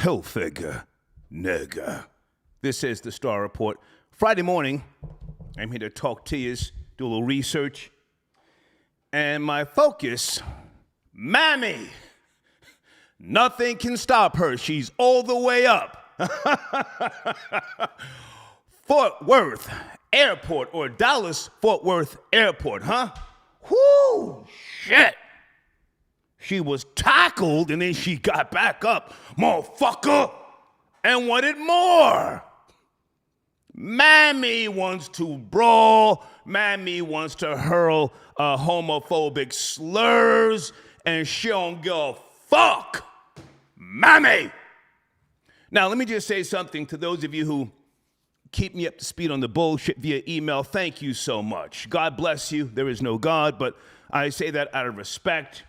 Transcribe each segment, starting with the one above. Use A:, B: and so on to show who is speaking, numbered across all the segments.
A: Hilfiger, nigga. This is the Star Report. Friday morning, I'm here to talk to you, do a little research. And my focus, Mammy. Nothing can stop her. She's all the way up. Fort Worth Airport, or Dallas Fort Worth Airport, huh? Whoo, shit. She was tackled and then she got back up, motherfucker, and wanted more. Mammy wants to brawl. Mammy wants to hurl homophobic slurs, and she don't give a fuck. Mammy. Now, let me just say something to those of you who keep me up to speed on the bullshit via email. Thank you so much. God bless you. There is no God, but I say that out of respect.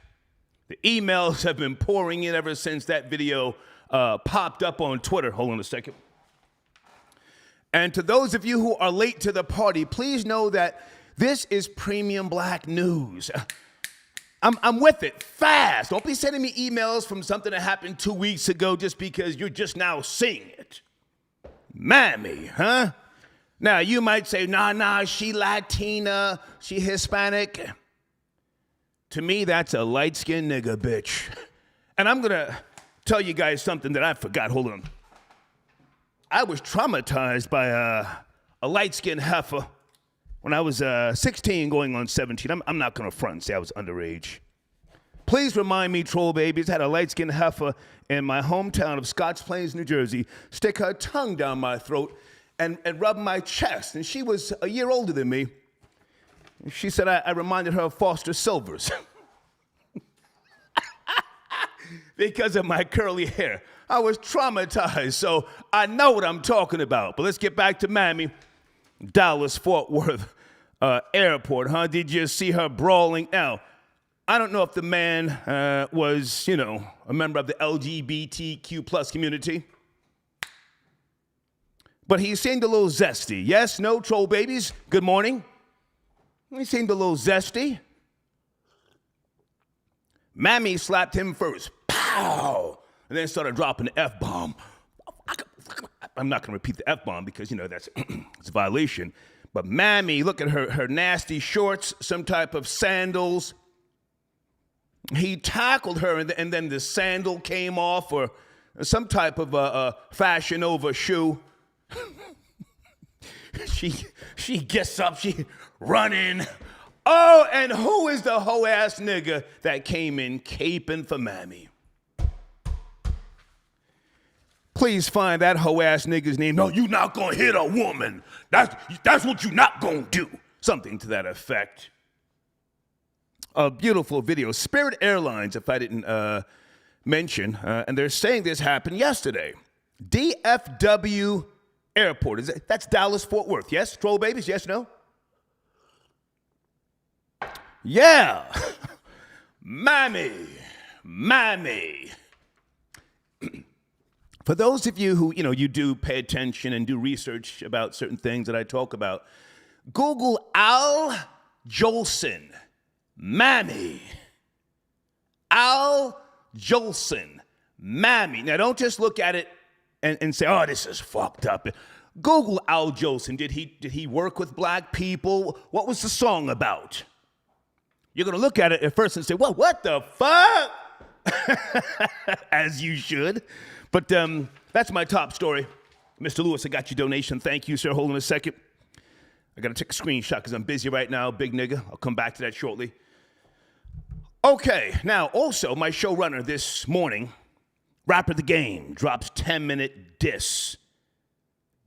A: The emails have been pouring in ever since that video popped up on Twitter. Hold on a second. And to those of you who are late to the party, please know that this is premium black news. I'm with it fast. Don't be sending me emails from something that happened 2 weeks ago just because you're just now seeing it. Mammy, huh? Now, you might say, nah, she Latina, she Hispanic. To me, that's a light-skinned nigga, bitch. And I'm going to tell you guys something that I forgot. Hold on. I was traumatized by a light-skinned heifer when I was 16 going on 17. I'm not going to front and say I was underage. Please remind me, troll babies, I had a light-skinned heifer in my hometown of Scotch Plains, New Jersey, stick her tongue down my throat and rub my chest. And she was a year older than me. She said I reminded her of Foster Silvers because of my curly hair. I was traumatized, so I know what I'm talking about. But let's get back to Mammy, Dallas Fort Worth Airport, huh? Did you see her brawling? Now, I don't know if the man was, a member of the LGBTQ plus community, but he seemed a little zesty. Yes, no, troll babies, good morning. He seemed a little zesty. Mammy slapped him first, pow, and then started dropping the F-bomb. I'm not going to repeat the F-bomb because, that's it's a violation. But Mammy, look at her nasty shorts, some type of sandals. He tackled her, and then the sandal came off, or some type of Fashion Nova shoe. She gets up, she running. Oh, and who is the hoe-ass nigga that came in caping for Mammy? Please find that hoe-ass nigga's name. No, you not gonna hit a woman. That's what you not gonna do. Something to that effect. A beautiful video. Spirit Airlines, if I didn't mention, and they're saying this happened yesterday. DFW Airport. That's Dallas Fort Worth. Yes, troll babies? Yes, no? Yeah. Mammy. For those of you who, you do pay attention and do research about certain things that I talk about, Google Al Jolson. Mammy. Al Jolson. Mammy. Now, don't just look at it and say, oh, this is fucked up. Google Al Jolson. Did he work with black people? What was the song about? You're going to look at it at first and say, well, what the fuck? As you should. But that's my top story. Mr. Lewis, I got your donation. Thank you, sir. Hold on a second. I got to take a screenshot because I'm busy right now, big nigga. I'll come back to that shortly. Okay, now also my showrunner this morning, Rapper the Game, drops 10-minute diss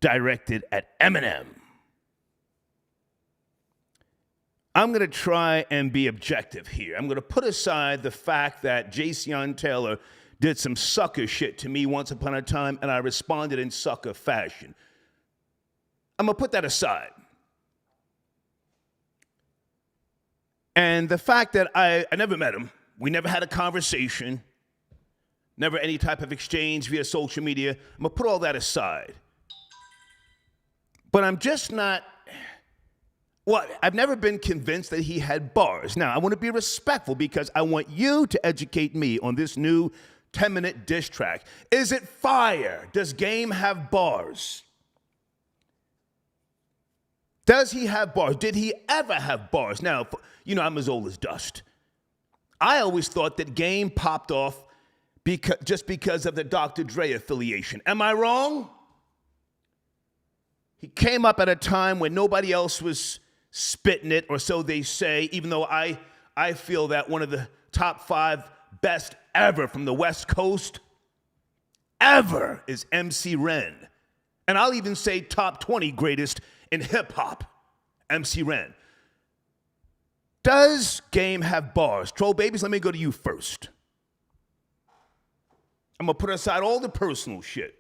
A: directed at Eminem. I'm going to try and be objective here. I'm going to put aside the fact that Jason Taylor did some sucker shit to me once upon a time, and I responded in sucker fashion. I'm going to put that aside. And the fact that I never met him, we never had a conversation, never any type of exchange via social media, I'm going to put all that aside. But I'm just not, I've never been convinced that he had bars. Now, I want to be respectful because I want you to educate me on this new 10-minute diss track. Is it fire? Does Game have bars? Does he have bars? Did he ever have bars? Now, you know, I'm as old as dust. I always thought that Game popped off just because of the Dr. Dre affiliation. Am I wrong? He came up at a time when nobody else was spitting it, or so they say, even though I feel that one of the top 5 best ever from the West Coast ever is MC Ren. And I'll even say top 20 greatest in hip-hop, MC Ren. Does Game have bars? Troll babies, let me go to you first. I'm going to put aside all the personal shit.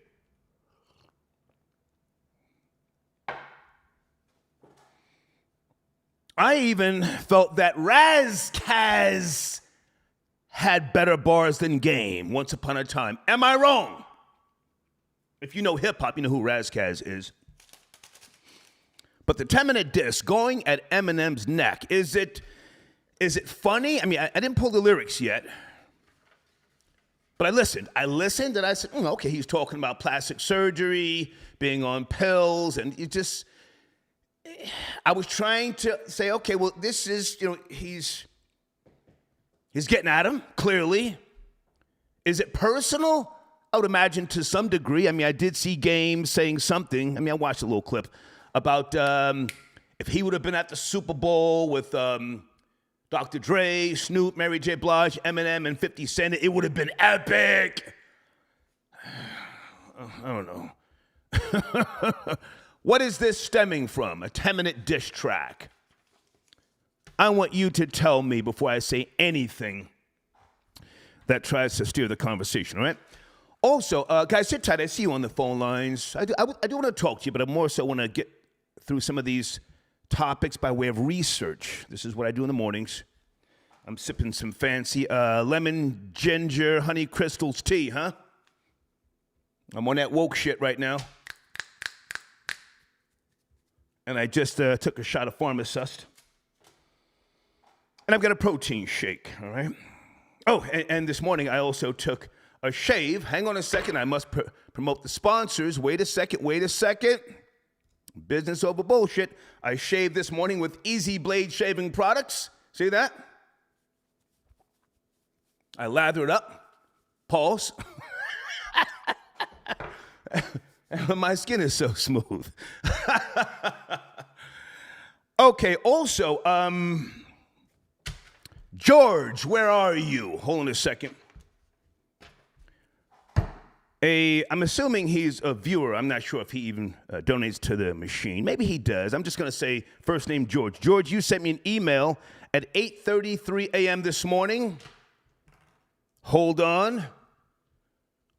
A: I even felt that Razkaz had better bars than Game once upon a time. Am I wrong? If you know hip-hop, you know who Razkaz is. But the 10-minute diss going at Eminem's neck, is it funny? I mean, I didn't pull the lyrics yet. But I listened and I said, okay, he's talking about plastic surgery, being on pills, and I was trying to say, okay, well, this is, he's getting at him, clearly. Is it personal? I would imagine to some degree. I mean, I did see Game saying something. I mean, I watched a little clip about if he would have been at the Super Bowl with Dr. Dre, Snoop, Mary J. Blige, Eminem, and 50 Cent, it would have been epic. I don't know. What is this stemming from? A 10-minute diss track. I want you to tell me before I say anything that tries to steer the conversation, all right? Also, guys, sit tight. I see you on the phone lines. I do want to talk to you, but I more so want to get through some of these topics by way of research. This is what I do in the mornings. I'm sipping some fancy lemon, ginger, honey crystals tea, huh? I'm on that woke shit right now. And I just took a shot of Pharmacist. And I've got a protein shake, all right? Oh, and this morning I also took a shave. Hang on a second. I must promote the sponsors. Wait a second. Business over bullshit. I shaved this morning with Easy Blade shaving products. See that? I lather it up. Pause. My skin is so smooth. Okay, also, George, where are you? Hold on a second. I'm assuming he's a viewer. I'm not sure if he even donates to the machine. Maybe he does. I'm just going to say first name George. George, you sent me an email at 8:33 a.m. this morning. Hold on.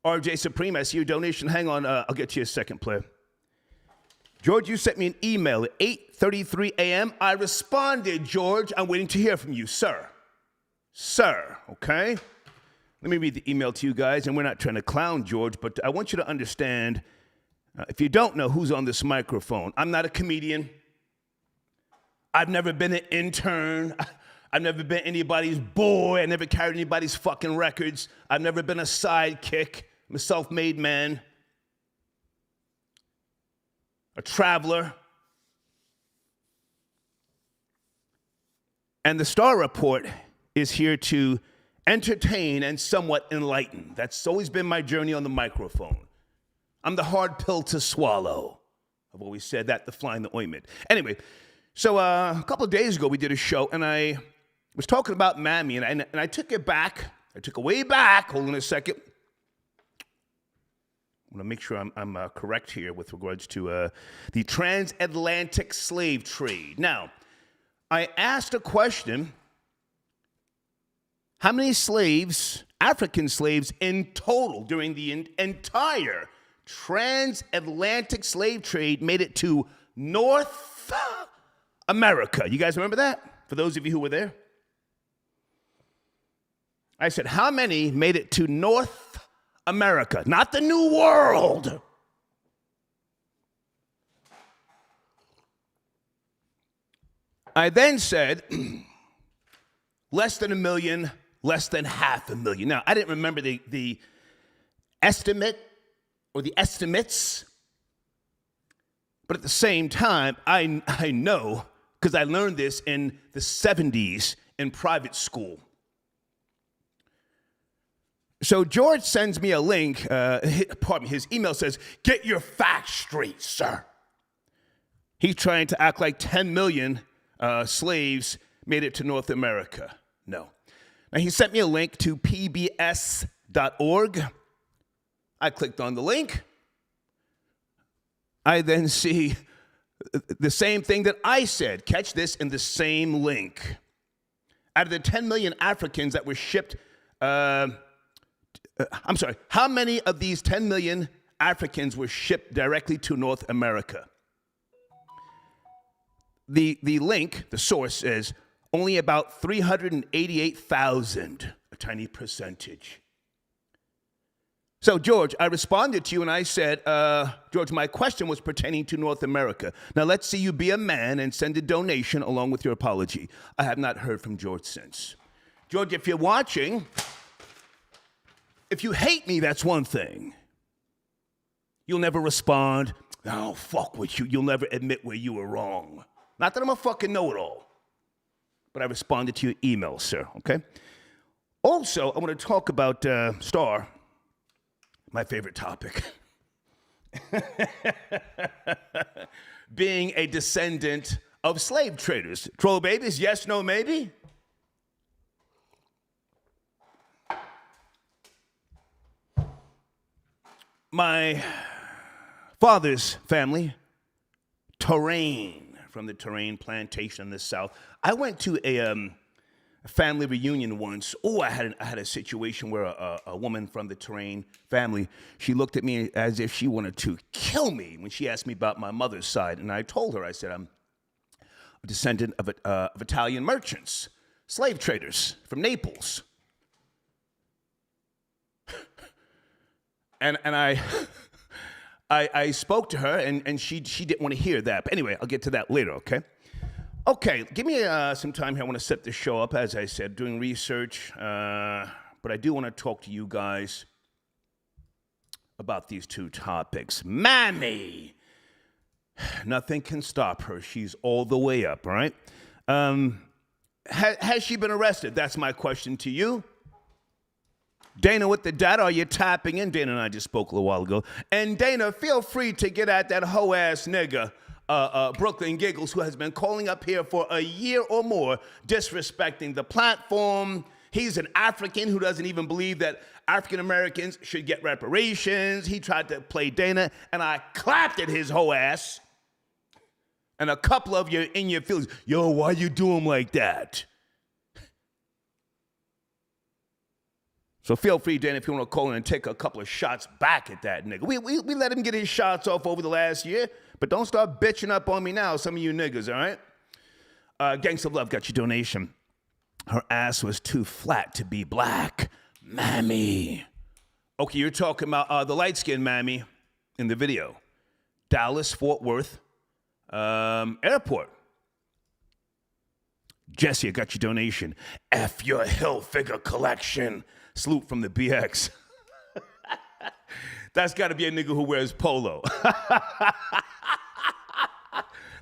A: RJ Supreme, I see your donation. Hang on. I'll get to you a second, player. George, you sent me an email at 8:33 a.m. I responded, George. I'm waiting to hear from you, sir. Sir, okay? Let me read the email to you guys, and we're not trying to clown George, but I want you to understand, if you don't know who's on this microphone, I'm not a comedian. I've never been an intern. I've never been anybody's boy. I never carried anybody's fucking records. I've never been a sidekick. I'm a self-made man, a traveler. And the Star Report is here to entertain and somewhat enlighten. That's always been my journey on the microphone. I'm the hard pill to swallow. I've always said that, the fly in the ointment. Anyway, so a couple of days ago we did a show, and I was talking about Mammy, and I took it back. I took it way back. Hold on a second. I want to make sure I'm correct here with regards to the transatlantic slave trade. Now, I asked a question. How many slaves, African slaves in total during the entire transatlantic slave trade made it to North America? You guys remember that? For those of you who were there? I said, how many made it to North America? Not the New World. I then said, less than 1 million, less than 500,000. Now, I didn't remember the estimate or the estimates, but at the same time, I know, because I learned this in the 70s in private school. So George sends me a link, his email says, "Get your facts straight, sir." He's trying to act like 10 million slaves made it to North America. No. Now, he sent me a link to pbs.org. I clicked on the link. I then see the same thing that I said. Catch this, in the same link. Out of the 10 million Africans that were shipped, how many of these 10 million Africans were shipped directly to North America? The link, the source, is only about 388,000, a tiny percentage. So, George, I responded to you and I said, George, my question was pertaining to North America. Now, let's see you be a man and send a donation along with your apology. I have not heard from George since. George, if you're watching, if you hate me, that's one thing. You'll never respond. Oh, fuck with you. You'll never admit where you were wrong. Not that I'm a fucking know-it-all, but I responded to your email, sir, okay? Also, I want to talk about Star, my favorite topic. Being a descendant of slave traders. Troll babies, yes, no, maybe? My father's family, from the Terrain plantation in the South. I went to a family reunion once. Oh, I had a situation where a woman from the Terrain family, she looked at me as if she wanted to kill me when she asked me about my mother's side. And I told her, I said, I'm a descendant of Italian merchants, slave traders from Naples. and I spoke to her, and she didn't want to hear that. But anyway, I'll get to that later, okay? Okay, give me some time here. I want to set the show up, as I said, doing research. But I do want to talk to you guys about these two topics. Mammy! Nothing can stop her. She's all the way up, all right? Has she been arrested? That's my question to you. Dana with the data, are you tapping in? Dana and I just spoke a little while ago. And Dana, feel free to get at that hoe-ass nigga, Brooklyn Giggles, who has been calling up here for a year or more, disrespecting the platform. He's an African who doesn't even believe that African Americans should get reparations. He tried to play Dana, and I clapped at his hoe ass. And a couple of you in your feelings, yo, why you do him like that? So feel free, Dan, if you want to call in and take a couple of shots back at that nigga. We let him get his shots off over the last year, but don't start bitching up on me now, some of you niggas, all right? Gangsta Love got your donation. Her ass was too flat to be black. Mammy. Okay, you're talking about the light-skinned Mammy in the video. Dallas, Fort Worth, airport. Jesse, I got your donation. F your Hilfiger collection. Salute from the BX. That's got to be a nigga who wears polo.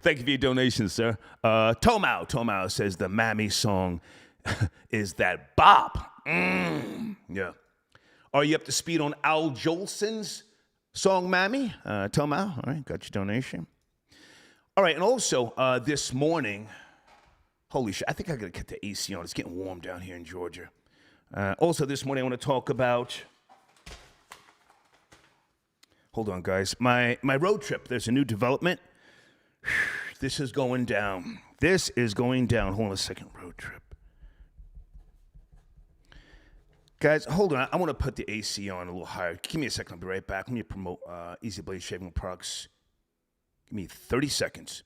A: Thank you for your donation, sir. Tomau says the Mammy song is that bop. Yeah. Are you up to speed on Al Jolson's song Mammy? Tomau, all right, got your donation. All right, and also this morning, holy shit, I think I got to get the AC on. It's getting warm down here in Georgia. Also this morning I want to talk about, hold on guys, my road trip. There's a new development. This is going down. This is going down. Hold on a second, road trip. Guys, hold on. I want to put the AC on a little higher. Give me a second. I'll be right back. Let me promote Easy Blaze Shaving Products. Give me 30 seconds.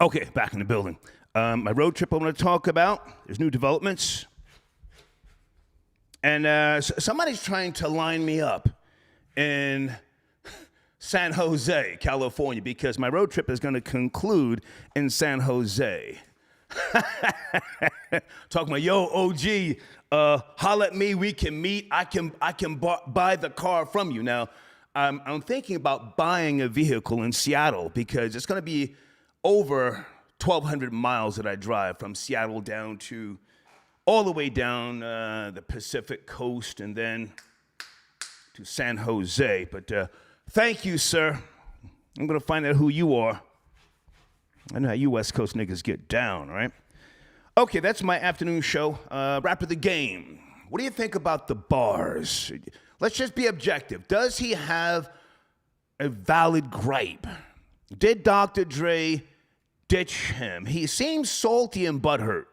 A: Okay, back in the building. My road trip I'm going to talk about, there's new developments. And somebody's trying to line me up in San Jose, California, because my road trip is going to conclude in San Jose. Talking about, yo, OG, holla at me, we can meet. I can buy the car from you. Now, I'm thinking about buying a vehicle in Seattle because it's going to be over 1,200 miles that I drive from Seattle down to all the way down the Pacific coast and then to San Jose. But thank you, sir. I'm going to find out who you are. I know how you West Coast niggas get down, right? Okay, that's my afternoon show. Rap of the game. What do you think about the bars? Let's just be objective. Does he have a valid gripe? Did Dr. Dre ditch him? He seems salty and butthurt.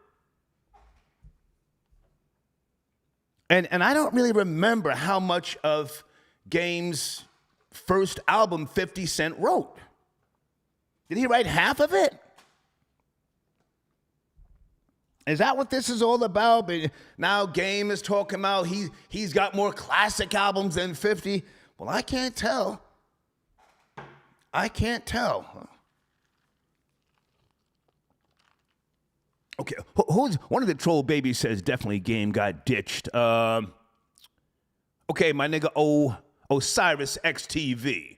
A: And I don't really remember how much of Game's first album 50 Cent wrote. Did he write half of it? Is that what this is all about? But now Game is talking about he's got more classic albums than 50. Well, I can't tell. Okay, who's one of the troll babies says definitely Game got ditched. Okay, my nigga Osiris XTV.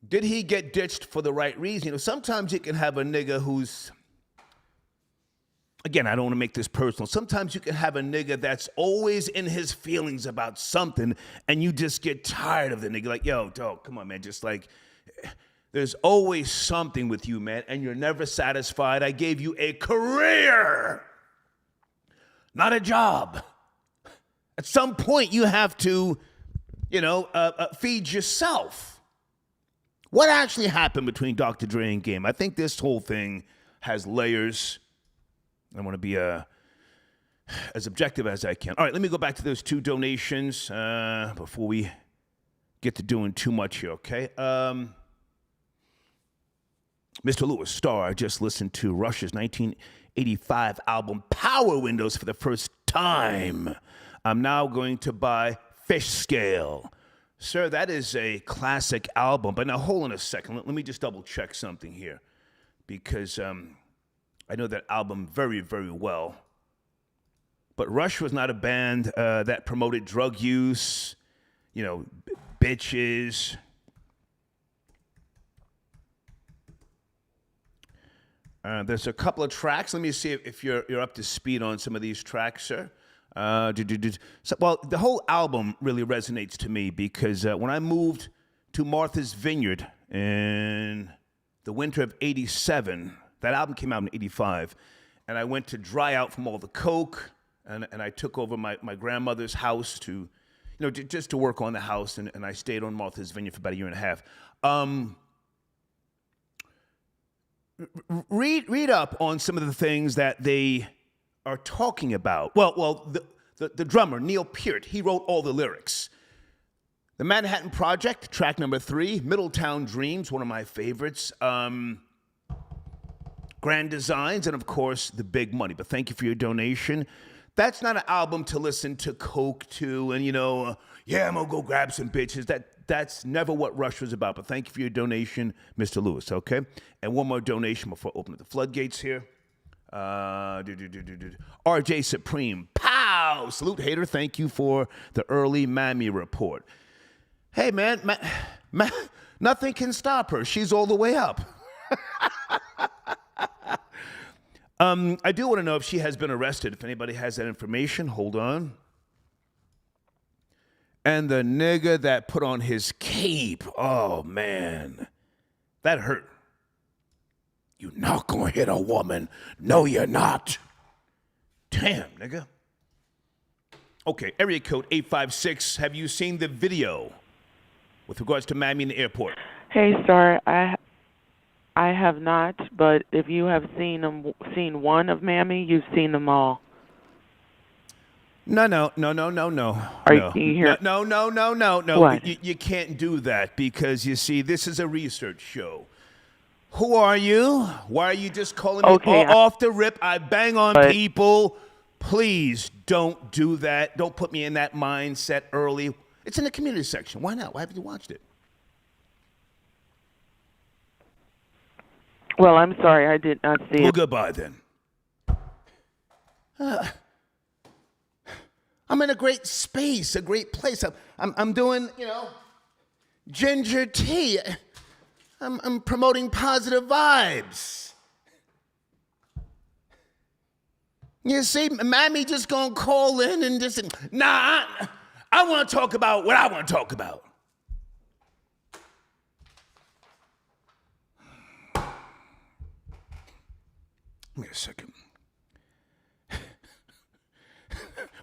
A: Did he get ditched for the right reason? You know, sometimes you can have a nigga who's, again, I don't want to make this personal. Sometimes you can have a nigga that's always in his feelings about something, and you just get tired of the nigga. Like, yo, dog, come on, man. Just like, there's always something with you, man, and you're never satisfied. I gave you a career, not a job. At some point, you have to, feed yourself. What actually happened between Dr. Dre and Game? I think this whole thing has layers. I want to be as objective as I can. All right, let me go back to those two donations before we get to doing too much here, okay? Mr. Lewis Starr, I just listened to Rush's 1985 album Power Windows for the first time. I'm now going to buy Fish Scale. Sir, that is a classic album. But now, hold on a second. Let me just double check something here. Because I know that album very, very well. But Rush was not a band that promoted drug use, bitches. There's a couple of tracks. Let me see if you're up to speed on some of these tracks, sir. Well, the whole album really resonates to me because when I moved to Martha's Vineyard in the winter of '87, that album came out in '85, and I went to dry out from all the coke, and I took over my grandmother's house to, just to work on the house, and I stayed on Martha's Vineyard for about a year and a half. Read up on some of the things that they are talking about. Well, the drummer, Neil Peart, he wrote all the lyrics. The Manhattan Project, track number 3, Middletown Dreams, one of my favorites. Grand Designs, and of course, The Big Money. But thank you for your donation. That's not an album to listen to coke to and, I'm gonna go grab some bitches. That's never what Rush was about. But thank you for your donation, Mr. Lewis, okay? And one more donation before I open up the floodgates here. RJ Supreme, pow! Salute, hater. Thank you for the early Mammy report. Hey, man, nothing can stop her. She's all the way up. I do want to know if she has been arrested. If anybody has that information, hold on. And the nigga that put on his cape, oh, man, that hurt. You're not gonna hit a woman. No, you're not. Damn, nigga. Okay, area code 856. Have you seen the video with regards to Mammy in the airport?
B: Hey, sir. I have not, but if you have seen one of Mammy, you've seen them all.
A: No.
B: Are you here?
A: No.
B: What?
A: You can't do that because, you see, this is a research show. Who are you? Why are you just calling me
B: Okay,
A: off the rip? I bang on
B: But-
A: people. Please don't do that. Don't put me in that mindset early. It's in the community section. Why not? Why haven't you watched it?
B: Well, I'm sorry, I did not see
A: Well,
B: it.
A: goodbye then. I'm in a great space, a great place. I'm doing, ginger tea. I'm promoting positive vibes. You see, Mammy just gonna call in and just, nah, I want to talk about what I want to talk about. Give me a second.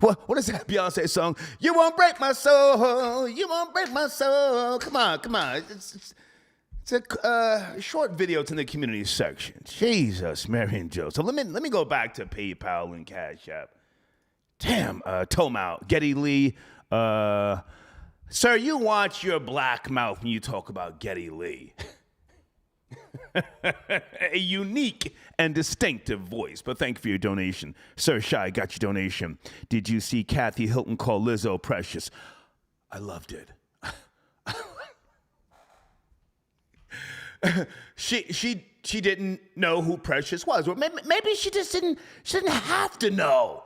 A: What is that Beyonce song? You won't break my soul. You won't break my soul. Come on. It's a short video. It's in the community section. Jesus, Mary and Joe. So let me go back to PayPal and Cash App. Damn, Tomau, Geddy Lee. Sir, you watch your black mouth when you talk about Geddy Lee. A unique and distinctive voice, but thank you for your donation. Sir Shy, got your donation. Did you see Kathy Hilton call Lizzo precious? I loved it. She didn't know who Precious was. Or maybe she didn't have to know.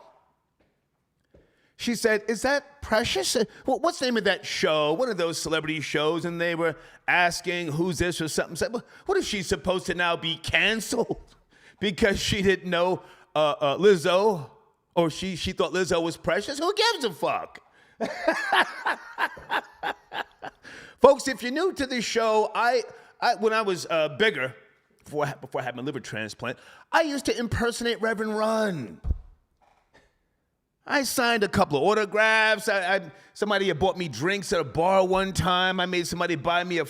A: She said, is that Precious? What's the name of that show? One of those celebrity shows, and they were asking who's this or something. Said, what if she's supposed to now be canceled because she didn't know Lizzo, or she thought Lizzo was Precious? Who gives a fuck? Folks, if you're new to this show, I when I was bigger, before I had my liver transplant, I used to impersonate Reverend Ron. I signed a couple of autographs. Somebody had bought me drinks at a bar one time. I made somebody buy me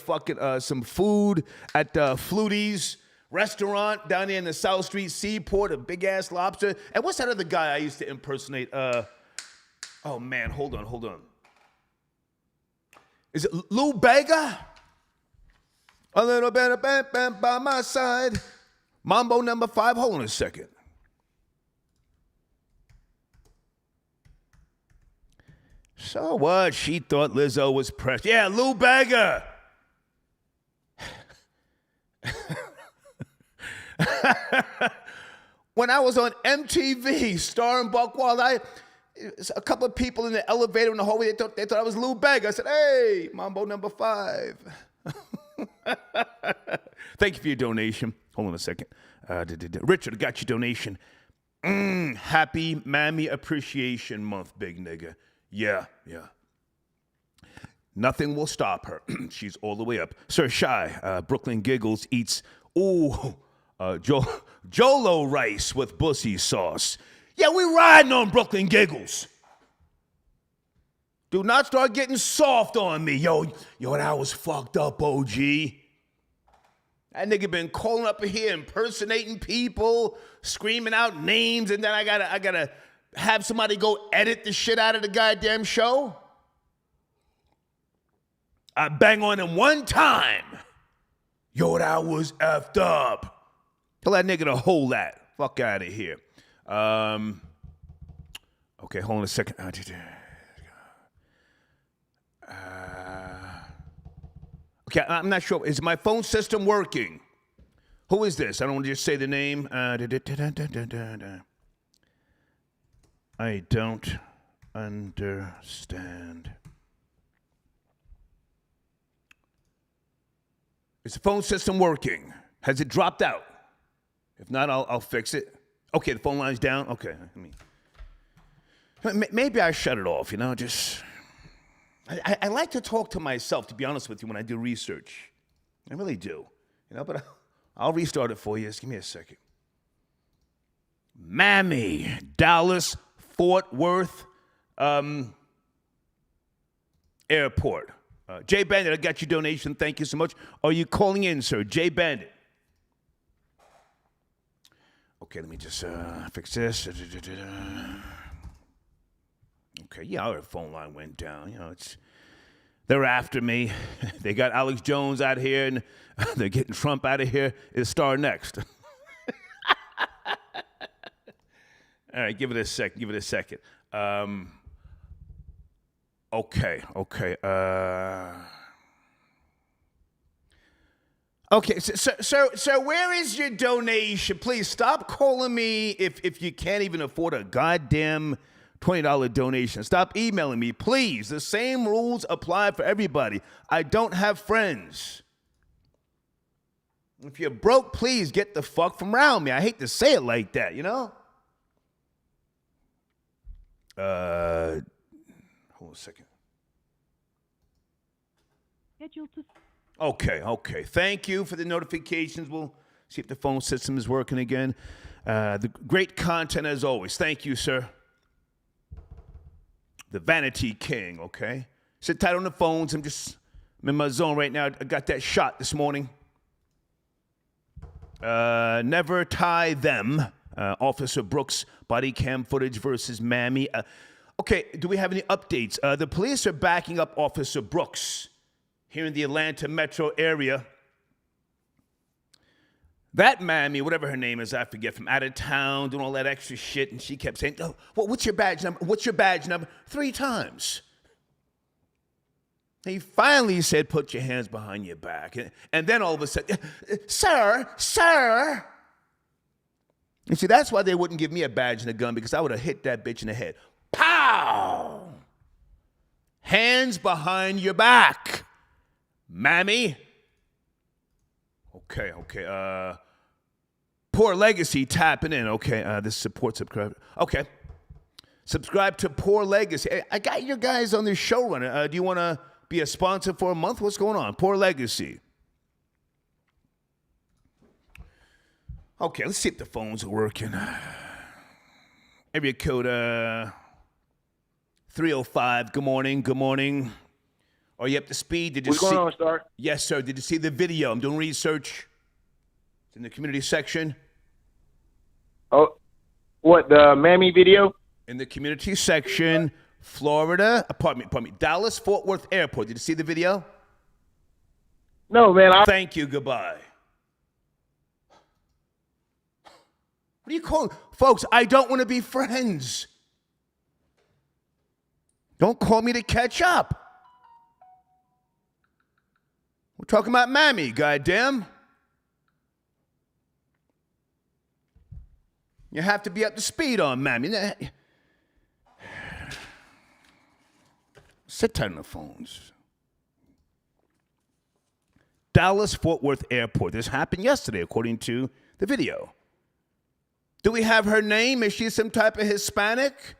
A: some food at Flutie's restaurant down there in the South Street Seaport, a big-ass lobster. And what's that other guy I used to impersonate? Oh, man, hold on. Is it Lou Bega? A little bit of bam, bam by my side. Mambo number 5. Hold on a second. So what? She thought Lizzo was precious. Yeah, Lou Bega. When I was on MTV, starring Buck Wild, a couple of people in the elevator in the hallway, they thought I was Lou Bega. I said, hey, Mambo number 5. Thank you for your donation. Hold on a second. Richard, got your donation. Happy Mammy Appreciation Month, big nigga. Yeah. Nothing will stop her. She's all the way up. Sir Shy, Brooklyn Giggles eats, Jolo rice with bussy sauce. Yeah, we riding on Brooklyn Giggles. Do not start getting soft on me. Yo, that was fucked up, OG. That nigga been calling up here, impersonating people, screaming out names, and then I gotta have somebody go edit the shit out of the goddamn show. I bang on him one time. Yo, that was effed up. Tell that nigga to hold that. Fuck out of here. Okay, hold on a second. Okay, I'm not sure. Is my phone system working? Who is this? I don't want to just say the name. I don't understand. Is the phone system working? Has it dropped out? If not, I'll fix it. Okay, the phone line's down. Okay, maybe I shut it off. Just I like to talk to myself. To be honest with you, when I do research, I really do. But I'll restart it for you. Just give me a second. Mammy, Dallas, Fort Worth, Airport. Jay Bandit, I got your donation. Thank you so much. Are you calling in, sir? Jay Bandit. Okay, let me just fix this. Okay, yeah, our phone line went down. They're after me. They got Alex Jones out here, and they're getting Trump out of here. It's Star next. All right, give it a second. Okay. Okay, so where is your donation? Please stop calling me if you can't even afford a goddamn $20 donation. Stop emailing me, please. The same rules apply for everybody. I don't have friends. If you're broke, please get the fuck from around me. I hate to say it like that, you know? Hold on a second. Okay. Thank you for the notifications. We'll see if the phone system is working again. The great content as always. Thank you, sir. The Vanity King, okay? Sit tight on the phones. I'm in my zone right now. I got that shot this morning. Never tie them. Officer Brooks body cam footage versus Mammy. Okay, do we have any updates? The police are backing up Officer Brooks here in the Atlanta metro area. That Mammy, whatever her name is, I forget, from out of town, doing all that extra shit, and she kept saying, "Oh, what's your badge number? What's your badge number?" 3 times. He finally said, "Put your hands behind your back." And then all of a sudden, sir. And see, that's why they wouldn't give me a badge and a gun, because I would have hit that bitch in the head. Pow! Hands behind your back, Mammy. Okay. Poor Legacy tapping in. Okay, this support subscribe. Okay. Subscribe to Poor Legacy. Hey, I got you guys on this showrunner. Do you want to be a sponsor for a month? What's going on? Poor Legacy. Okay, let's see if the phones are working. Area code 305. Good morning. Are you up to speed? Did you
C: What's going on, Star?
A: Yes, sir. Did you see the video? I'm doing research. It's in the community section.
C: Oh, what, the Mammy video?
A: In the community section, Florida, pardon me, Dallas Fort Worth Airport. Did you see the video?
C: No, man.
A: Thank you. Goodbye. What are you calling? Folks, I don't want to be friends. Don't call me to catch up. We're talking about Mammy, goddamn. You have to be up to speed on Mammy. Sit tight on the phones. Dallas Fort Worth Airport. This happened yesterday, according to the video. Do we have her name? Is she some type of Hispanic?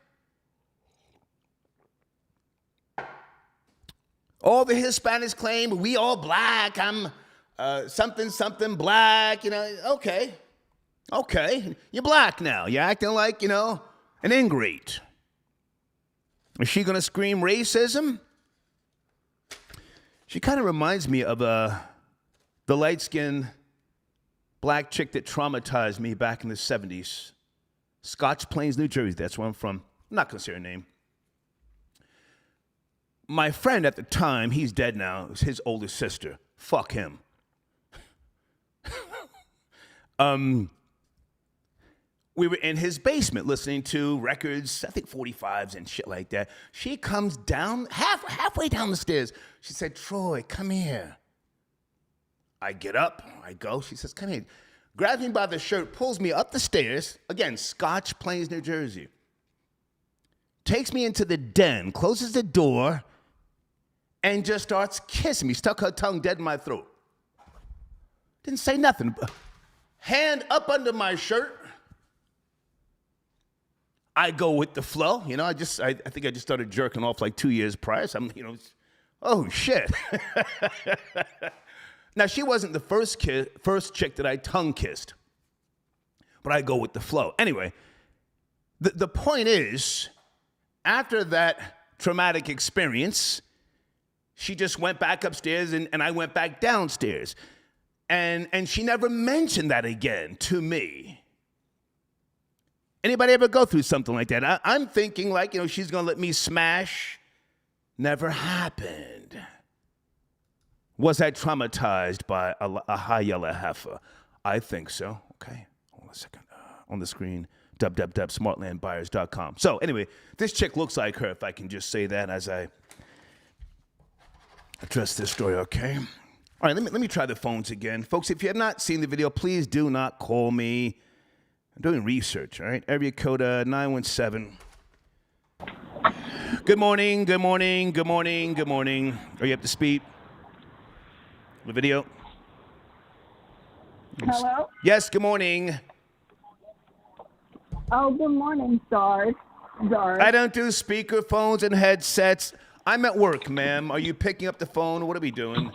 A: All the Hispanics claim we all black. I'm something black. You know, okay. You're black now. You're acting like, an ingrate. Is she going to scream racism? She kind of reminds me of the light-skinned black chick that traumatized me back in the 70s. Scotch Plains, New Jersey. That's where I'm from. I'm not going to say her name. My friend at the time, he's dead now, it was his older sister. Fuck him. We were in his basement listening to records, I think 45s and shit like that. She comes down, halfway down the stairs. She said, "Troy, come here." I get up, I go. She says, "Come here." Grabs me by the shirt, pulls me up the stairs. Again, Scotch Plains, New Jersey. Takes me into the den, closes the door, and just starts kissing me. Stuck her tongue dead in my throat. Didn't say nothing. Hand up under my shirt. I go with the flow. I think I just started jerking off like 2 years prior. So I'm, oh shit. Now, she wasn't the first chick that I tongue kissed, but I go with the flow. Anyway, the point is, after that traumatic experience, she just went back upstairs and I went back downstairs. And she never mentioned that again to me. Anybody ever go through something like that? I'm thinking like, she's going to let me smash. Never happened. Was I traumatized by a high yellow heifer? I think so. Okay, hold on a second. On the screen, www.smartlandbuyers.com. So anyway, this chick looks like her, if I can just say that as I address this story, okay? All right, let me try the phones again. Folks, if you have not seen the video, please do not call me. I'm doing research, all right? Area code 917. Good morning, good morning, good morning, good morning. Are you up to speed? The video?
D: Hello?
A: Yes, good morning.
D: Oh, good morning, Stars.
A: I don't do speaker phones and headsets. I'm at work, ma'am. Are you picking up the phone? What are we doing?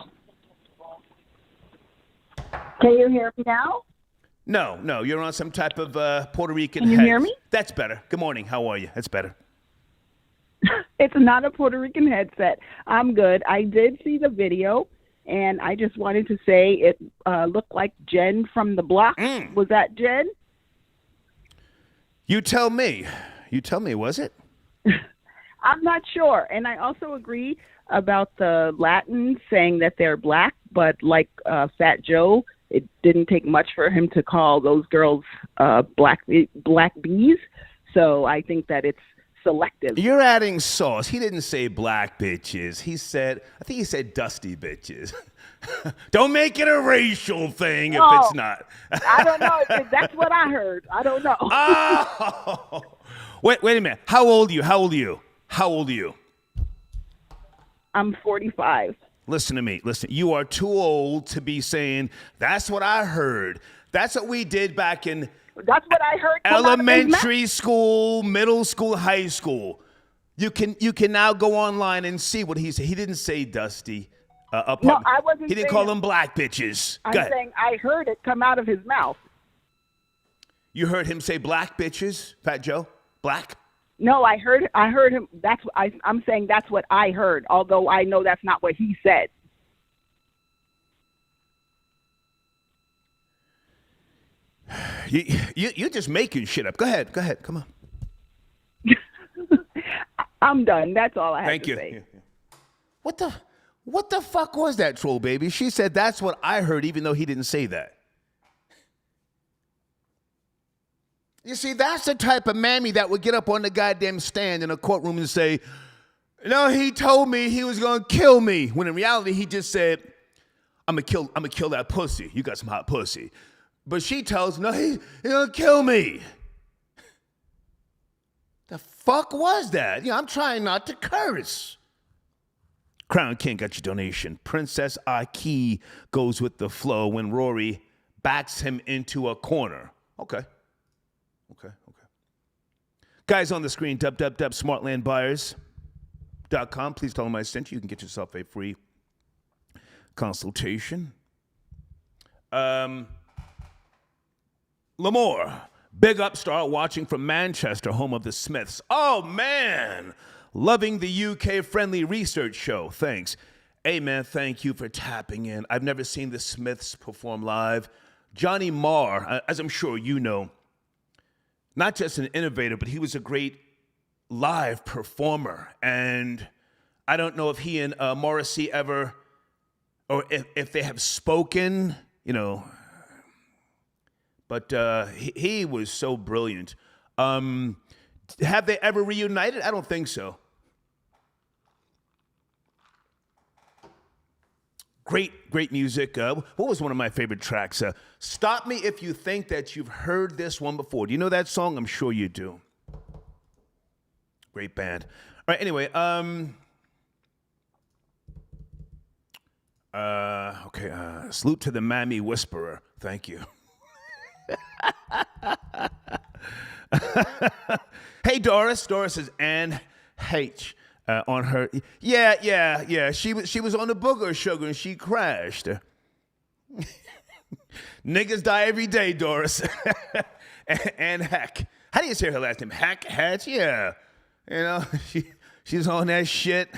D: Can you hear me now?
A: No, you're on some type of Puerto Rican
D: Can you hear me?
A: That's better. Good morning. How are you? That's better.
D: It's not a Puerto Rican headset. I'm good. I did see the video, and I just wanted to say it looked like Jen from the block. Was that Jen?
A: You tell me. You tell me, was it?
D: I'm not sure. And I also agree about the Latins saying that they're black, but like Fat Joe, it didn't take much for him to call those girls black bees. So I think that it's selective.
A: You're adding sauce. He didn't say black bitches. I think he said dusty bitches. Don't make it a racial thing if it's not.
D: I don't know. That's what I heard. I don't know.
A: Oh. Wait a minute. How old are you? How old are you?
D: I'm 45.
A: Listen to me. Listen. You are too old to be saying, that's what I heard. That's what we did back in
D: That's what I heard.
A: elementary school, middle school, high school. You can now go online and see what he said. He didn't say dusty.
D: No, I wasn't.
A: He didn't call them black bitches.
D: I'm saying I heard it come out of his mouth.
A: You heard him say black bitches, Fat Joe? Black?
D: No, I heard him. I'm saying that's what I heard, although I know that's not what he said.
A: You're just making shit up. Go ahead. Come on.
D: I'm done. That's all I have
A: Thank
D: to
A: you.
D: say.
A: What the fuck was that, troll baby? She said that's what I heard, even though he didn't say that. You see, that's the type of mammy that would get up on the goddamn stand in a courtroom and say, no, he told me he was gonna kill me. When in reality, he just said, I'm gonna kill that pussy. You got some hot pussy. But she tells, no, he's gonna kill me. The fuck was that? I'm trying not to curse. Crown King got your donation. Princess Aki goes with the flow when Rory backs him into a corner. Okay. Guys on the screen, www.smartlandbuyers.com. Please tell them I sent you. You can get yourself a free consultation. Lamore, big upstart watching from Manchester, home of the Smiths. Oh, man. Loving the UK-friendly research show. Thanks. Hey, man, thank you for tapping in. I've never seen the Smiths perform live. Johnny Marr, as I'm sure you know, not just an innovator, but he was a great live performer. And I don't know if he and Morrissey ever, or if they have spoken, but he was so brilliant. Have they ever reunited? I don't think so. Great music. What was one of my favorite tracks? Stop Me If You Think That You've Heard This One Before. Do you know that song? I'm sure you do. Great band. All right, anyway. Salute to the Mammy Whisperer. Thank you. Hey, Doris. Doris is Ann H. On her, yeah. She was on the booger sugar and she crashed. Niggas die every day, Doris. and Heck, how do you say her last name? Hatch, yeah. She's on that shit.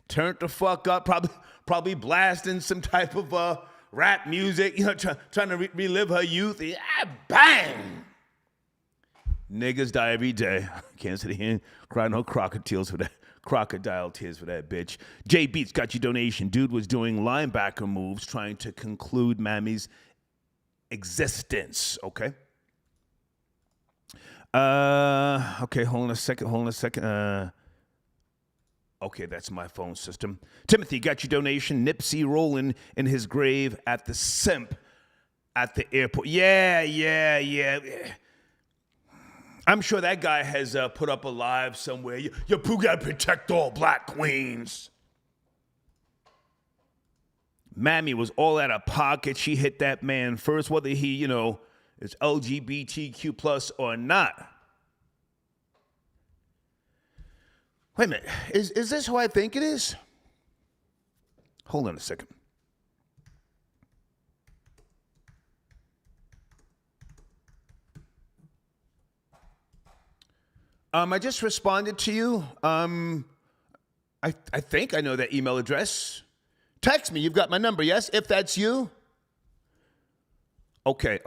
A: Turned the fuck up. Probably blasting some type of rap music. Trying to relive her youth. Yeah, bang. Niggas die every day. Can't sit here and cry no crocodiles for that. Crocodile tears for that bitch. J Beats got your donation. Dude was doing linebacker moves trying to conclude Mammy's existence. Okay. Okay, hold on a second. Okay, that's my phone system. Timothy got your donation. Nipsey rolling in his grave at the Simp at the airport. Yeah. I'm sure that guy has put up a live somewhere. Your poo gotta protect all black queens. Mammy was all out of pocket. She hit that man first, whether he, is LGBTQ plus or not. Wait a minute. Is this who I think it is? Hold on a second. I just responded to you. I think I know that email address. Text me. You've got my number, yes? If that's you. Okay.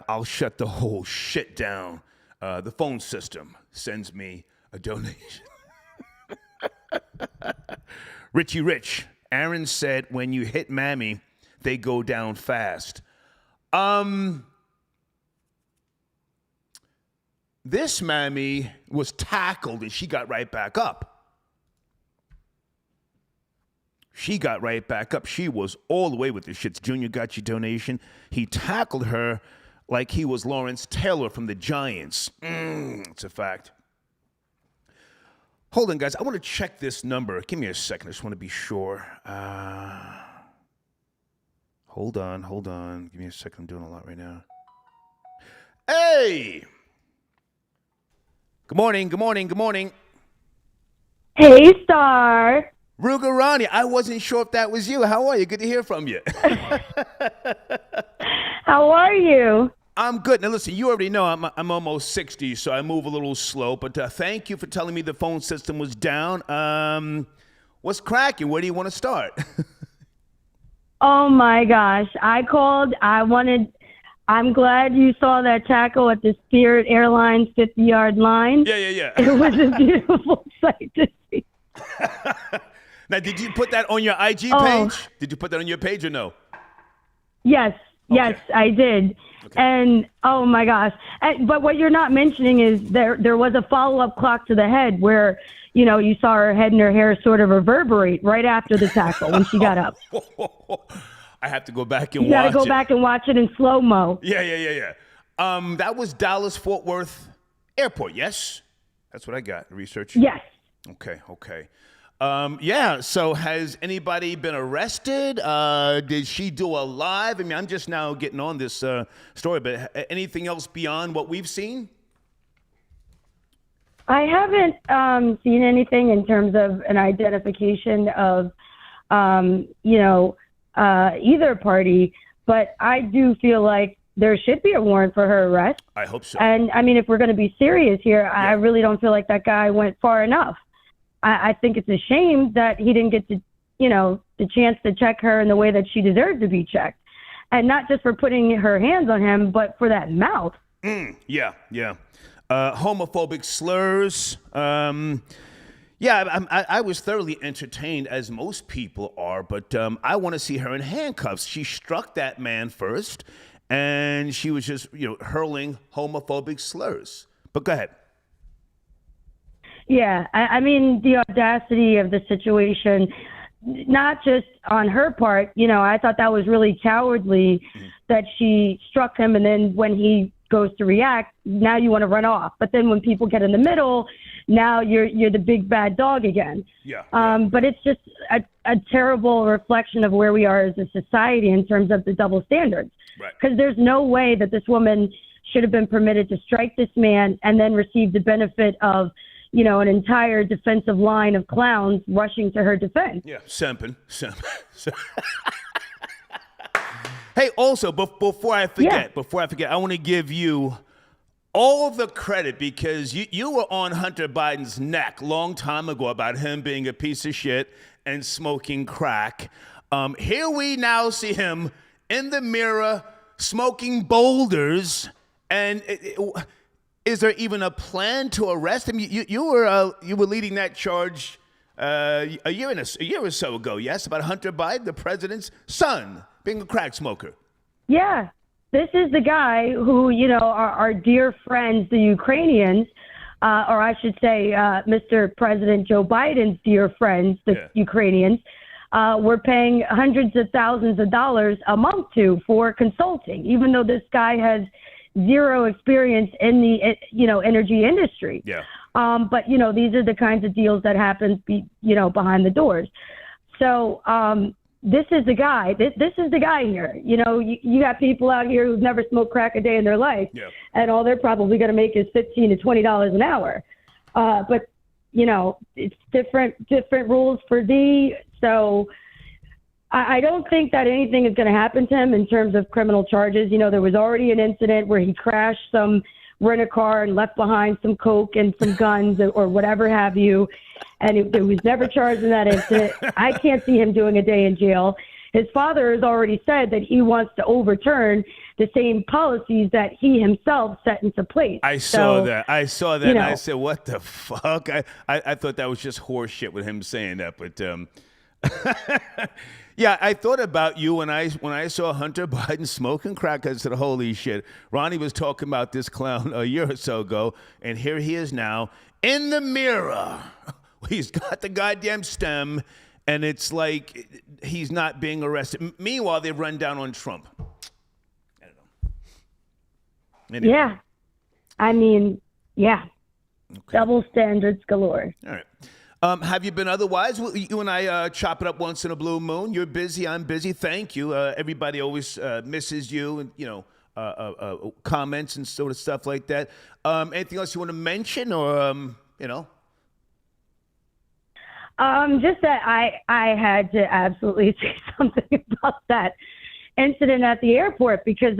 A: I'll shut the whole shit down. The phone system sends me a donation. Richie Rich. Aaron said when you hit Mammy, they go down fast. This Mammy was tackled and she got right back up. She was all the way with the shits. Junior got your donation. He tackled her like he was Lawrence Taylor from the Giants. It's a fact. Hold on, guys. I want to check this number. Give me a second. I just want to be sure. Hold on. Give me a second. I'm doing a lot right now. Hey! Good morning.
E: Hey, Star.
A: Ruger Ronnie, I wasn't sure if that was you. How are you? Good to hear from you.
E: How are you?
A: I'm good. Now, listen, you already know I'm almost 60, so I move a little slow. But thank you for telling me the phone system was down. What's cracking? Where do you want to start?
E: Oh, my gosh. I called. I'm glad you saw that tackle at the Spirit Airlines 50-yard line.
A: Yeah.
E: It was a beautiful sight to see.
A: Now, did you put that on your IG page? Did you put that on your page or no?
E: Yes, I did. Okay. And, oh, my gosh. But what you're not mentioning is there was a follow-up clock to the head where, you saw her head and her hair sort of reverberate right after the tackle when she got up.
A: I have to go back and watch it.
E: You got to go back and watch it in slow-mo.
A: Yeah. That was Dallas-Fort Worth Airport, yes? That's what I got, research.
E: Yes.
A: Okay. So has anybody been arrested? Did she do a live? I mean, I'm just now getting on this story, but anything else beyond what we've seen?
E: I haven't seen anything in terms of an identification of, either party, but I do feel like there should be a warrant for her arrest.
A: I hope so.
E: And, I mean, if we're going to be serious here, yeah. I really don't feel like that guy went far enough. I think it's a shame that he didn't get to, the chance to check her in the way that she deserved to be checked. And not just for putting her hands on him, but for that mouth.
A: Yeah. Homophobic slurs. I was thoroughly entertained, as most people are, but I want to see her in handcuffs. She struck that man first, and she was just, hurling homophobic slurs. But go ahead.
E: Yeah, I mean, the audacity of the situation, not just on her part, I thought that was really cowardly that she struck him, and then when he goes to react, now you want to run off. But then when people get in the middle, now you're the big bad dog again.
A: Yeah.
E: But it's just a terrible reflection of where we are as a society in terms of the double standards.
A: Right.
E: Because there's no way that this woman should have been permitted to strike this man and then receive the benefit of an entire defensive line of clowns rushing to her defense.
A: Yeah, simping. Hey, also, before I forget, I want to give you all the credit because you were on Hunter Biden's neck long time ago about him being a piece of shit and smoking crack. Here we now see him in the mirror smoking boulders, and Is there even a plan to arrest him? You were leading that charge a year or so ago, yes, about Hunter Biden, the president's son, being a crack smoker.
E: Yeah, this is the guy who, our dear friends, the Ukrainians, or I should say, Mr. President Joe Biden's dear friends, the Ukrainians, were paying hundreds of thousands of dollars a month for consulting, even though this guy has zero experience in the, energy industry.
A: Yeah.
E: But, these are the kinds of deals that happen, behind the doors. So, this is the guy. This is the guy here. You got people out here who've never smoked crack a day in their life, and all they're probably going to make is $15 to $20 an hour. But it's different rules for thee. So I don't think that anything is going to happen to him in terms of criminal charges. There was already an incident where he crashed some rent-a-car and left behind some coke and some guns or whatever have you. And it was never charged in that incident. I can't see him doing a day in jail. His father has already said that he wants to overturn the same policies that he himself set into place.
A: I saw that. And I said, what the fuck? I thought that was just horse shit with him saying that. But yeah, I thought about you when I saw Hunter Biden smoking crack. I said, holy shit. Ronnie was talking about this clown a year or so ago, and here he is now in the mirror. He's got the goddamn stem, and it's like he's not being arrested. Meanwhile, they run down on Trump. I don't know. Anyway.
E: Yeah. I mean, yeah. Okay. Double standards galore.
A: All right. Have you been otherwise? You and I chop it up once in a blue moon. You're busy. I'm busy. Thank you. Everybody always misses you, and comments and sort of stuff like that. Anything else you want to mention, or
E: Just that I had to absolutely say something about that incident at the airport because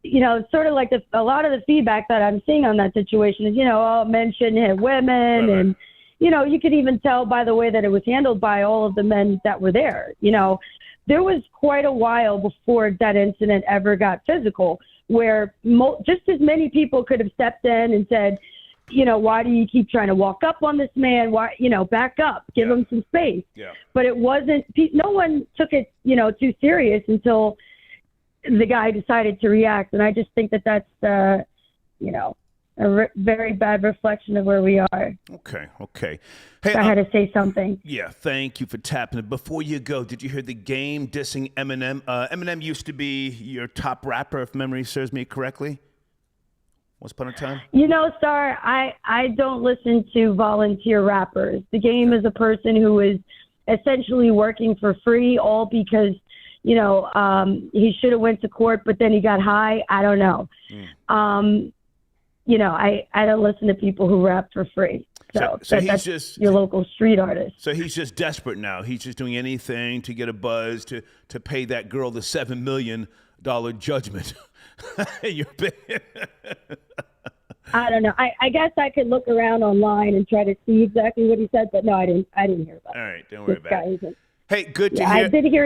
E: it's sort of like a lot of the feedback that I'm seeing on that situation is men shouldn't hit women
A: right.
E: And. You could even tell by the way that it was handled by all of the men that were there. There was quite a while before that incident ever got physical where just as many people could have stepped in and said, why do you keep trying to walk up on this man? Why, back up, give him some space. Yeah. But it wasn't, no one took it, too serious until the guy decided to react. And I just think that that's, a very bad reflection of where we are.
A: Okay. Hey,
E: I had to say something.
A: Yeah, thank you for tapping it. Before you go, did you hear the game dissing Eminem? Eminem used to be your top rapper, if memory serves me correctly. Once upon a time?
E: Star, I don't listen to volunteer rappers. The game is a person who is essentially working for free, all because, he should have went to court, but then he got high. I don't know. I don't listen to people who rap for free. So that's just your local street artist.
A: So he's just desperate now. He's just doing anything to get a buzz, to pay that girl the $7 million judgment.
E: I don't know. I guess I could look around online and try to see exactly what he said, but no, I didn't hear about it.
A: All right, don't worry about it. Hey, good to hear.
E: I did hear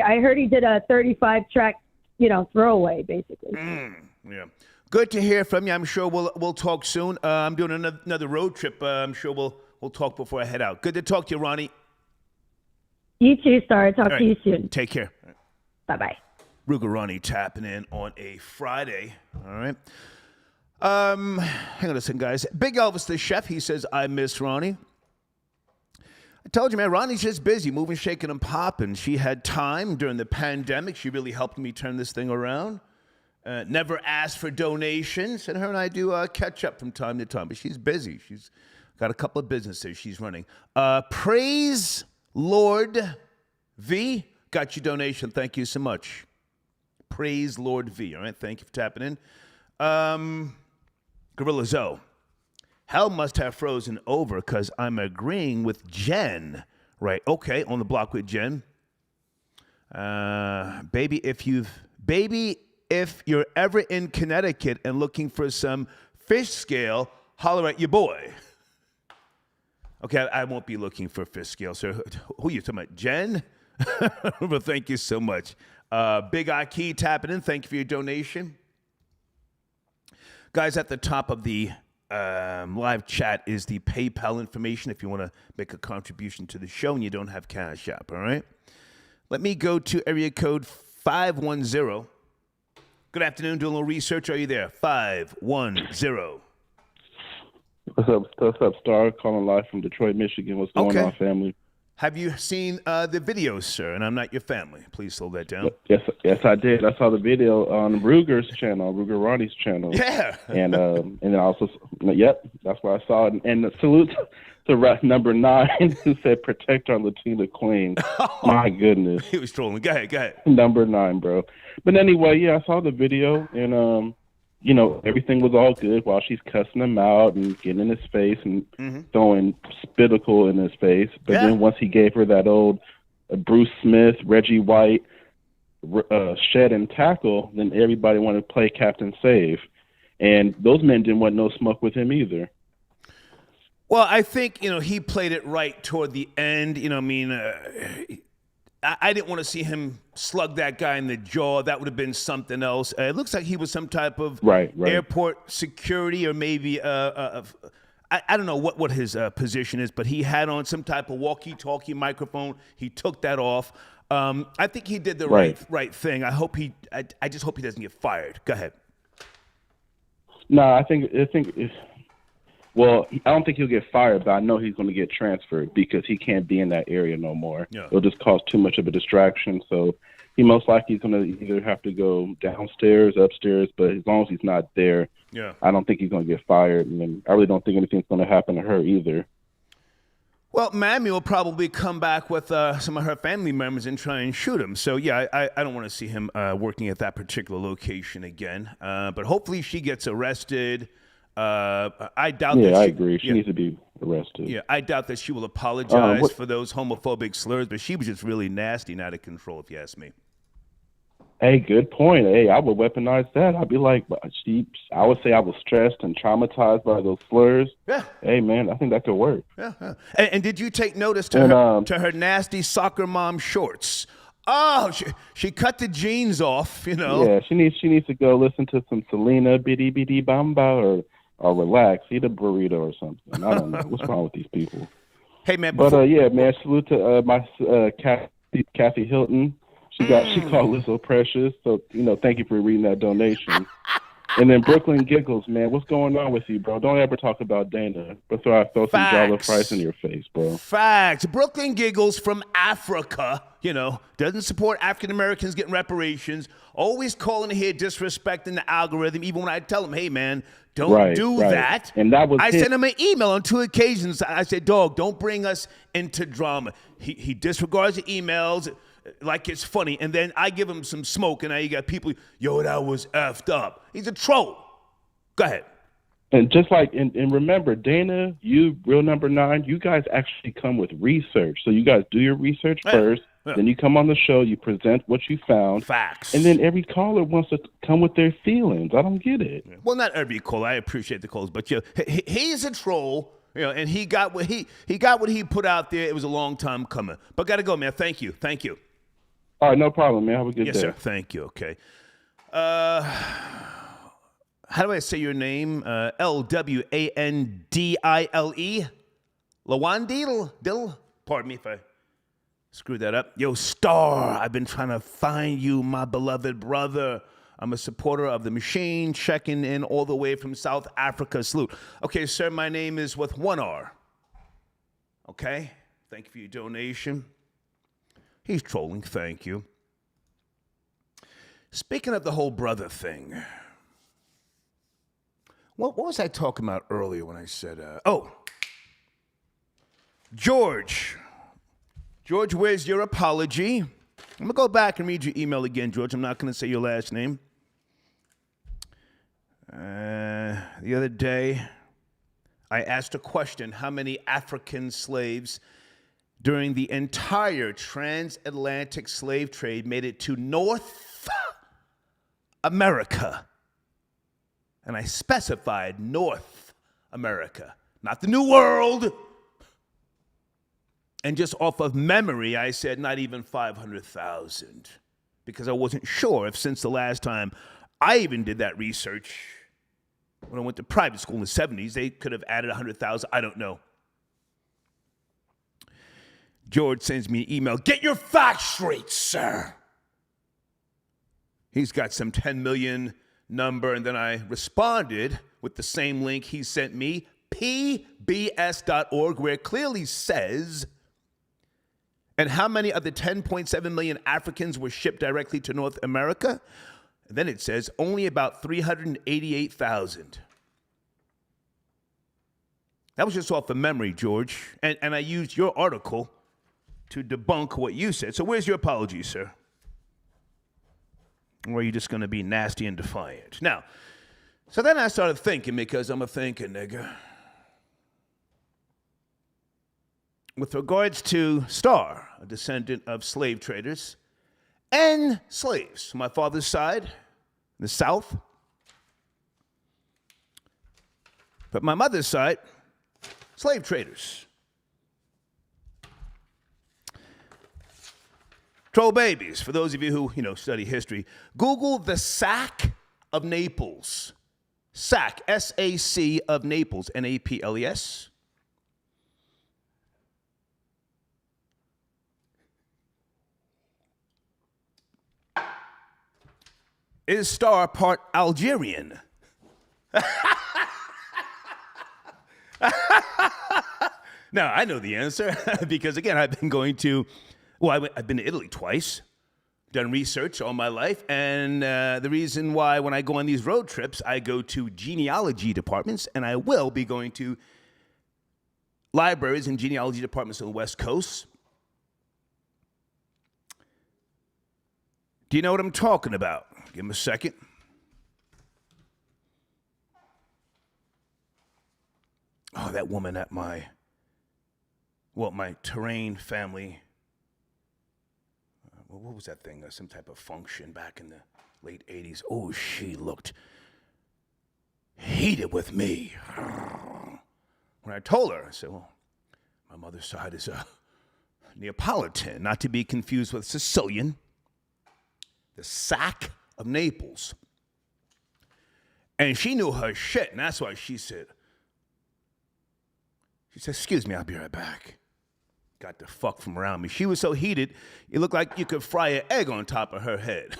E: I heard he did a 35-track, throwaway, basically.
A: Yeah. Good to hear from you. I'm sure we'll talk soon. I'm doing another road trip. I'm sure we'll talk before I head out. Good to talk to you, Ronnie.
E: You too, Star. Talk to you soon.
A: Take care.
E: Bye-bye.
A: Ruger Ronnie tapping in on a Friday. All right. Hang on a second, guys. Big Elvis the chef, he says, I miss Ronnie. I told you, man, Ronnie's just busy, moving, shaking, and popping. She had time during the pandemic. She really helped me turn this thing around. Never asked for donations, and her and I do catch up from time to time. But she's busy. She's got a couple of businesses she's running. Praise Lord V got your donation. Thank you so much. Praise Lord V. All right, thank you for tapping in. Gorilla Zoe. Hell must have frozen over because I'm agreeing with Jen. Right, okay, on the block with Jen. Baby, if you're ever in Connecticut and looking for some fish scale, holler at your boy. Okay, I won't be looking for fish scale, sir. Who are you talking about, Jen? Well, thank you so much. Big Aki tapping in. Thank you for your donation. Guys, at the top of the live chat is the PayPal information if you want to make a contribution to the show and you don't have Cash App, all right? Let me go to area code 510. Good afternoon. Doing a little research. Are you there? 510.
F: What's up, Star? Calling live from Detroit, Michigan. What's going on, family?
A: Have you seen the videos, sir? And I'm not your family. Please slow that down.
F: Yes, I did. I saw the video on Ruger's channel, Ronnie's channel.
A: Yeah.
F: And I also, that's where I saw it. And salute to number 9 who said, "Protect our Latina queen." My goodness.
A: He was trolling. Go ahead.
F: Number 9, bro. But anyway, yeah, I saw the video, and everything was all good while she's cussing him out and getting in his face and throwing spittle in his face. But then once he gave her that old Bruce Smith, Reggie White, shed and tackle, then everybody wanted to play Captain Save. And those men didn't want no smoke with him either.
A: Well, I think, he played it right toward the end. I didn't want to see him slug that guy in the jaw. That would have been something else. It looks like he was some type of airport security or maybe I don't know what his position is, but he had on some type of walkie-talkie microphone. He took that off. I think he did the right thing. I just hope he doesn't get fired. Go ahead.
F: No, I don't think he'll get fired, but I know he's going to get transferred because he can't be in that area no more. Yeah. It'll just cause too much of a distraction. So he most likely is going to either have to go downstairs, upstairs, but as long as he's not there, I don't think he's going to get fired. And then I really don't think anything's going to happen to her either.
A: Well, Mammy will probably come back with some of her family members and try and shoot him. So, yeah, I don't want to see him working at that particular location again. But hopefully she gets arrested. I doubt that
F: I agree. She needs to be arrested.
A: Yeah, I doubt that she will apologize for those homophobic slurs, but she was just really nasty and out of control, if you ask me.
F: Hey, good point. Hey, I would weaponize that. I'd be like, I would say I was stressed and traumatized by those slurs. Yeah. Hey, man, I think that could work.
A: Yeah. And did you take notice to her nasty soccer mom shorts? Oh, she cut the jeans off,
F: Yeah, she needs to go listen to some Selena, Biddy Biddy Bamba, or relax, eat a burrito or something. I don't know. What's wrong with these people?
A: Hey, man.
F: But, man, salute to my Kathy Hilton. She called Lizzo precious. So, thank you for reading that donation. And then Brooklyn Giggles, man. What's going on with you, bro? Don't ever talk about Dana. Before I throw some dollar price in your face, bro.
A: Facts. Brooklyn Giggles from Africa, doesn't support African Americans getting reparations. Always calling here disrespecting the algorithm, even when I tell him, hey, man, don't do that.
F: And that was
A: I sent him an email on 2 occasions. I said, dog, don't bring us into drama. He disregards the emails like it's funny. And then I give him some smoke, and now you got people, that was effed up. He's a troll. Go ahead.
F: And just like, and remember, Dana, you, real number 9, you guys actually come with research. So you guys do your research first. Yeah. Then you come on the show, you present what you found.
A: Facts.
F: And then every caller wants to come with their feelings. I don't get it.
A: Yeah. Well, not every caller. I appreciate the calls. But he's a troll, and he got what he put out there. It was a long time coming. But got to go, man. Thank you.
F: All right, no problem, man. Have a good day.
A: Yes, sir. Thank you. Okay. How do I say your name? Lwandile? Lawandile? Pardon me if I screwed that up. Yo, Star, I've been trying to find you, my beloved brother. I'm a supporter of the machine, checking in all the way from South Africa. Salute. Okay, sir, my name is with 1 R. Okay? Thank you for your donation. He's trolling. Thank you. Speaking of the whole brother thing, what was I talking about earlier when I said, George, where's your apology? I'm going to go back and read your email again, George. I'm not going to say your last name. The other day, I asked a question, how many African slaves during the entire transatlantic slave trade made it to North America? And I specified North America, not the New World. And just off of memory, I said not even 500,000, because I wasn't sure if since the last time I even did that research, when I went to private school in the 70s, they could have added 100,000. I don't know. George sends me an email. Get your facts straight, sir. He's got some 10 million number, and then I responded with the same link he sent me, pbs.org, where it clearly says, and how many of the 10.7 million Africans were shipped directly to North America? And then it says only about 388,000. That was just off of memory, George. And I used your article to debunk what you said. So where's your apology, sir? Or are you just going to be nasty and defiant? Now, so then I started thinking, because I'm a thinking nigga. With regards to Star, a descendant of slave traders and slaves, my father's side, the South. But my mother's side, slave traders. Troll babies, for those of you who, study history, Google the Sack of Naples. Sack, S-A-C of Naples, N-A-P-L-E-S. Is Star part Algerian? Now, I know the answer because, again, I've been I've been to Italy twice, done research all my life, and the reason why when I go on these road trips, I go to genealogy departments, and I will be going to libraries and genealogy departments on the West Coast. Do you know what I'm talking about? Give him a second. Oh, that woman at my terrain family. What was that thing? Some type of function back in the late 80s. Oh, she looked heated with me. When I told her, I said, well, my mother's side is a Neapolitan, not to be confused with Sicilian. The Sack of Naples. And she knew her shit, and that's why she said, excuse me, I'll be right back. Got the fuck from around me. She was so heated, it looked like you could fry an egg on top of her head.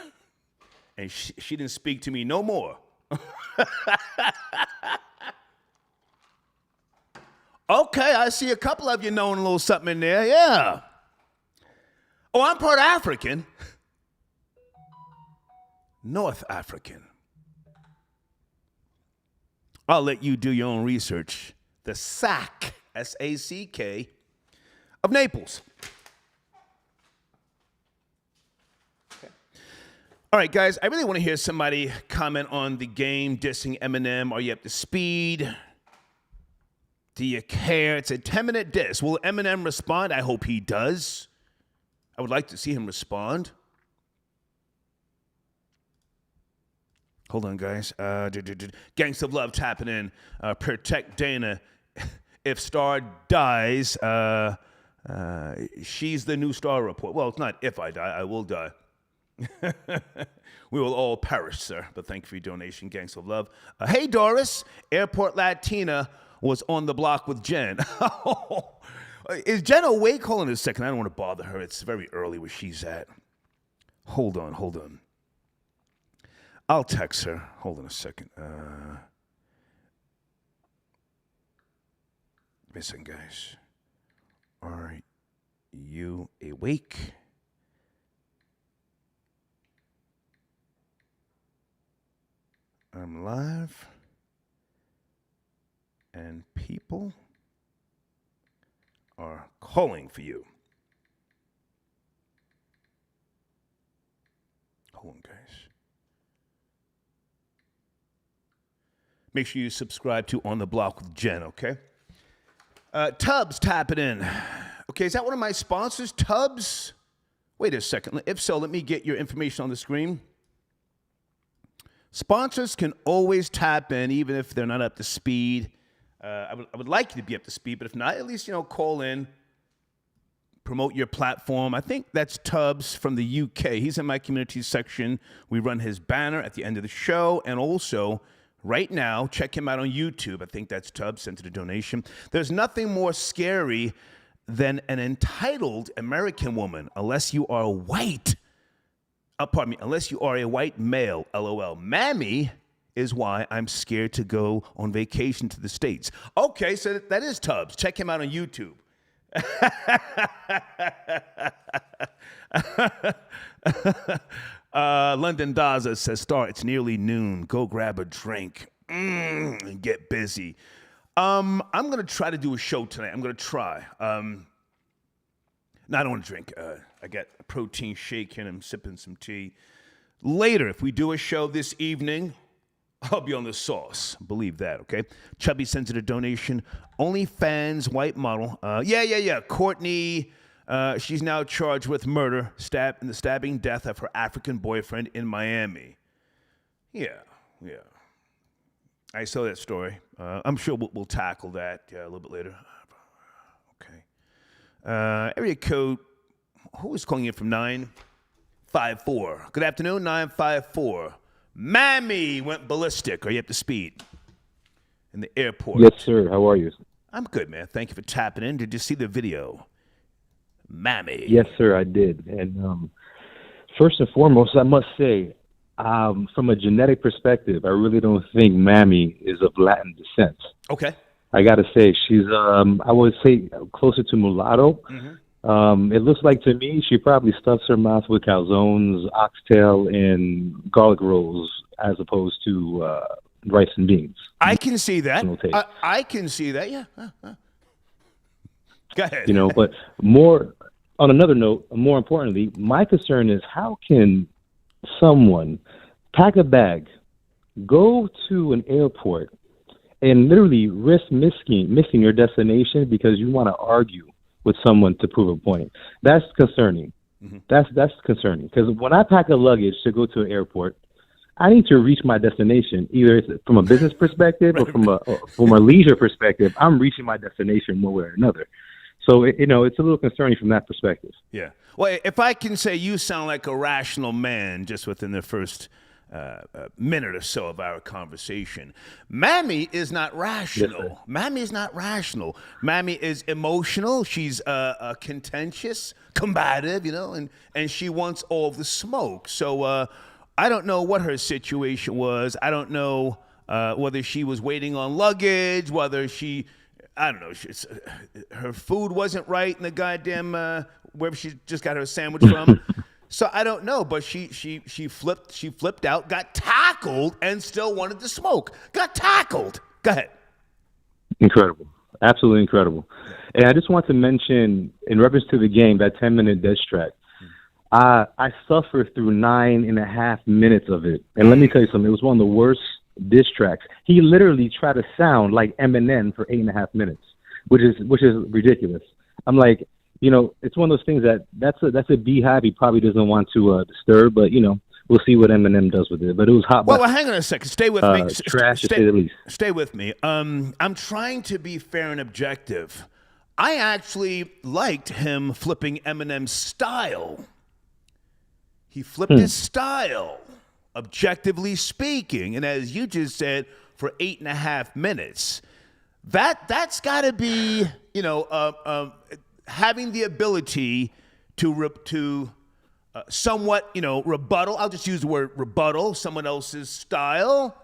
A: And she didn't speak to me no more. Okay, I see a couple of you knowing a little something in there, yeah. Oh, I'm part African. North African. I'll let you do your own research. The Sack, S-A-C-K, of Naples. Okay. All right, guys, I really want to hear somebody comment on the game, dissing Eminem. Are you up to speed? Do you care? It's a 10-minute diss. Will Eminem respond? I hope he does. I would like to see him respond. Hold on, guys. Gangs of Love tapping in. Protect Dana. If Star dies, she's the new Star report. Well, it's not if I die. I will die. We will all perish, sir. But thank you for your donation, Gangs of Love. Hey, Doris. Airport Latina was on the block with Jen. Is Jen awake? Hold on a second. I don't want to bother her. It's very early where she's at. Hold on. I'll text her. Hold on a second. Listen, guys. Are you awake? I'm live. And people are calling for you. Hold on, guys. Make sure you subscribe to On the Block with Jen, okay? Tubbs tapping in. Okay, is that one of my sponsors, Tubbs? Wait a second. If so, let me get your information on the screen. Sponsors can always tap in, even if they're not up to speed. I would like you to be up to speed, but if not, at least, call in, promote your platform. I think that's Tubbs from the UK. He's in my community section. We run his banner at the end of the show, and also right now. Check him out on YouTube. I think that's Tubbs, sent to the donation. There's nothing more scary than an entitled American woman, unless you are white. Unless you are a white male, LOL. Mammy is why I'm scared to go on vacation to the States. Okay, so that is Tubbs. Check him out on YouTube. London Daza says, Star, it's nearly noon. Go grab a drink and get busy. I'm going to try to do a show tonight. I'm going to try. No, I don't want to drink. I got a protein shake and I'm sipping some tea. Later, if we do a show this evening, I'll be on the sauce. Believe that, okay? Chubby sends it a donation. OnlyFans white model. Yeah. Courtney, she's now charged with murder, in the stabbing death of her African boyfriend in Miami. Yeah. I saw that story. I'm sure we'll tackle that a little bit later. Okay. Area code, who is calling in from 954? Good afternoon, 954. Mammy went ballistic. Are you up to speed? In the airport.
G: Yes, sir. How are you?
A: I'm good, man. Thank you for tapping in. Did you see the video? Mammy.
G: Yes, sir, I did. And first and foremost, I must say, from a genetic perspective, I really don't think Mammy is of Latin descent.
A: Okay.
G: I got to say, she's, I would say, closer to mulatto. Mm-hmm. It looks like to me she probably stuffs her mouth with calzones, oxtail, and garlic rolls as opposed to rice and beans.
A: I can see that. I can see that, yeah. Go ahead.
G: But more, on another note, more importantly, my concern is how can someone pack a bag, go to an airport, and literally risk missing your destination because you want to argue with someone to prove a point? That's concerning. Mm-hmm. That's concerning, because when I pack a luggage to go to an airport, I need to reach my destination, either from a business perspective or from a leisure perspective. I'm reaching my destination one way or another. So, it's a little concerning from that perspective.
A: Yeah. Well, if I can say, you sound like a rational man just within the first minute or so of our conversation. Mammy is not rational.
G: Yes,
A: Mammy is not rational. Mammy is emotional. She's contentious, combative, and she wants all of the smoke. So I don't know what her situation was. I don't know whether she was waiting on luggage, whether I don't know. Her food wasn't right in the goddamn wherever she just got her sandwich from. So I don't know, but she flipped out, got tackled, and still wanted to smoke. Got tackled. Go ahead.
G: Incredible. Absolutely incredible. And I just want to mention, in reference to the game, that 10-minute diss track, I suffered through 9.5 minutes of it. And let me tell you something. It was one of the worst diss tracks. He literally tried to sound like Eminem for 8.5 minutes, which is ridiculous. I'm like, it's one of those things that's a beehive he probably doesn't want to disturb, but we'll see what Eminem does with it. But it was hot.
A: Well, hang on a second. Stay with me.
G: Trash, to say the least.
A: Stay with me. I'm trying to be fair and objective. I actually liked him flipping Eminem's style. He flipped his style, objectively speaking, and as you just said, for 8.5 minutes. That's got to be, having the ability to somewhat, rebuttal. I'll just use the word rebuttal, someone else's style.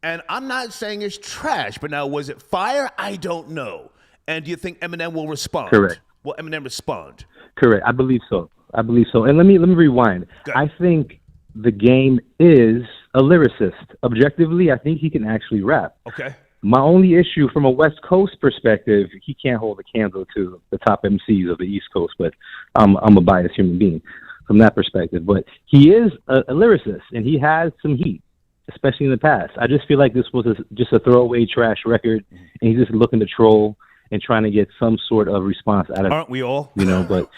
A: And I'm not saying it's trash, but now, was it fire? I don't know. And do you think Eminem will respond?
G: Correct.
A: Will Eminem respond?
G: Correct. I believe so. And let me rewind. I think the game is a lyricist. Objectively, I think he can actually rap.
A: Okay.
G: My only issue from a West Coast perspective, he can't hold a candle to the top MCs of the East Coast, but I'm a biased human being from that perspective. But he is a lyricist, and he has some heat, especially in the past. I just feel like this was just a throwaway trash record, and he's just looking to troll and trying to get some sort of response out of it.
A: Aren't we all?
G: But,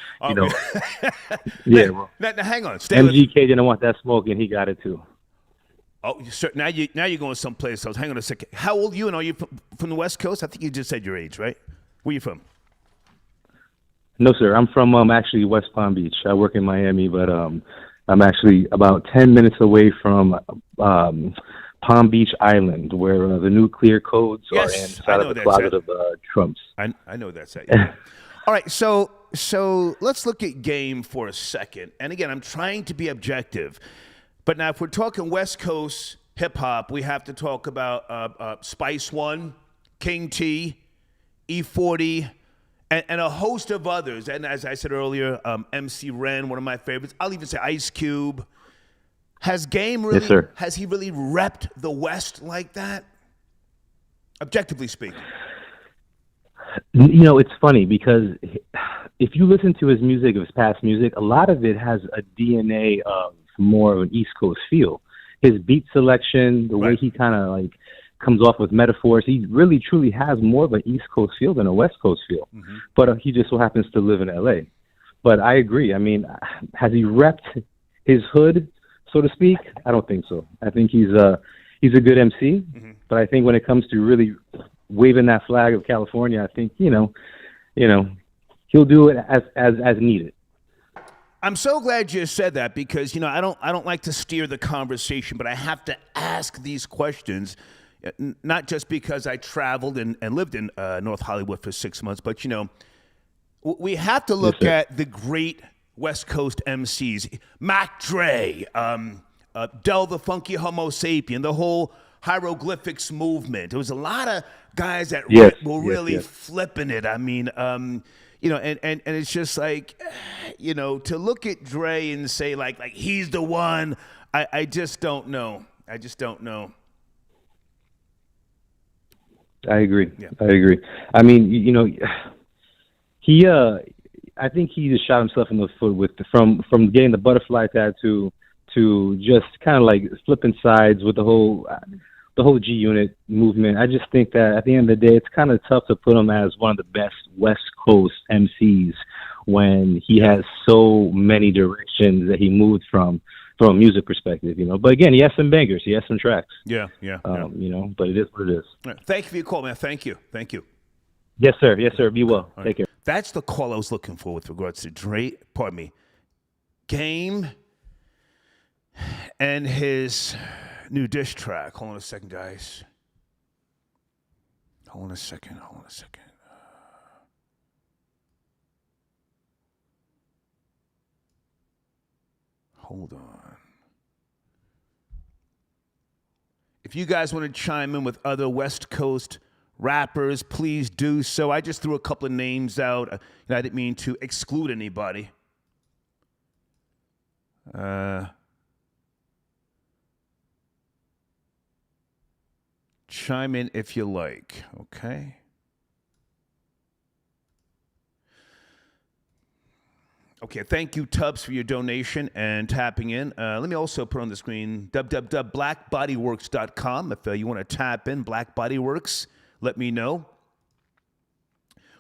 G: yeah. Well,
A: now, hang on.
G: MGK didn't want that smoke, and he got it too.
A: Oh, sir, now you're going someplace else. Hang on a second. How old are you, and are you from the West Coast? I think you just said your age, right? Where are you from?
G: No, sir. I'm from actually West Palm Beach. I work in Miami, but I'm actually about 10 minutes away from Palm Beach Island, where the nuclear codes are
A: Yes,
G: inside
A: I know
G: of the
A: that
G: closet
A: set.
G: of Trump's.
A: I know that set. Yeah. All right, so let's look at game for a second. And again, I'm trying to be objective, but now if we're talking West Coast hip hop, we have to talk about Spice One, King T, E40, and a host of others. And as I said earlier, MC Ren, one of my favorites. I'll even say Ice Cube. Has Game really?
G: Yes, sir.
A: Has he really repped the West like that? Objectively speaking.
G: You know, it's funny because if you listen to his music, of his past music, a lot of it has a DNA of more of an East Coast feel. His beat selection, the way he kind of like comes off with metaphors, he really truly has more of an East Coast feel than a West Coast feel. Mm-hmm. But he just so happens to live in LA. But I agree. I mean, has he repped his hood, so to speak? I don't think so. I think he's a good MC, but I think when it comes to really waving that flag of California, I think you know, he'll do it as needed.
A: I'm so glad you said that because I don't like to steer the conversation, but I have to ask these questions, not just because I traveled and lived in North Hollywood for 6 months, but we have to look at the great West Coast MCs, Mac Dre, Del the Funky Homo Sapien, the whole hieroglyphics movement. There was a lot of guys that were really flipping it. I mean, and it's just like, to look at Dre and say like he's the one. I just don't know. I just don't know.
G: I agree.
A: Yeah.
G: I agree. I mean, he I think he just shot himself in the foot with from getting the butterfly tattoo to just kind of like flipping sides with the whole G Unit movement. I just think that at the end of the day, it's kind of tough to put him as one of the best West Coast MCs when he has so many directions that he moved from a music perspective, But again, he has some bangers, he has some tracks.
A: Yeah.
G: But it is what it is.
A: Right. Thank you for your call, man. Thank you.
G: Yes, sir. Yes, sir. Be well. Take care.
A: That's the call I was looking for with regards to Dre. Pardon me. Game and his new diss track. Hold on a second, guys. Hold on a second. Hold on. If you guys want to chime in with other West Coast rappers, please do so. I just threw a couple of names out. I didn't mean to exclude anybody. Chime in if you like, okay? Okay, thank you, Tubbs, for your donation and tapping in. Let me also put on the screen www.blackbodyworks.com. If you want to tap in, Black Body Works, let me know.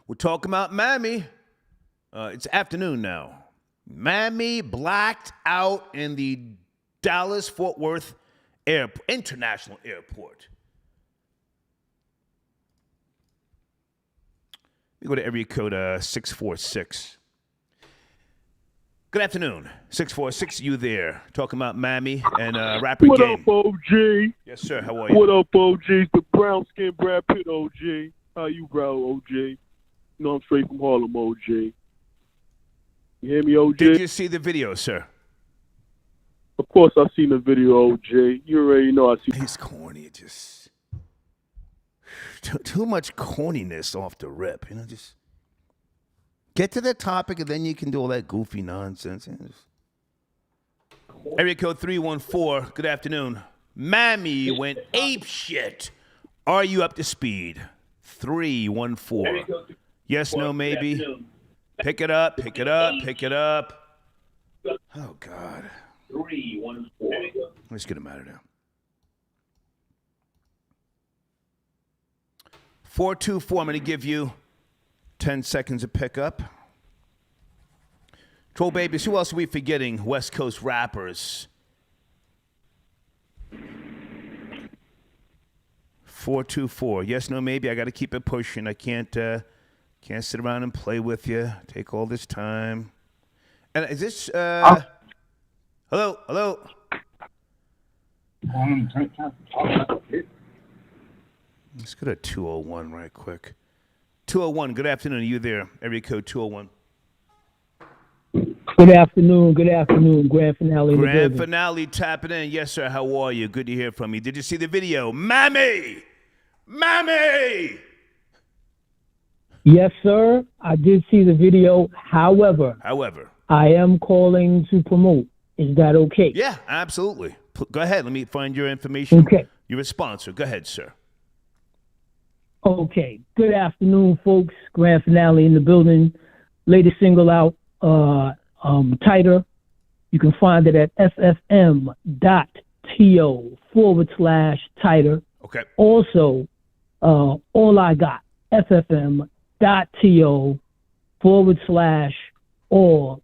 A: We're talking about Mammy. It's afternoon now. Mammy blacked out in the Dallas-Fort Worth International Airport. We go to area code 646. Good afternoon, 646. You there? Talking about Mammy and rapper
H: What
A: Game.
H: up, OG?
A: Yes, sir. How are you?
H: What up, OG? The brown skin Brad Pitt, OG. How you, bro, OG? You know I'm straight from Harlem, OG. You hear me, OG?
A: Did you see the video, sir?
H: Of course, I've seen the video, OG. You already know I see.
A: He's corny. Just too much corniness off the rip. Just get to the topic and then you can do all that goofy nonsense. Area code 314. Good afternoon. Mammy went ape shit. Are you up to speed? 314. Yes, no, maybe. Pick it up. Oh, God. 314. Let's get him out of there. 424. I'm going to give you 10 seconds of pickup. Troll babies, who else are we forgetting? West Coast rappers. 424. Yes, no, maybe. I got to keep it pushing. I can't sit around and play with you. Take all this time. And is this? Hello. Let's go to 201 right quick. 201, good afternoon. Are you there? Area code 201.
I: Good afternoon, grand finale.
A: Grand finale tapping in. Yes, sir. How are you? Good to hear from you. Did you see the video? Mammy! Mammy!
I: Yes, sir. I did see the video. However, I am calling to promote. Is that okay?
A: Yeah, absolutely. Go ahead. Let me find your information.
I: Okay.
A: You're a sponsor. Go ahead, sir.
I: Okay. Good afternoon, folks. Grand finale in the building. Latest single out, Tighter. You can find it at ffm.to/tighter.
A: Okay.
I: Also, All I Got, ffm.to/All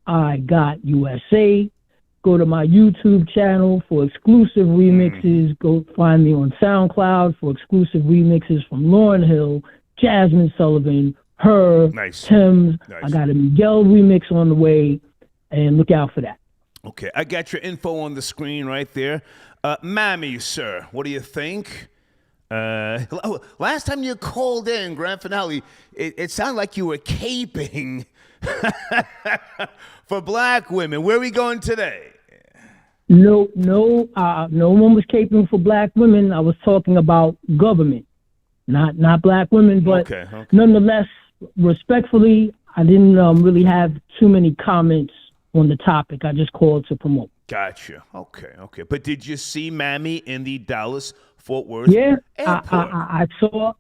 I: I Got USA. Go to my YouTube channel for exclusive remixes. Go find me on SoundCloud for exclusive remixes from Lauryn Hill, Jasmine Sullivan, her, Tim's.
A: Nice.
I: I got a Miguel remix on the way, and look out for that.
A: Okay, I got your info on the screen right there. Mammy, sir, what do you think? Last time you called in, Grand Finale, it sounded like you were caping for black women. Where are we going today?
I: No one was caping for black women. I was talking about government, not black women, but nonetheless, respectfully, I didn't really have too many comments on the topic. I just called to promote.
A: Gotcha. Okay. But did you see Mammy in the Dallas-Fort Worth
I: airport? I saw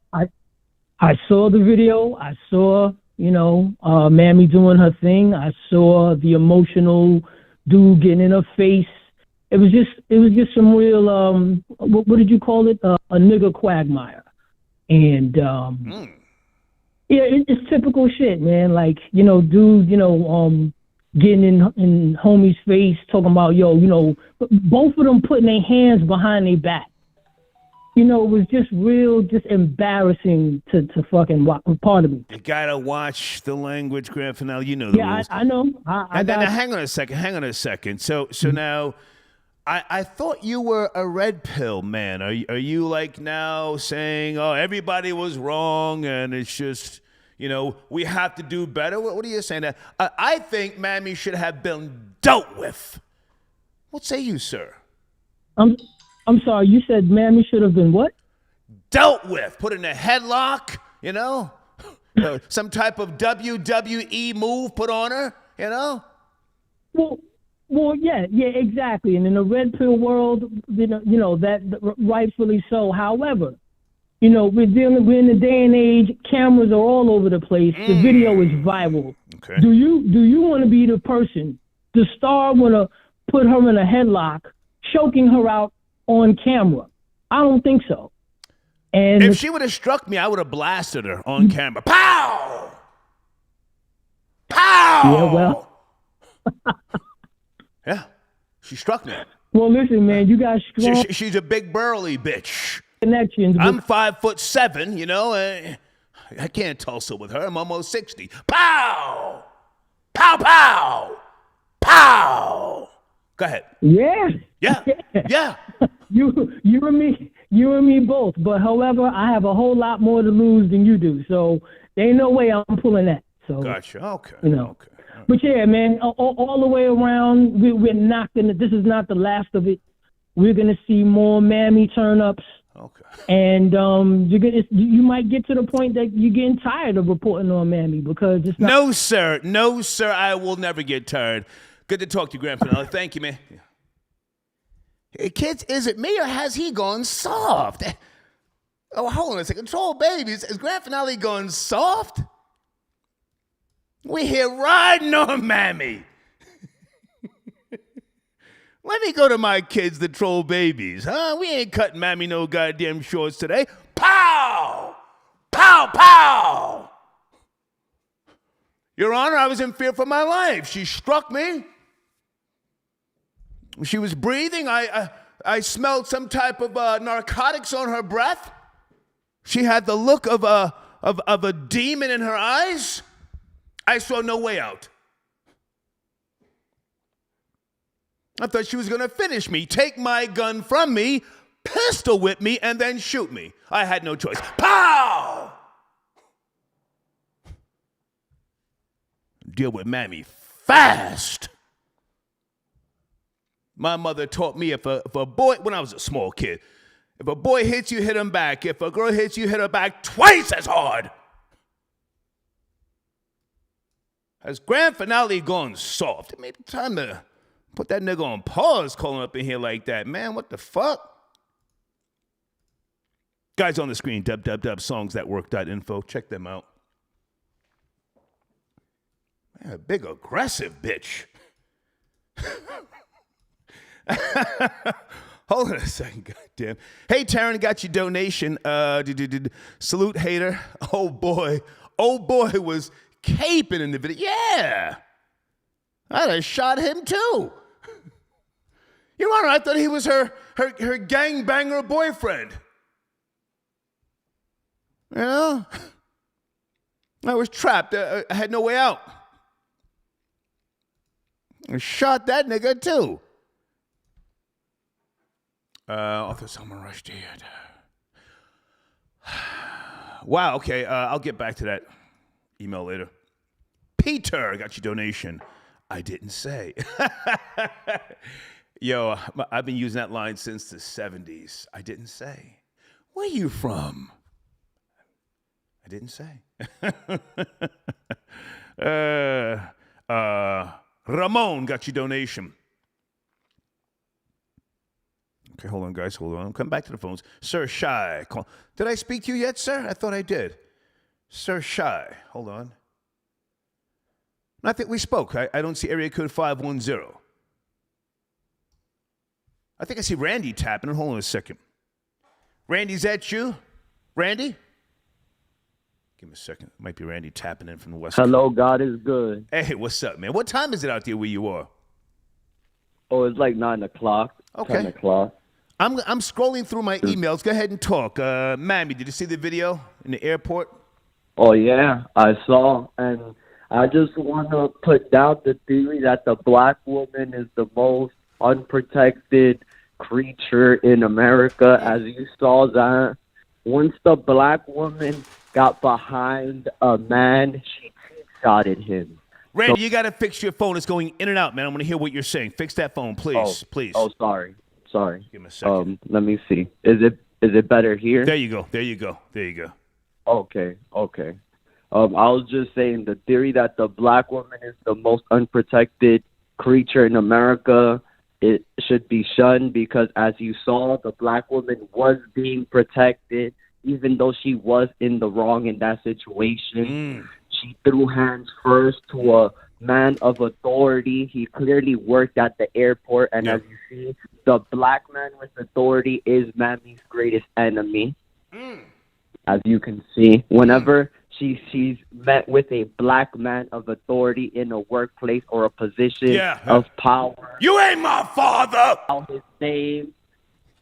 I: the video. I saw, Mammy doing her thing. I saw the emotional dude getting in her face. It was just some real, what did you call it? A nigger quagmire. And, yeah, it's typical shit, man. Like, dude, getting in homie's face, talking about, both of them putting their hands behind their back. It was just embarrassing to fucking part of me.
A: You gotta watch the language, Grand Finale. You know the rules.
I: I know.
A: Now, hang on a second. So now, I thought you were a red pill man. Are you like now saying, oh, everybody was wrong and it's just, we have to do better? What are you saying? I think Mammy should have been dealt with. What say you, sir?
I: I'm sorry, you said Mammy should have been what?
A: Dealt with. Put in a headlock, some type of WWE move put on her,
I: Well, yeah, exactly. And in the red pill world, that rightfully so. However, we're in the day and age, cameras are all over the place. The video is viral.
A: Okay.
I: Do you want to be the person, the star want to put her in a headlock, choking her out on camera? I don't think so. And
A: if she would have struck me, I would have blasted her on camera. Pow! Pow!
I: Yeah, well.
A: Yeah, she struck me.
I: Well, listen, man, you got strong.
A: She's a big burly bitch.
I: Connections.
A: I'm 5'7", I can't tussle with her. I'm almost 60. Pow! Pow! Pow! Pow! Go ahead.
I: Yeah.
A: Yeah.
I: You and me both. But however, I have a whole lot more to lose than you do. So there ain't no way I'm pulling that. So
A: gotcha. Okay.
I: Okay. But yeah, man, all the way around, we're not gonna. This is not the last of it. We're gonna see more Mammy turn-ups.
A: Okay.
I: And you might get to the point that you're getting tired of reporting on Mammy because it's not.
A: No, sir. I will never get tired. Good to talk to you, Grand Finale. Thank you, man. Hey, kids, is it me or has he gone soft? Oh, hold on a second. Control babies. Is Grand Finale gone soft? We here riding on Mammy. Let me go to my kids, the troll babies, huh? We ain't cutting Mammy no goddamn shorts today. Pow! Pow, pow! Your Honor, I was in fear for my life. She struck me. She was breathing. I smelled some type of narcotics on her breath. She had the look of a demon in her eyes. I saw no way out. I thought she was going to finish me, take my gun from me, pistol whip me, and then shoot me. I had no choice. Pow! Deal with Mammy fast. My mother taught me if a boy, when I was a small kid, if a boy hits you, hit him back. If a girl hits you, hit her back twice as hard. Has grand finale gone soft? It may be time to put that nigga on pause calling up in here like that. Man, what the fuck? Guys on the screen, songs.work.info. Check them out. Man, a big aggressive bitch. Hold on a second, goddamn. Hey, Taryn, got your donation. Salute, hater. Oh boy was caping in the video. Yeah, I'd have shot him too. Your Honor, I thought he was her gangbanger boyfriend. You know, I was trapped. I had no way out. I shot that nigga too. Author Salman Rushdie. Wow, okay, I'll get back to that email later. Peter, got your donation. I didn't say. Yo, I've been using that line since the 70s. I didn't say. Where you from? I didn't say. Ramon, got your donation. Okay, hold on, guys. Hold on. Come back to the phones. Sir Shy. Did I speak to you yet, sir? I thought I did. Sir Shy. Hold on. I think we spoke. I don't see area code 510. I think I see Randy tapping. Hold on a second. Randy, is that you? Randy? Give me a second. Might be Randy tapping in from the West Coast.
J: Hello, God is good.
A: Hey, what's up, man? What time is it out there where you are?
J: Oh, it's like 9 o'clock.
A: Okay.
J: 10 o'clock.
A: I'm scrolling through my emails. Go ahead and talk. Mammy, did you see the video in the airport?
J: Oh, yeah, I saw. And I just want to put down the theory that the black woman is the most unprotected creature in America. As you saw that, once the black woman got behind a man, she shotted him.
A: Randy, you got to fix your phone. It's going in and out, man. I want to hear what you're saying. Fix that phone, please. Please.
J: Oh, sorry.
A: Give me a second.
J: Let me see. Is it better here?
A: There you go.
J: Okay. I was just saying the theory that the black woman is the most unprotected creature in America, it should be shunned because, as you saw, the black woman was being protected, even though she was in the wrong in that situation. She threw hands first to a man of authority. He clearly worked at the airport, and as you see, the black man with authority is Mammy's greatest enemy. As you can see, whenever she's met with a black man of authority in a workplace or a position of power.
A: You ain't my father!
J: His name.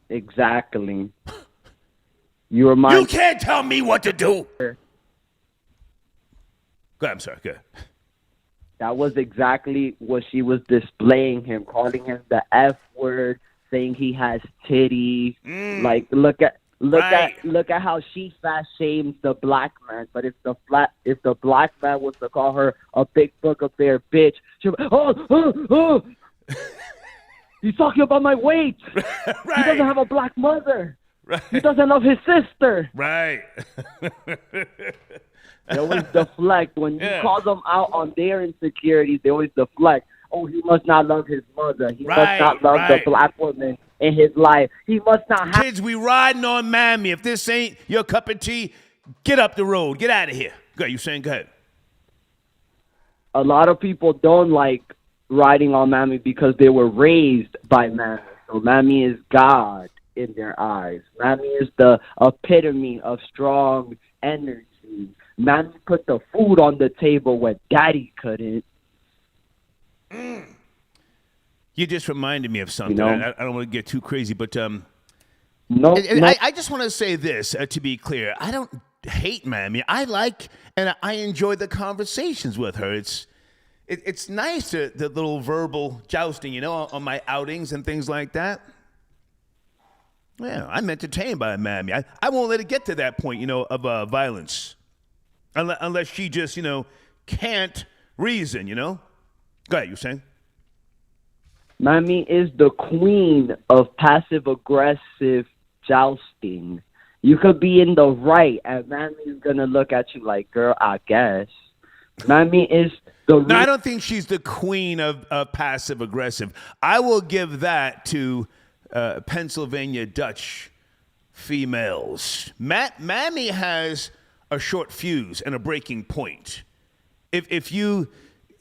J: Exactly. You
A: can't tell me what to do! Go ahead, I'm sorry, go ahead.
J: That was exactly what she was displaying him, calling him the F word, saying he has titties. Like, look at how she fat shames the black man. But if the black man was to call her a big booger bear bitch, she'll be, oh, he's talking about my weight. He doesn't have a black mother. He doesn't love his sister.
A: Right.
J: They always deflect. When you call them out on their insecurities, they always deflect. Oh, he must not love his mother. He must not love the black woman in his life. He must not have...
A: Kids, we riding on Mammy. If this ain't your cup of tea, get up the road. Get out of here. Go ahead. You saying? Go ahead.
J: A lot of people don't like riding on Mammy because they were raised by Mammy. So Mammy is God in their eyes. Mammy is the epitome of strong energy. Mammy put the food on the table when Daddy couldn't.
A: You just reminded me of something. I don't want to get too crazy, but I just want to say this to be clear. I don't hate Mammy. I like and I enjoy the conversations with her. it's nice the little verbal jousting, you know, on my outings and things like that. Yeah, I'm entertained by Mammy. I won't let it get to that point, you know, of violence. Unless she just, you know, can't reason, you know? Go ahead, you saying?
J: Mammy is the queen of passive-aggressive jousting. You could be in the right, and Mammy's going to look at you like, girl, I guess. Mammy is the...
A: No, I don't think she's the queen of passive-aggressive. I will give that to Pennsylvania Dutch females. Mammy has a short fuse and a breaking point. If you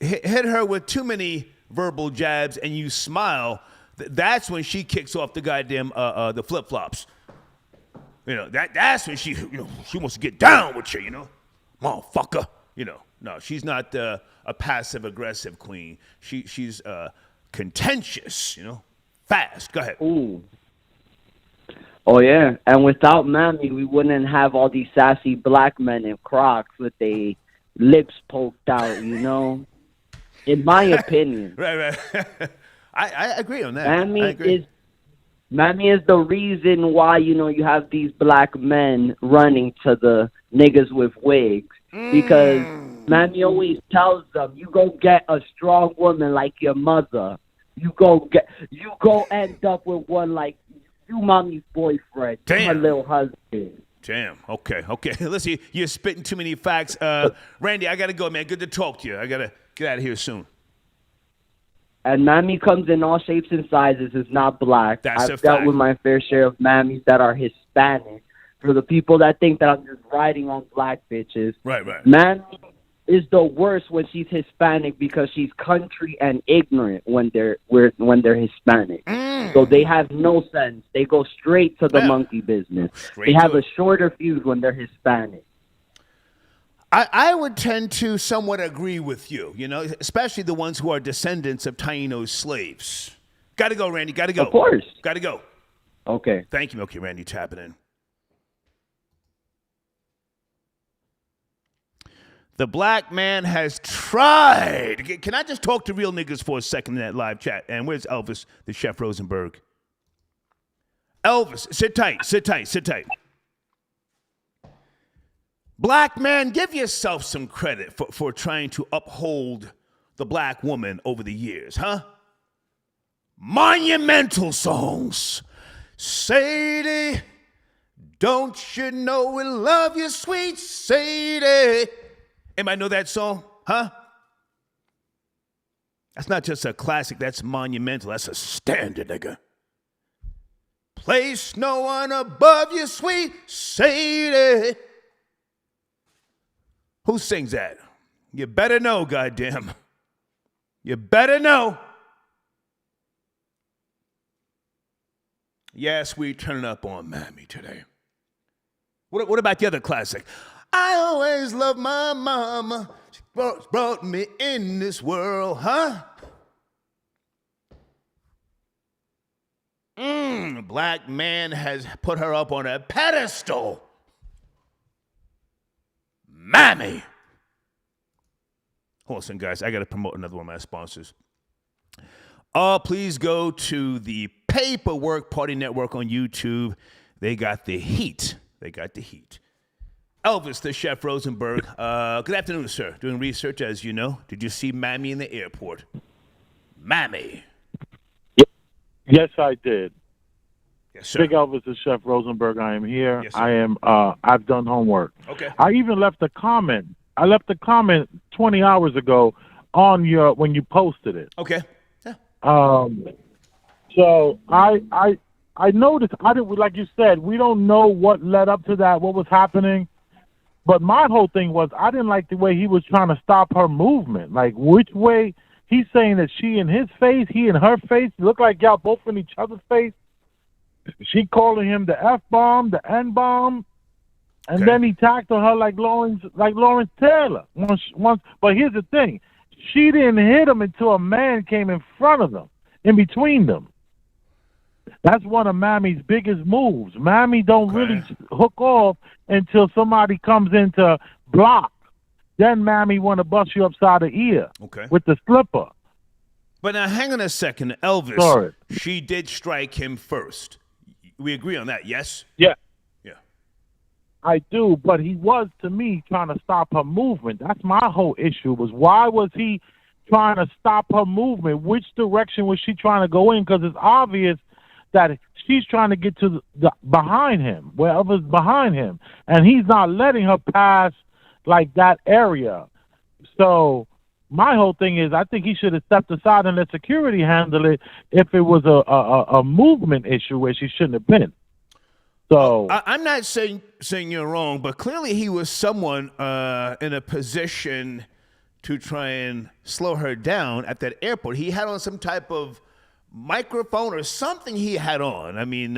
A: hit her with too many verbal jabs and you smile, that's when she kicks off the goddamn the flip-flops. You know, that's when she wants to get down with you, you know, motherfucker. You know, no, she's not a passive-aggressive queen. She's contentious, you know, fast. Go ahead.
J: Ooh. Oh, yeah. And without Mammy, we wouldn't have all these sassy black men in Crocs with their lips poked out, you know? In my opinion.
A: Right. I agree on that.
J: Mammy is the reason why, you know, you have these black men running to the niggas with wigs. Because Mammy always tells them, you go get a strong woman like your mother. You go end up with one like you Mommy's boyfriend, her little husband.
A: Damn. Okay. Listen, you're spitting too many facts. Randy, I got to go, man. Good to talk to you. I got to get out of here soon.
J: And Mammy comes in all shapes and sizes. It's not black.
A: I've
J: dealt with my fair share of Mammies that are Hispanic. For the people that think that I'm just riding on black bitches.
A: Right.
J: Mammy is the worst when she's Hispanic because she's country and ignorant when they're Hispanic. So they have no sense. They go straight to the monkey business. They have a shorter fuse when they're Hispanic.
A: I would tend to somewhat agree with you, you know, especially the ones who are descendants of Taino's slaves. Got to go, Randy. Got to go.
J: Of course.
A: Got to go.
J: Okay.
A: Thank you. Okay, Randy, tapping in. The black man has tried. Can I just talk to real niggas for a second in that live chat? And where's Elvis, the Chef Rosenberg? Elvis, sit tight. Black man, give yourself some credit for trying to uphold the black woman over the years, huh? Monumental songs. Sadie, don't you know we love you, sweet Sadie? Anybody know that song? Huh? That's not just a classic, that's monumental. That's a standard, nigga. Place no one above you, sweet Sadie. Who sings that? You better know, goddamn. You better know. Yes, we turning up on Mammy today. What about the other classic? I always love my mama. She brought me in this world, huh? Black man has put her up on a pedestal. Mammy. Hold on, guys. I got to promote another one of my sponsors. Please go to the Paperwork Party Network on YouTube. They got the heat. Elvis, the Chef Rosenberg. Good afternoon, sir. Doing research, as you know. Did you see Mammy in the airport? Mammy.
K: Yes, I did.
A: Yes, sir.
K: Big Elvis, the Chef Rosenberg. I am here.
A: Yes, sir.
K: I am. I've done homework.
A: Okay.
K: I even left a comment. I left a comment 20 hours ago on when you posted it.
A: Okay. Yeah.
K: So I noticed. I didn't, like you said, we don't know what led up to that, what was happening. But my whole thing was I didn't like the way he was trying to stop her movement. Like which way he's saying that she in his face, he in her face. Look like y'all both in each other's face. She calling him the F-bomb, the N-bomb, and then he tackled her like Lawrence Taylor. Once, but here's the thing: she didn't hit him until a man came in front of them, in between them. That's one of Mammy's biggest moves. Mammy don't really hook off until somebody comes in to block. then Mammy want to bust you upside the ear with the slipper.
A: But now, hang on a second, Elvis.
K: Sorry.
A: She did strike him first. We agree on that, yes?
K: Yeah.
A: Yeah.
K: I do, but he was, to me, trying to stop her movement. That's my whole issue, was why was he trying to stop her movement? Which direction was she trying to go in? Because it's obvious that she's trying to get to the behind him, wherever's behind him, and he's not letting her pass like that area. So my whole thing is, I think he should have stepped aside and let security handle it if it was a movement issue where she shouldn't have been. So
A: I'm not saying you're wrong, but clearly he was someone in a position to try and slow her down at that airport. He had on some type of microphone or something he had on. I mean,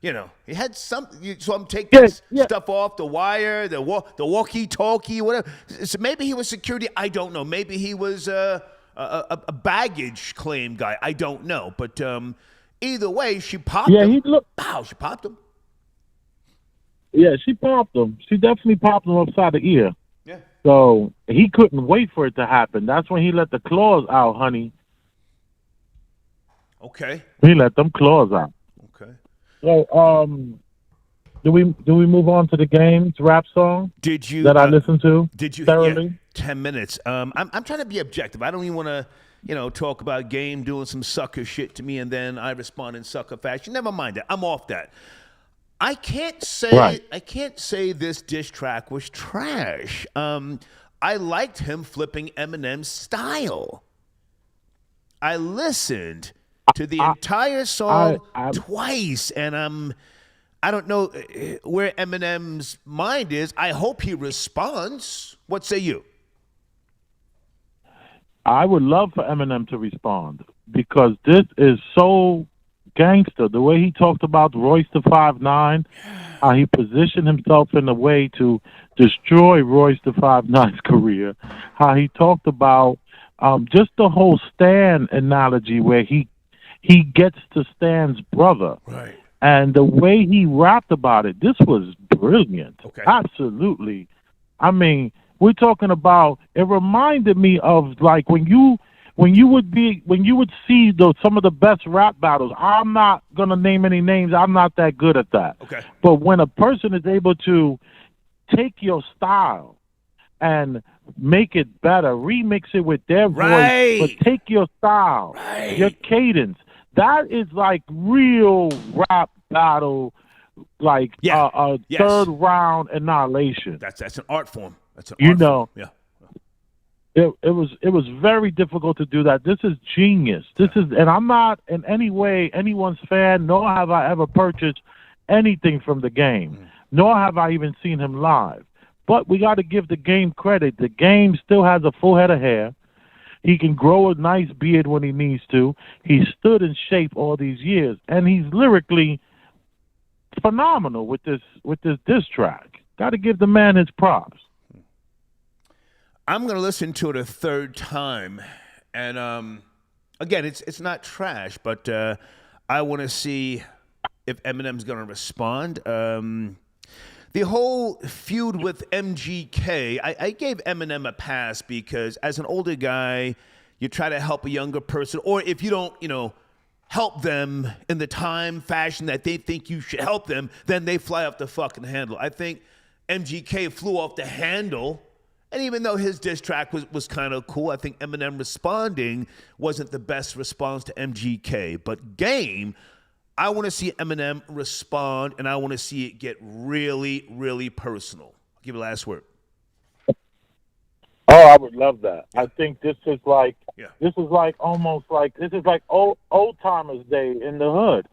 A: he had something. So I'm taking stuff off the wire, the walkie-talkie, whatever. So maybe he was security. I don't know. Maybe he was a baggage claim guy. I don't know. But either way, she popped him. Pow, she popped him.
K: Yeah, she popped him. She definitely popped him upside the ear.
A: Yeah.
K: So he couldn't wait for it to happen. That's when he let the claws out, honey.
A: Okay.
K: He let them claws out.
A: Okay.
K: So, do we move on to the game's rap song?
A: Did you
K: that I listened to?
A: Did you
K: thoroughly?
A: Yeah, 10 minutes. I'm trying to be objective. I don't even want to, talk about Game doing some sucker shit to me and then I respond in sucker fashion. Never mind that. I'm off that. I can't say this diss track was trash. I liked him flipping Eminem's style. I listened to the entire song twice, and I don't know where Eminem's mind is. I hope he responds. What say you?
K: I would love for Eminem to respond because this is so gangster. The way he talked about Royce the 5'9", how he positioned himself in a way to destroy Royce the 5'9's career, how he talked about just the whole Stan analogy where he gets to Stan's brother.
A: Right.
K: And the way he rapped about it, this was brilliant.
A: Okay.
K: Absolutely. I mean, we're talking about, it reminded me of like when you would see some of the best rap battles. I'm not going to name any names. I'm not that good at that.
A: Okay.
K: But when a person is able to take your style and make it better, remix it with their voice, but take your style, your cadence, that is like real rap battle, like third round annihilation.
A: That's an art form. That's an art form. Yeah.
K: It was very difficult to do that. This is genius. And I'm not in any way anyone's fan, nor have I ever purchased anything from the Game, nor have I even seen him live. But we got to give the Game credit. The Game still has a full head of hair. He can grow a nice beard when he needs to. He stood in shape all these years, and he's lyrically phenomenal with this diss track. Got to give the man his props.
A: I'm going to listen to it a third time. And again, it's not trash, but I want to see if Eminem's going to respond. The whole feud with MGK, I gave Eminem a pass because as an older guy, you try to help a younger person. Or if you don't, help them in the time, fashion that they think you should help them, then they fly off the fucking handle. I think MGK flew off the handle. And even though his diss track was kind of cool, I think Eminem responding wasn't the best response to MGK. But Game, I want to see Eminem respond, and I want to see it get really, really personal. I'll give you the last word.
K: Oh, I would love that. I think this is like almost like old timers day in the hood.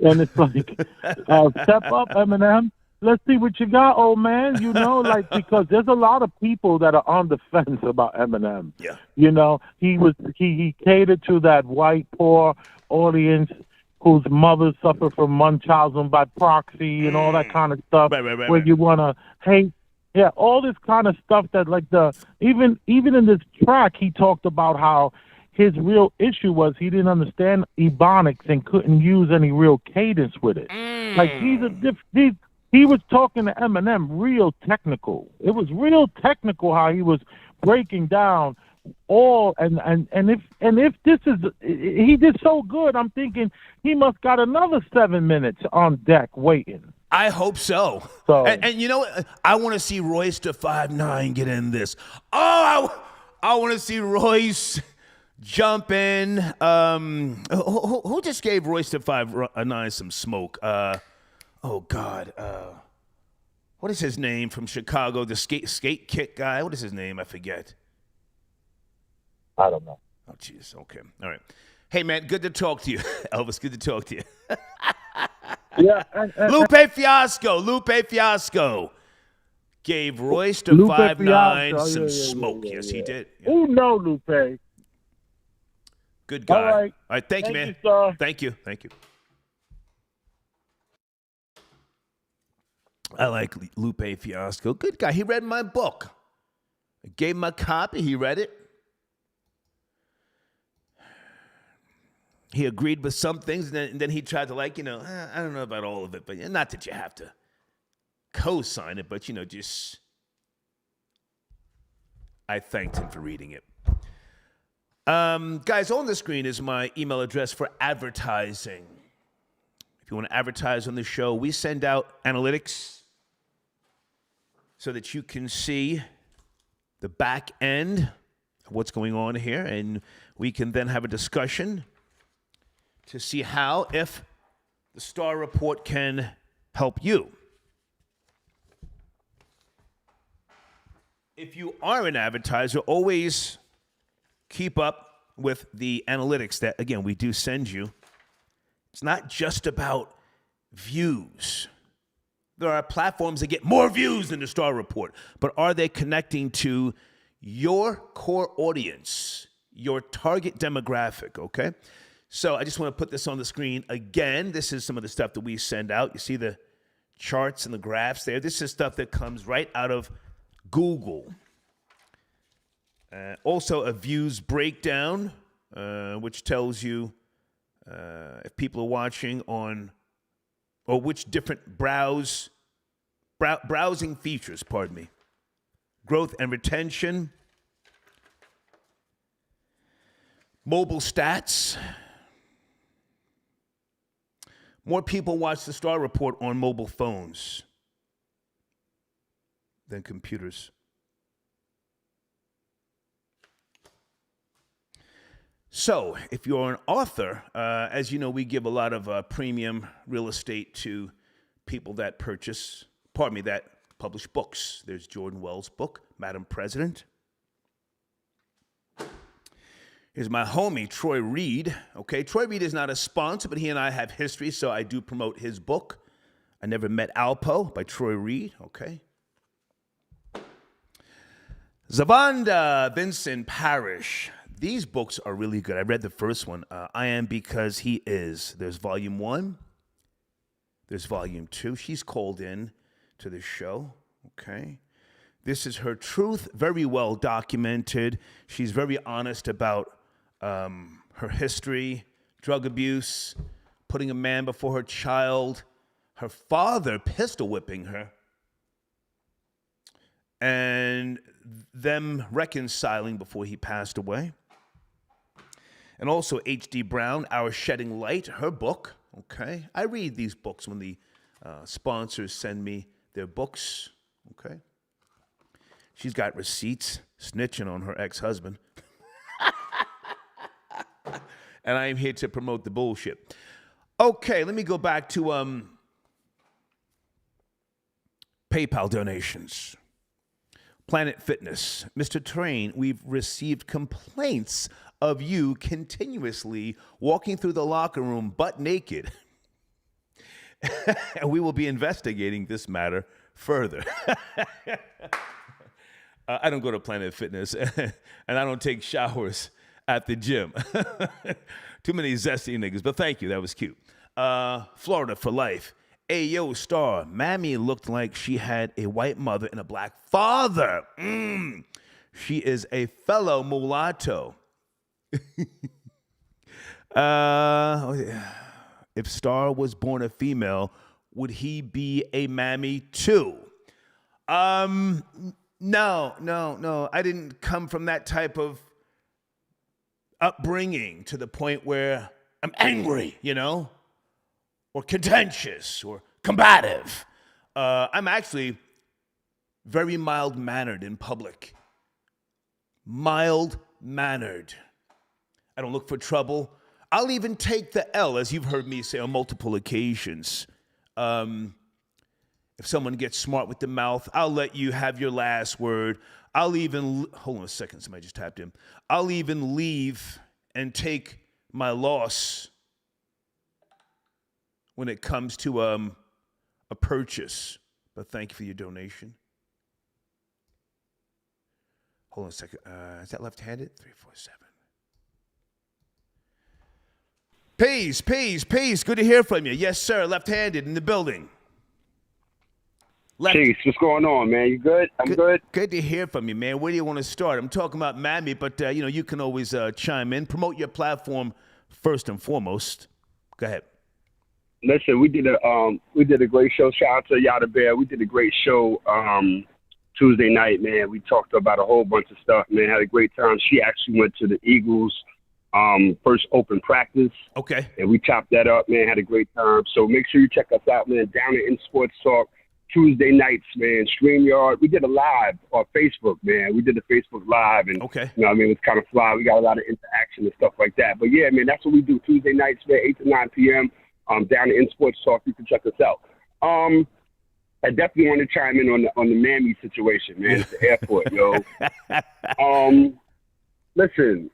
K: And it's like step up, Eminem. Let's see what you got, old man. Because there's a lot of people that are on the fence about Eminem.
A: Yeah.
K: He catered to that white poor audience whose mothers suffer from Munchausen by proxy and all that kind of stuff.
A: Right.
K: Where you want to hate. Yeah, all this kind of stuff that even in this track, he talked about how his real issue was he didn't understand Ebonics and couldn't use any real cadence with it. Like he's he was talking to Eminem real technical. It was real technical how he was breaking down all and if this is he did so good, I'm thinking he must got another 7 minutes on deck waiting.
A: I hope so. And you know what? I want to see Royce the 5'9" get in this. Oh, I want to see Royce jump in. Who just gave Royce the 5'9" some smoke? Oh God. What is his name from Chicago? The skate kick guy. What is his name? I forget.
K: I don't know.
A: Oh, jeez. Okay. All right. Hey, man, good to talk to you. Elvis, good to talk to you.
K: Yeah.
A: Lupe Fiasco gave Royce the 5'9" some smoke. Yes, he did. Yeah.
K: Who know Lupe?
A: Good guy.
K: All
A: right. Thank you, man.
K: Sir.
A: Thank you. I like Lupe Fiasco. Good guy. He read my book. I gave him a copy. He read it. He agreed with some things, and then he tried to I don't know about all of it, but not that you have to co-sign it, but, just I thanked him for reading it. Guys, on the screen is my email address for advertising. If you want to advertise on the show, we send out analytics so that you can see the back end of what's going on here, and we can then have a discussion to see if the Star Report can help you. If you are an advertiser, always keep up with the analytics that, again, we do send you. It's not just about views. There are platforms that get more views than the Star Report, but are they connecting to your core audience, your target demographic, okay? So I just want to put this on the screen again. This is some of the stuff that we send out. You see the charts and the graphs there. This is stuff that comes right out of Google. Also a views breakdown, which tells you if people are watching on, or which different browsing features, growth and retention, mobile stats. More people watch the Star Report on mobile phones than computers. So, if you're an author, as you know, we give a lot of premium real estate to people that publish books. There's Jordan Wells' book, Madam President. Here's my homie, Troy Reed. Okay, Troy Reed is not a sponsor, but he and I have history, so I do promote his book. I Never Met Alpo by Troy Reed. Okay. Zavanda Vincent Parrish. These books are really good. I read the first one, I Am Because He Is. There's volume 1. There's volume 2. She's called in to the show. Okay. This is her truth, very well documented. She's very honest about her history, drug abuse, putting a man before her child, her father pistol whipping her, and them reconciling before he passed away. And also H.D. Brown, Our Shedding Light, her book. Okay, I read these books when the sponsors send me their books. Okay, she's got receipts snitching on her ex-husband. And I am here to promote the bullshit. Okay, let me go back to PayPal donations. Planet Fitness. Mr. Train, we've received complaints of you continuously walking through the locker room butt naked. And we will be investigating this matter further. I don't go to Planet Fitness, and I don't take showers at the gym. Too many zesty niggas, but thank you. That was cute. Florida for life. Ayo, Star. Mammy looked like she had a white mother and a black father. She is a fellow mulatto. If Star was born a female, would he be a Mammy too? No. I didn't come from that type of upbringing to the point where I'm angry, or contentious or combative. I'm actually very mild-mannered in public. Mild-mannered. I don't look for trouble. I'll even take the L, as you've heard me say on multiple occasions. If someone gets smart with the mouth, I'll let you have your last word. Hold on a second, somebody just tapped in. I'll even leave and take my loss when it comes to a purchase. But thank you for your donation. Hold on a second. Is that left-handed? 347. Peace. Good to hear from you. Yes, sir. Left-handed in the building.
L: Peace. What's going on, man? You good? I'm good.
A: Good to hear from you, man. Where do you want to start? I'm talking about Mammy, but you can always chime in. Promote your platform first and foremost. Go ahead.
L: Listen, we did a great show. Shout out to Yada Bear. We did a great show Tuesday night, man. We talked about a whole bunch of stuff, man. Had a great time. She actually went to the Eagles' first open practice.
A: Okay.
L: And we chopped that up, man. Had a great time. So make sure you check us out, man. Down in Sports Talk Tuesday nights, man. StreamYard. We did a live on Facebook, man. We did a Facebook live, and
A: okay.
L: It was kind of fly. We got a lot of interaction and stuff like that. But yeah, man, that's what we do Tuesday nights, man, 8 to 9 p.m. Down in Sports Talk. You can check us out. I definitely want to chime in on the Mammy situation, man, at the airport, yo. Listen.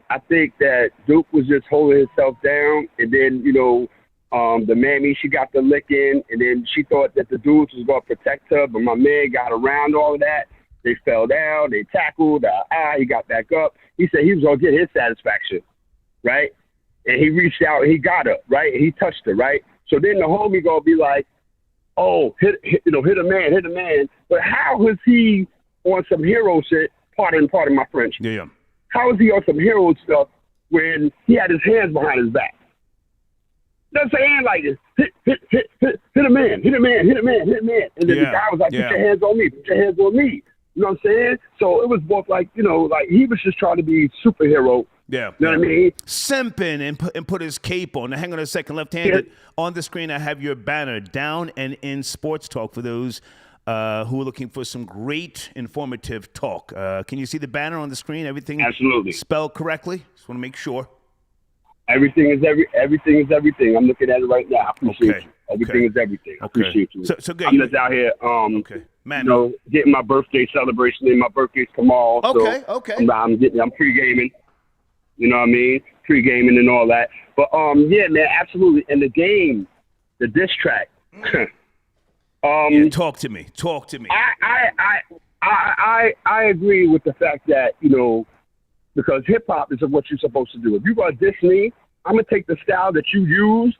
L: I think that Duke was just holding himself down, and then the Mammy, she got the licking, and then she thought that the dudes was gonna protect her, but my man got around all of that. They fell down, they tackled. He got back up. He said he was gonna get his satisfaction, right? And he reached out, and he got her, right? And he touched her, right? So then the homie gonna be like, "Oh, hit a man." But how is he on some hero shit? Pardon my French.
A: Yeah.
L: How is he on some hero stuff when he had his hands behind his back? That's saying like this. Hit a man. And then the guy was like, "Put your hands on me. Put your hands on me." You know what I'm saying? So it was both like he was just trying to be superhero.
A: Yeah.
L: You know what I mean?
A: Simping and put his cape on. Now, hang on a second. Left-handed. On the screen, I have your banner, Down and In Sports Talk, for those who are looking for some great informative talk. Can you see the banner on the screen? Everything
L: absolutely
A: spelled correctly? Just want to make sure.
L: Everything is everything. I'm looking at it right now. I appreciate you. Everything is everything. I appreciate you.
A: So good.
L: I'm just out here,
A: Man,
L: getting my birthday celebration in. My birthday's tomorrow.
A: Okay.
L: I'm pre-gaming. You know what I mean? Pre-gaming and all that. But yeah, man, absolutely. And the game, the diss track.
A: Talk to me.
L: I agree with the fact that because hip hop is what you're supposed to do. If you're gonna diss me, I'm gonna take the style that you used.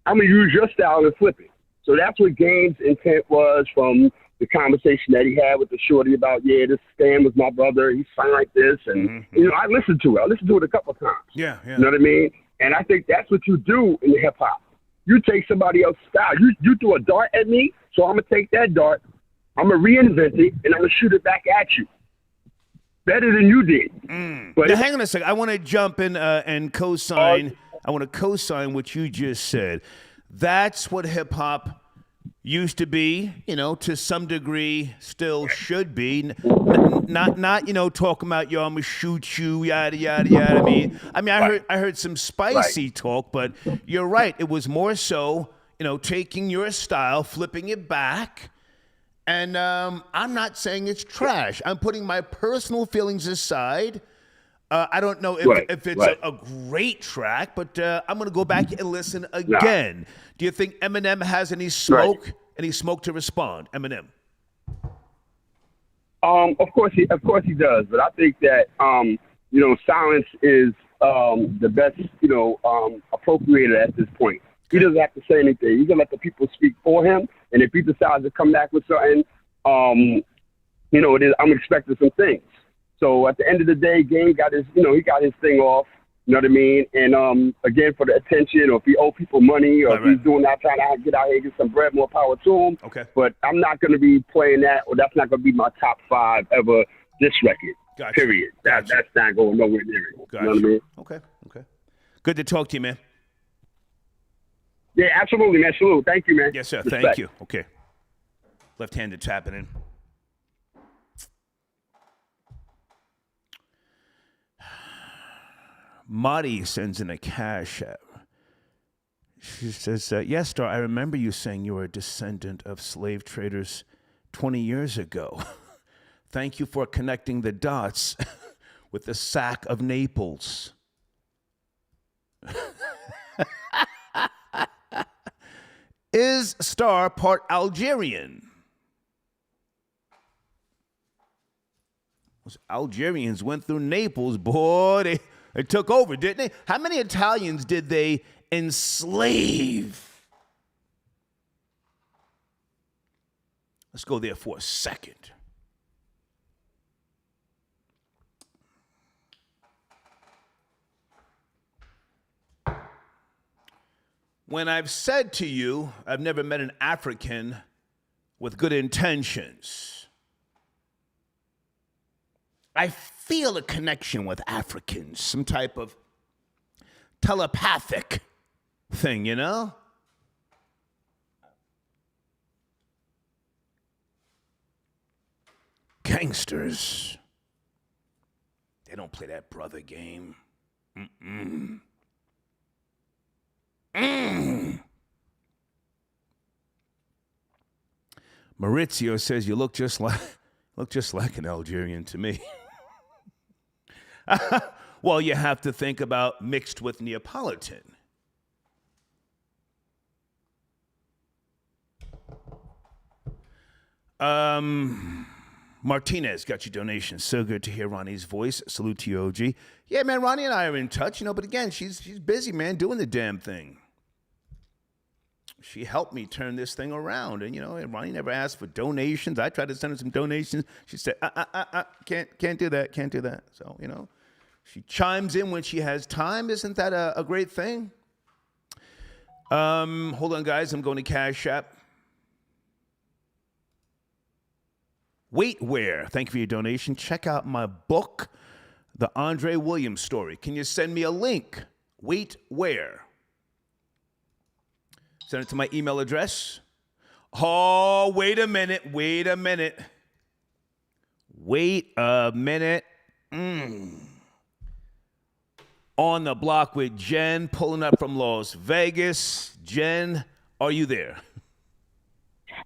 L: I'm gonna use your style and flip it. So that's what Game's intent was from the conversation that he had with the shorty about, this Stan was my brother. He signed this, and I listened to it. I listened to it a couple of times.
A: Yeah.
L: You know what I mean? And I think that's what you do in hip hop. You take somebody else's style. You threw a dart at me, so I'm gonna take that dart. I'm gonna reinvent it, and I'm gonna shoot it back at you. Better than you did. But
A: now, hang on a second. I want to jump in and co-sign. I want to co-sign what you just said. That's what hip hop used to be, to some degree, still should be. Not talking about I'm gonna shoot you, yada yada yada. I heard some spicy talk, but you're right. It was more so, taking your style, flipping it back. And I'm not saying it's trash. I'm putting my personal feelings aside. I don't know if it's a great track, but I'm going to go back and listen again. Do you think Eminem has any smoke? Any smoke to respond? Eminem.
L: Of course he does. But I think that silence is the best appropriator at this point. He doesn't have to say anything. He's gonna let the people speak for him. And if he decides to come back with something, I'm expecting some things. So at the end of the day, Game got his, he got his thing off. You know what I mean? And again, for the attention, or if he owe people money, or if he's doing that, trying to get out here and get some bread, more power to him.
A: Okay.
L: But I'm not going to be playing that, or that's not going to be my top 5 ever. This record.
A: Gotcha.
L: Period.
A: Gotcha.
L: That's not going nowhere near it.
A: Gotcha.
L: You know what I mean?
A: Okay. Good to talk to you, man.
L: Yeah, absolutely, man. Salute. Thank you, man.
A: Yes, sir.
L: Respect.
A: Thank you. Okay. Left-handed tapping in. Marty sends in a cash app. She says, yes, Star, I remember you saying you were a descendant of slave traders 20 years ago. Thank you for connecting the dots with the Sack of Naples. Is Star part Algerian? Those Algerians went through Naples, boy. They took over, didn't they? How many Italians did they enslave? Let's go there for a second. When I've said to you, I've never met an African with good intentions, I feel a connection with Africans, some type of telepathic thing, you know? Gangsters, they don't play that brother game. Maurizio says you look just like an Algerian to me. Well, you have to think about mixed with Neapolitan. Martinez got your donation. So good to hear Ronnie's voice. Salute to you, OG. Yeah, man, Ronnie and I are in touch, but again, she's busy, man, doing the damn thing. She helped me turn this thing around, and Ronnie never asked for donations. I tried to send her some donations. She said, can't do that. So, she chimes in when she has time. Isn't that a great thing? Hold on, guys. I'm going to Cash App. Waitwear, thank you for your donation. Check out my book, The Andre Williams Story. Can you send me a link? Waitwear. Send it to my email address. Oh, wait a minute. On the block with Jen, pulling up from Las Vegas. Jen, are you there?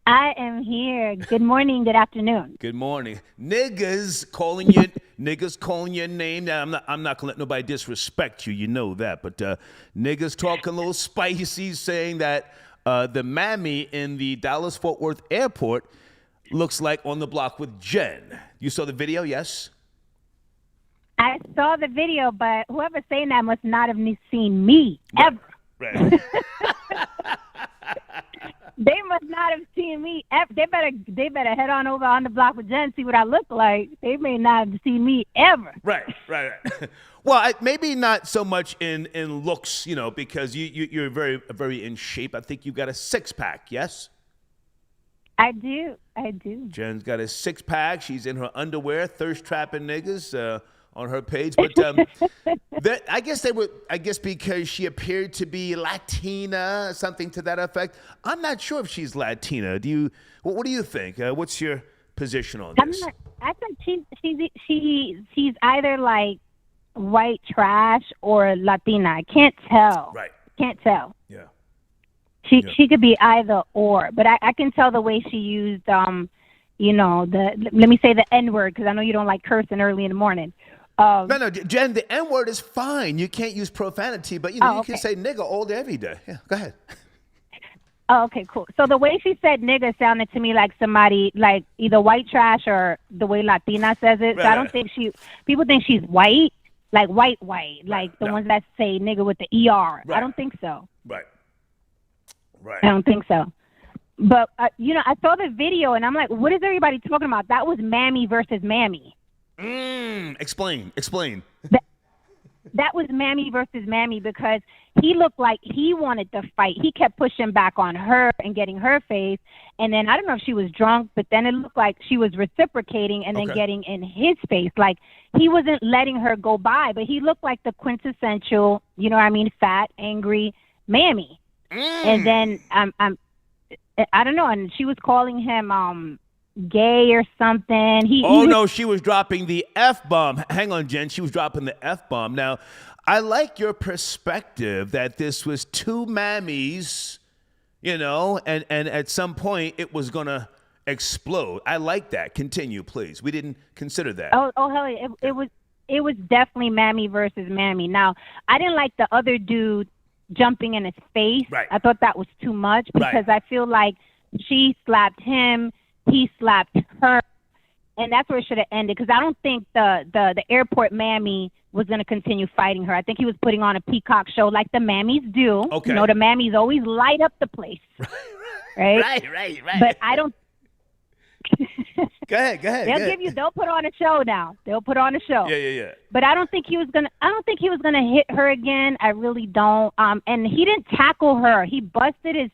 M: I am here. Good morning, good afternoon.
A: Good morning. Niggas calling your name. Now, I'm not gonna let nobody disrespect you. You know that. But niggas talking a little spicy, saying that the Mammy in the Dallas-Fort Worth airport looks like On the Block with Jen. You saw the video, yes?
M: I saw the video, but whoever's saying that must not have seen me ever.
A: Right.
M: They must not have seen me. They better head on over On the Block with Jen, see what I look like. They may not have seen me ever.
A: Right. Well, maybe not so much in looks, because you're very in shape. I think you've got a 6-pack, yes?
M: I do.
A: Jen's got a 6-pack. She's in her underwear, thirst trapping niggas on her page. But I guess because she appeared to be Latina, something to that effect. I'm not sure if she's Latina. What do you think? What's your position on this?
M: I think she's either like white trash or Latina. I can't tell.
A: Right.
M: Can't tell.
A: Yeah.
M: She could be either or, but I can tell the way she used let me say the N-word, because I know you don't like cursing early in the morning.
A: No, Jen, the N-word is fine. You can't use profanity, but you can say nigga all day, every day. Yeah, go ahead.
M: Oh, okay, cool. So the way she said nigga sounded to me like somebody, like either white trash or the way Latina says it.
A: Right,
M: so I don't think people think she's white, like white, like the ones that say nigga with the ER.
A: Right.
M: I don't think so.
A: Right.
M: I don't think so. But, I saw the video, and I'm like, what is everybody talking about? That was Mammy versus Mammy.
A: Explain.
M: that was Mammy versus Mammy because he looked like he wanted to fight. He kept pushing back on her and getting her face. And then I don't know if she was drunk, but then it looked like she was reciprocating and then getting in his face. Like he wasn't letting her go by, but he looked like the quintessential, you know what I mean, fat, angry Mammy. And then I don't know, and she was calling him gay or something.
A: No, she was dropping the F-bomb. Hang on, Jen. She was dropping the F-bomb. Now, I like your perspective that this was two Mammies, you know, and at some point it was going to explode. I like that. Continue, please. We didn't consider that.
M: Oh, hell yeah. It was definitely Mammy versus Mammy. Now, I didn't like the other dude jumping in his face.
A: Right.
M: I thought that was too much because I feel like she slapped him, he slapped her, and that's where it should have ended because I don't think the airport Mammy was going to continue fighting her. I think he was putting on a peacock show like the Mammies do.
A: Okay.
M: You know, the Mammies always light up the place. Right?
A: Right.
M: But I don't...
A: Go ahead.
M: They'll put on a show now. They'll put on a show.
A: Yeah.
M: But I don't think he was gonna hit her again. I really don't. And he didn't tackle her. He busted his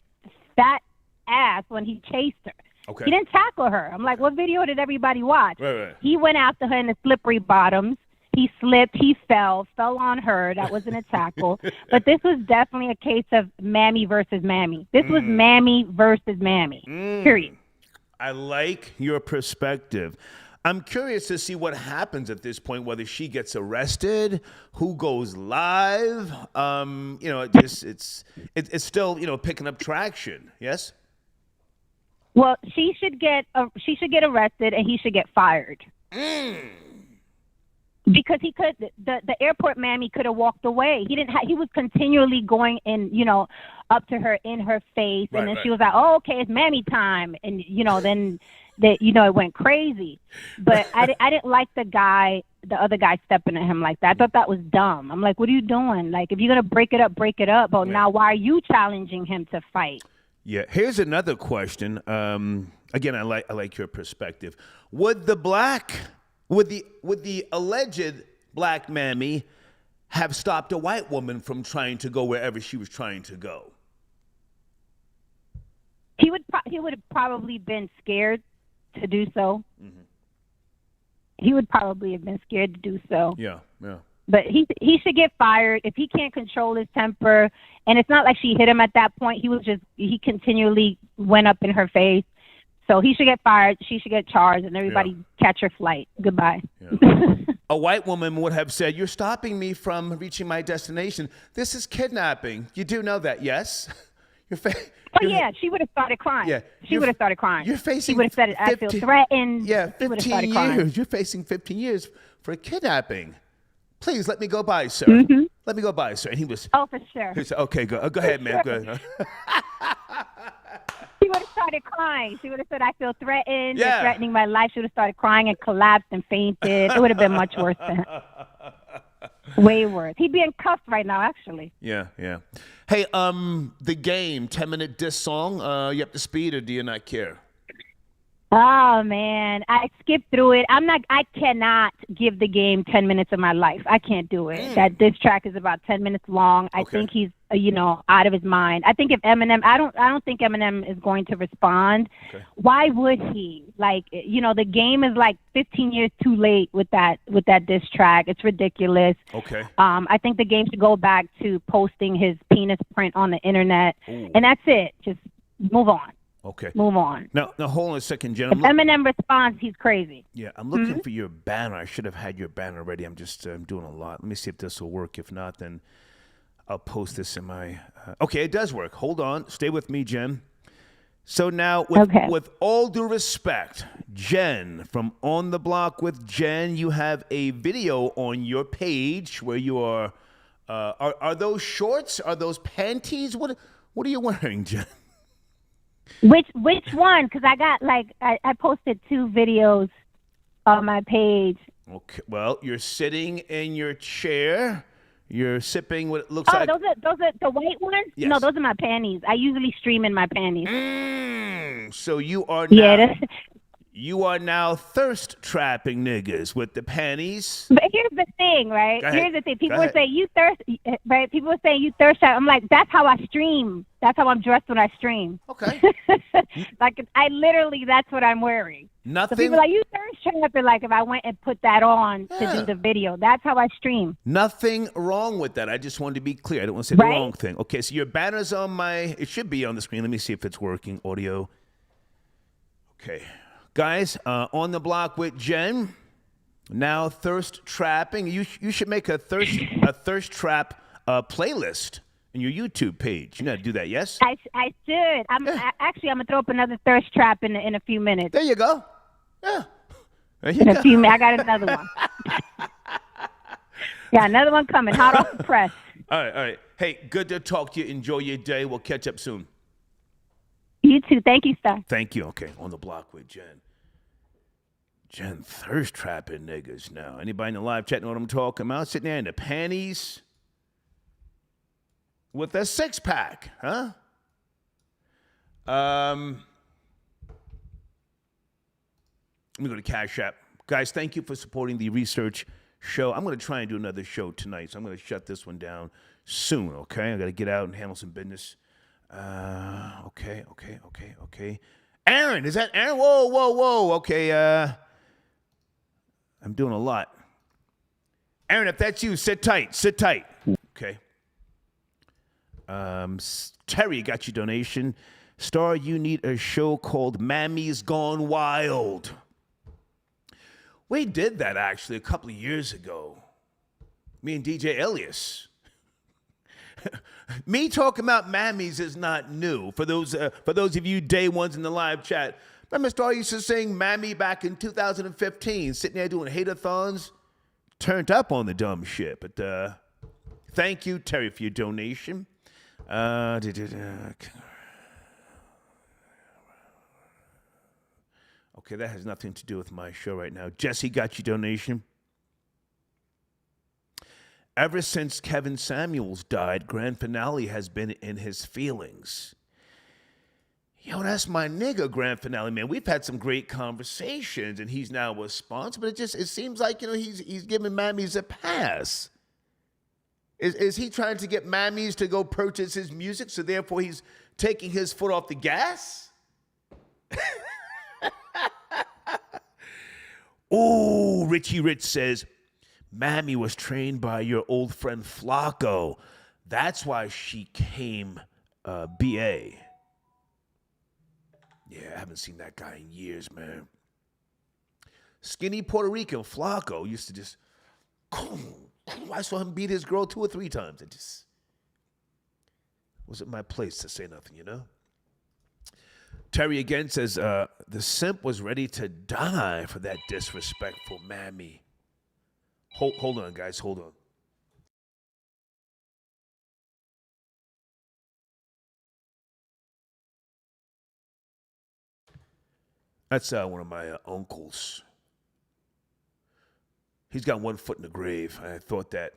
M: fat ass when he chased her.
A: Okay.
M: He didn't tackle her. I'm like, what video did everybody watch?
A: Right.
M: He went after her in the slippery bottoms. He slipped. He fell on her. That wasn't a tackle. But this was definitely a case of Mammy versus Mammy. This was Mammy versus Mammy. Period.
A: I like your perspective. I'm curious to see what happens at this point, whether she gets arrested, who goes live. It's still, picking up traction. Yes?
M: Well, she should get arrested and he should get fired. Because the airport Mammy could have walked away. He was continually going in, up to her in her face, and then she was like, "Oh, okay, it's Mammy time," and then it went crazy. But I didn't like the other guy stepping at him like that. I thought that was dumb. I'm like, what are you doing? Like, if you're gonna break it up, break it up. But now, why are you challenging him to fight?
A: Yeah. Here's another question. Again, I like your perspective. Would the alleged black Mammy have stopped a white woman from trying to go wherever she was trying to go?
M: He would have probably been scared to do so. Mm-hmm. He would probably have been scared to do so.
A: Yeah.
M: But he should get fired if he can't control his temper. And it's not like she hit him at that point. He continually went up in her face. So he should get fired. She should get charged, and everybody catch her flight. Goodbye.
A: Yeah. A white woman would have said, "You're stopping me from reaching my destination. This is kidnapping. You do know that, yes?"
M: She would have started crying.
A: Yeah,
M: she would have started crying.
A: You're facing.
M: She would have said, "I feel threatened."
A: Yeah, 15 years.
M: Crying.
A: You're facing 15 years for kidnapping. Please let me go by, sir.
M: Mm-hmm.
A: Let me go by, sir. And he was.
M: Oh, for sure.
A: He said, "Okay, go ahead, man. Go ahead."
M: She would have started crying. She would have said, "I feel threatened.
A: Yeah.
M: You're threatening my life." She would have started crying and collapsed and fainted. It would have been much worse than way worse. He'd be in cuffs right now, actually.
A: Yeah. Hey, the game, 10-minute diss song. You up to speed, or do you not care?
M: Oh man, I skipped through it. I cannot give the game 10 minutes of my life. I can't do it. This track is about 10 minutes long. I think he's out of his mind. I think if Eminem, I don't think Eminem is going to respond. Okay. Why would he? Like, the game is like 15 years too late with that diss track. It's ridiculous.
A: Okay.
M: I think the game should go back to posting his penis print on the internet.
A: Ooh.
M: And that's it. Just move on.
A: Okay.
M: Move on.
A: Now hold on a second, Jen.
M: If Eminem responds, he's crazy.
A: Yeah, I'm looking for your banner. I should have had your banner ready. I'm just doing a lot. Let me see if this will work. If not, then I'll post this in my... Okay, it does work. Hold on. Stay with me, Jen. So now, with all due respect, Jen, from On the Block with Jen, you have a video on your page where you are those shorts? Are those panties? What are you wearing, Jen?
M: Which one? Because I got I posted 2 videos on my page.
A: Okay. Well, you're sitting in your chair. You're sipping what it looks like.
M: Oh, those are the white ones?
A: Yes.
M: No, those are my panties. I usually stream in my panties.
A: So you are now. You are now thirst trapping niggas with the panties.
M: But here's the thing, right?
A: Go ahead.
M: Here's the thing. People
A: Go
M: would say you thirst, right? People would say you thirst trap. I'm like, that's how I stream. That's how I'm dressed when I stream.
A: Okay.
M: Like I literally, that's what I'm wearing.
A: Nothing.
M: So people are like, you thirst trapping. Like if I went and put that on to do the video, that's how I stream.
A: Nothing wrong with that. I just wanted to be clear. I don't want to say the wrong thing. Okay, so your banner's on my. It should be on the screen. Let me see if it's working. Audio. Okay. Guys, on the block with Jen, now thirst trapping. You should make a thirst trap playlist in your YouTube page. You know how to do that, yes?
M: I should. Actually, I'm gonna throw up another thirst trap in a few minutes.
A: There you go. Yeah. There you
M: in
A: go.
M: a few minutes, I got another one. Yeah, another one coming, hot off the press.
A: All right. Hey, good to talk to you. Enjoy your day. We'll catch up soon.
M: You too. Thank you, sir.
A: Thank you. Okay, on the block with Jen. Jen thirst trapping niggas now. Anybody in the live chat know what I'm talking about? Sitting there in the panties with a six-pack, huh? Let me go to Cash App. Guys, thank you for supporting the research show. I'm going to try and do another show tonight, so I'm going to shut this one down soon, okay? I got to get out and handle some business. Okay. Aaron, is that Aaron? Whoa. Okay, I'm doing a lot. Aaron, if that's you, sit tight. Okay. Terry got your donation. Star, you need a show called Mammy's Gone Wild. We did that actually a couple of years ago. Me and DJ Elias. Me talking about Mammies is not new. For those of you day ones in the live chat, remember Star used to sing Mammy back in 2015, sitting there doing hate-a-thons, turned up on the dumb shit. But thank you, Terry, for your donation. Okay, that has nothing to do with my show right now. Jesse got your donation. Ever since Kevin Samuels died, Grand Finale has been in his feelings. Yo, that's my nigga, Grand Finale, man. We've had some great conversations, and he's now a sponsor, but it seems like, he's giving Mammies a pass. Is he trying to get Mammies to go purchase his music, so therefore he's taking his foot off the gas? Ooh, Richie Rich says, Mammy was trained by your old friend Flacco. That's why she came BA. Yeah, I haven't seen that guy in years, man. Skinny Puerto Rican Flacco used to just, I saw him beat his girl 2 or 3 times. It just wasn't my place to say nothing, Terry again says, the simp was ready to die for that disrespectful Mammy. Hold on, guys. Hold on. That's one of my uncles. He's got one foot in the grave. I thought that,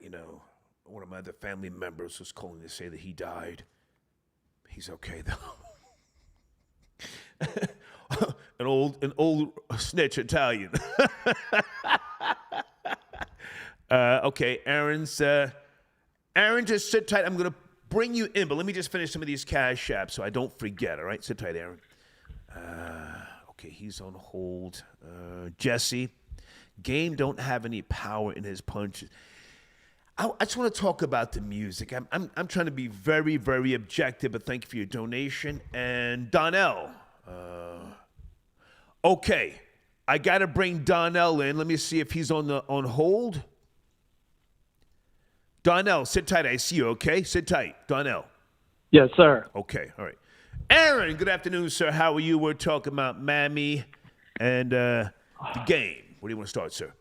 A: one of my other family members was calling to say that he died. He's okay, though. an old snitch Italian. Okay, Aaron, just sit tight. I'm going to bring you in, but let me just finish some of these cash apps so I don't forget, all right? Sit tight, Aaron. Okay, he's on hold. Jesse, Game don't have any power in his punches. I just want to talk about the music. I'm trying to be very, very objective, but thank you for your donation. And Donnell. Okay, I got to bring Donnell in. Let me see if he's on hold. Donnell, sit tight. I see you, okay? Sit tight. Donnell.
N: Yes, sir.
A: Okay, all right. Aaron, good afternoon, sir. How are you? We're talking about Mammy and the game. Where do you want to start, sir?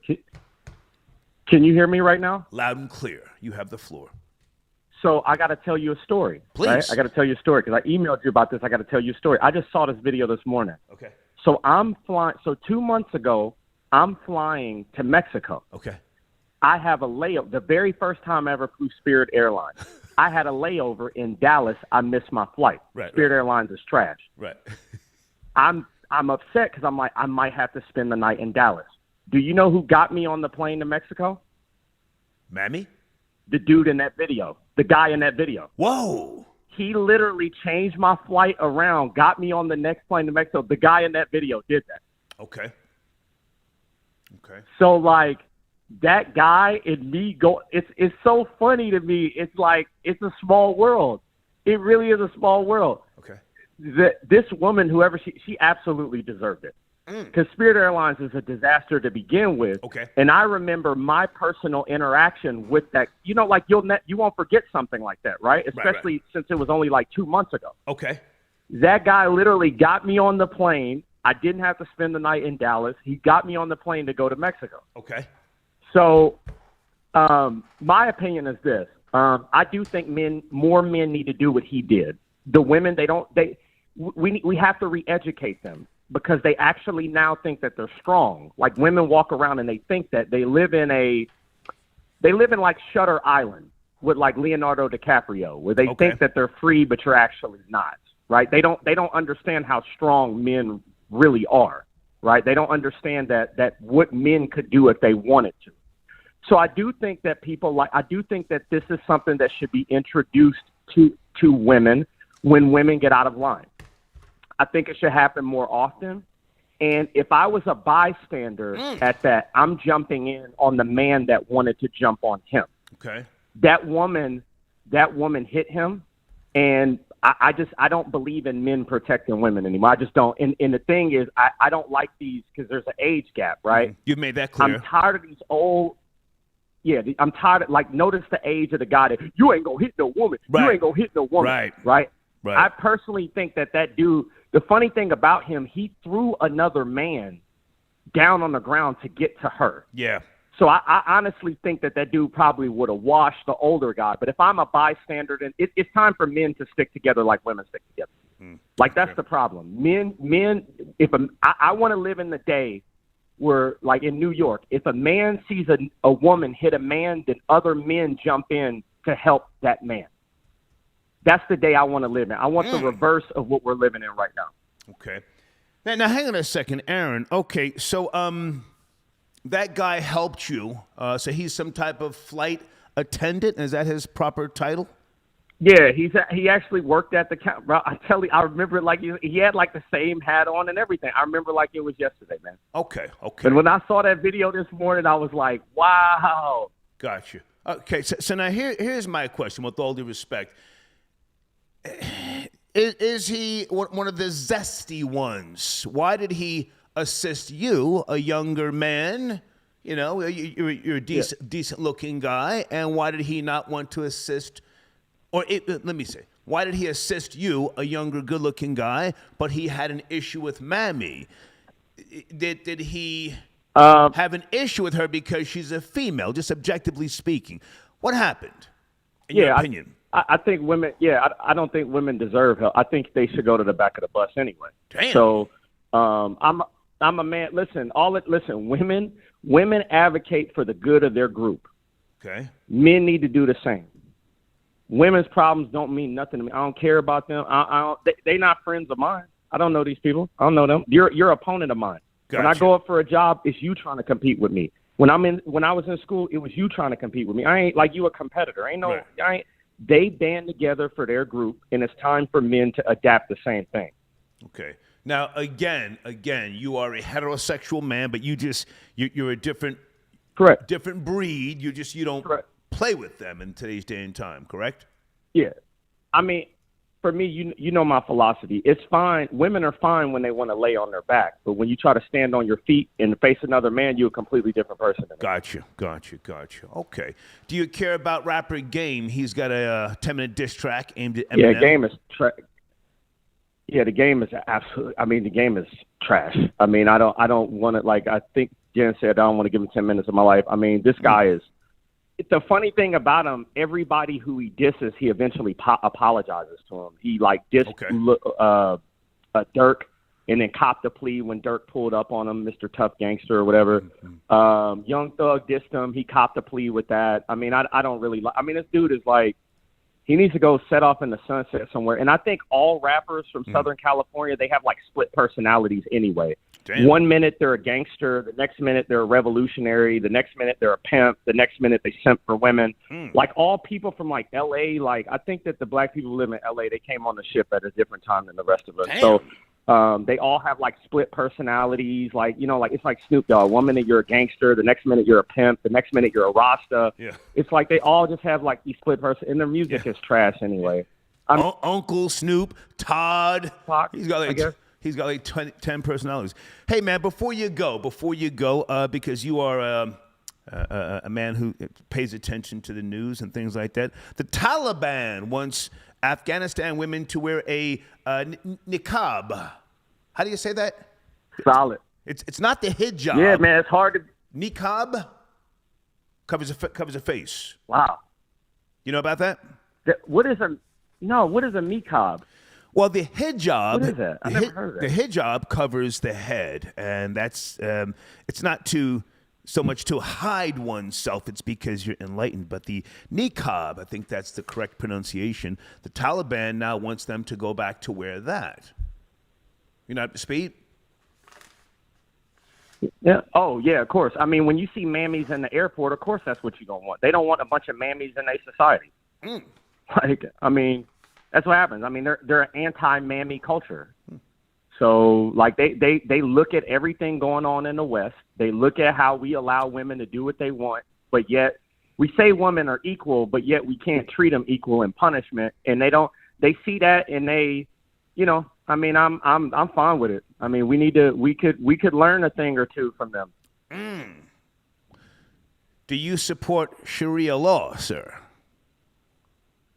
N: Can you hear me right now?
A: Loud and clear. You have the floor.
N: So I got to tell you a story.
A: Please.
N: Right? I got to tell you a story because I emailed you about this. I got to tell you a story. I just saw this video this morning.
A: Okay.
N: So I'm flying. So 2 months ago, I'm flying to Mexico.
A: Okay.
N: I have a layover. The very first time I ever flew Spirit Airlines, I had a layover in Dallas. I missed my flight.
A: Right,
N: Spirit Airlines is trash.
A: Right.
N: I'm I'm upset because I'm like, I might have to spend the night in Dallas. Do you know who got me on the plane to Mexico?
A: Mammy?
N: The dude in that video. The guy in that video.
A: Whoa.
N: He literally changed my flight around, got me on the next plane to Mexico. The guy in that video did that.
A: Okay. Okay.
N: So, like, that guy and me it's so funny to me. It's like, it's a small world. It really is a small world.
A: Okay.
N: This woman, whoever she absolutely deserved it. Because Spirit Airlines is a disaster to begin with.
A: Okay.
N: And I remember my personal interaction with that. You know, like you won't forget something like that, right? Especially since it was only like 2 months ago.
A: Okay.
N: That guy literally got me on the plane. I didn't have to spend the night in Dallas. He got me on the plane to go to Mexico.
A: Okay.
N: So my opinion is this. I do think more men need to do what he did. The women, we have to re-educate them because they actually now think that they're strong. Like women walk around and they think that they live in like Shutter Island with like Leonardo DiCaprio, where they think that they're free, but you're actually not, right? They don't understand how strong men really are, right? They don't understand that what men could do if they wanted to. So I do think that I do think that this is something that should be introduced to women when women get out of line. I think it should happen more often. And if I was a bystander at that, I'm jumping in on the man that wanted to jump on him.
A: Okay.
N: That woman hit him, and I don't believe in men protecting women anymore. I just don't. And the thing is, I don't like these because there's an age gap, right?
A: You've made that clear.
N: I'm tired of these old. Yeah, I'm tired of, like, notice the age of the guy that, you ain't gonna hit no woman.
A: Right.
N: You ain't gonna hit no woman. Right. I personally think that dude, the funny thing about him, he threw another man down on the ground to get to her.
A: Yeah.
N: So I honestly think that dude probably would have washed the older guy. But if I'm a bystander, then it's time for men to stick together like women stick together. Like, that's the problem. Men, I want to live in the day where, like in New York, if a man sees a woman hit a man, then other men jump in to help that man. That's the day I want to live in. I want the reverse of what we're living in right now.
A: Okay. Now hang on a second, Aaron. Okay, so that guy helped you. So he's some type of flight attendant. Is that his proper title?
N: Yeah, he actually worked at the bro. I tell you, I remember like he had like the same hat on and everything. I remember like it was yesterday, man.
A: Okay.
N: But when I saw that video this morning, I was like, wow.
A: Got you. Okay, so now here's my question, with all due respect. Is he one of the zesty ones? Why did he assist you, a younger man? You know, you're a decent-looking guy, and why did he not want to assist? Let me say, why did he assist you, a younger, good-looking guy, but he had an issue with Mammy? Did he have an issue with her because she's a female, just objectively speaking? What happened, in your opinion?
N: I think women, I don't think women deserve help. I think they should go to the back of the bus anyway.
A: Damn.
N: So I'm a man. Listen, women advocate for the good of their group.
A: Okay.
N: Men need to do the same. Women's problems don't mean nothing to me. I don't care about them. They're not friends of mine. I don't know these people. I don't know them. You're opponent of mine.
A: Gotcha.
N: When I go up for a job, it's you trying to compete with me. When I was in school, it was you trying to compete with me. I ain't like you a competitor. They band together for their group, and it's time for men to adapt the same thing.
A: Okay. Now, again, you are a heterosexual man, but you're a different breed. You don't play with them in today's day and time, correct?
N: Yeah. I mean, for me, you know my philosophy. It's fine. Women are fine when they want to lay on their back, but when you try to stand on your feet and face another man, you're a completely different person.
A: Got you. Okay. Do you care about rapper Game? He's got a 10-minute diss track aimed at Eminem.
N: The game is absolutely. I mean, the game is trash. I mean, I don't want to, like, I think Jen said, I don't want to give him 10 minutes of my life. I mean, this guy is. The funny thing about him, everybody who he disses, he eventually apologizes to him. He like dissed Dirk, and then copped a plea when Dirk pulled up on him, Mr. Tough Gangster or whatever. Young Thug dissed him. He copped a plea with that. I mean, I don't really. I mean, this dude is like, He needs to go set off in the sunset somewhere. And I think all rappers from Southern California, they have like split personalities anyway.
A: Damn.
N: 1 minute they're a gangster, the next minute they're a revolutionary, the next minute they're a pimp, the next minute they simp for women. Like all people from like LA, like I think that the black people who live in LA, they came on the ship at a different time than the rest of us.
A: Damn.
N: So they all have like split personalities, like, you know, like it's like Snoop Dogg. 1 minute you're a gangster, the next minute you're a pimp, the next minute you're a Rasta.
A: Yeah.
N: It's like they all just have like these split and their music is trash anyway.
A: Uncle Snoop, Todd. He's got
N: I guess.
A: like 10 personalities. Hey man, before you go, because you are a man who pays attention to the news and things like that. The Taliban wants Afghanistan women to wear a niqab. How do you say that?
N: Solid.
A: It's not the hijab.
N: Yeah, man, it's hard to.
A: Niqab covers a face.
N: Wow.
A: You know about that?
N: What is a niqab?
A: Well, the hijab.
N: What is that? I never heard of that.
A: The hijab covers the head, and that's it's not so much to hide oneself. It's because you're enlightened. But the niqab, I think that's the correct pronunciation. The Taliban now wants them to go back to wear that. You're not up to speed?
N: Yeah. Oh, yeah, of course. I mean, when you see mammies in the airport, of course that's what you're going to want. They don't want a bunch of mammies in their society. Like, I mean, that's what happens. I mean, they're an anti-mammy culture. So, like, they look at everything going on in the West. They look at how we allow women to do what they want, but yet we say women are equal, but yet we can't treat them equal in punishment. And they see that and they, you know, I mean, I'm fine with it. I mean, we could learn a thing or two from them.
A: Do you support Sharia law, sir?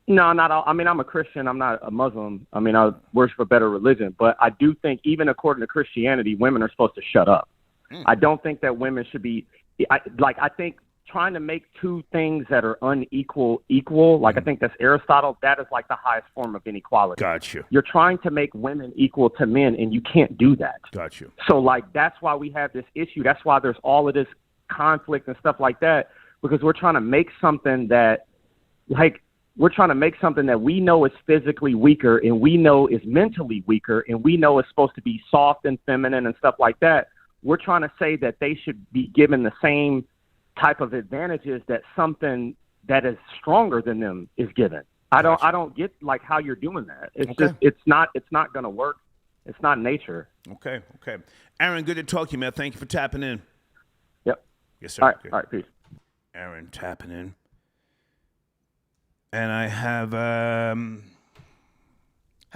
N: No, not all. I mean, I'm a Christian. I'm not a Muslim. I mean, I worship a better religion. But I do think, even according to Christianity, women are supposed to shut up. I don't think that women should be I think trying to make two things that are unequal equal, like I think that's Aristotle, that is like the highest form of inequality.
A: Got you.
N: You're trying to make women equal to men, and you can't do that.
A: Got you.
N: So, like, that's why we have this issue. That's why there's all of this conflict and stuff like that, because we're trying to make something that, like, we're trying to make something that we know is physically weaker and we know is mentally weaker and we know is supposed to be soft and feminine and stuff like that. We're trying to say that they should be given the same type of advantages that something that is stronger than them is given. I don't get like how you're doing that. It's just it's not going to work. It's not nature.
A: Okay. Aaron, good to talk to you, man. Thank you for tapping in.
N: Yep.
A: Yes, sir.
N: All right, peace.
A: Aaron tapping in. And I have, how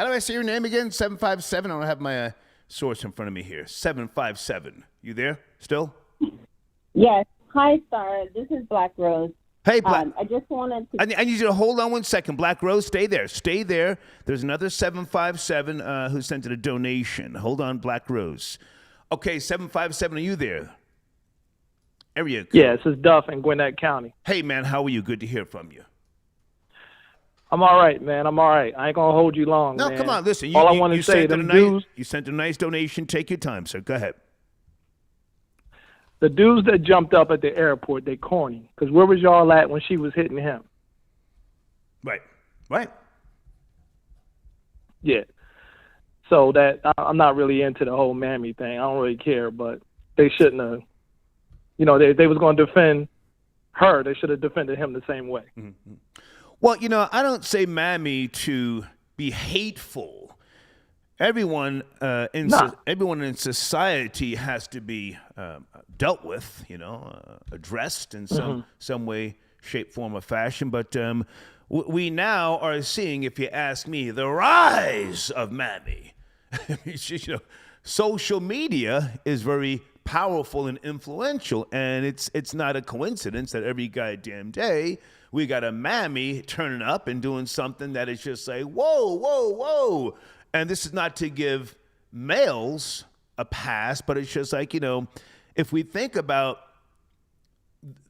A: do I say your name again? 757. I don't have my source in front of me here. 757. You there still?
O: Yes. Hi, Star. This is Black Rose.
A: Hey, Black.
O: I just wanted to.
A: I need you to hold on 1 second. Black Rose, stay there. Stay there. There's another 757 who sent in a donation. Hold on, Black Rose. Okay, 757, are you there? Area code.
P: Yeah, this is Duff in Gwinnett County.
A: Hey, man, how are you? Good to hear from you.
P: I'm all right, man. I'm all right. I ain't going to hold you long,
A: No,
P: man.
A: come on, listen.
P: All I want to say, them dudes,
A: you sent a nice donation. Take your time, sir. Go ahead.
P: the dudes that jumped up at the airport, they corny. Because where was y'all at when she was hitting him?
A: Right.
P: Yeah. So that I'm not really into the whole Mammy thing. I don't really care, but they shouldn't have. You know, they was going to defend her. They should have defended him the same way.
A: Mm-hmm. Well, you know, I don't say Mammy to be hateful. Everyone everyone in society has to be dealt with, you know, addressed in some way, shape, form, or fashion. But we now are seeing, if you ask me, the rise of Mammy. You know, social media is very powerful and influential, and it's not a coincidence that every goddamn day we got a Mammy turning up and doing something that is just like, whoa, whoa, whoa. And this is not to give males a pass, but it's just like, you know, if we think about,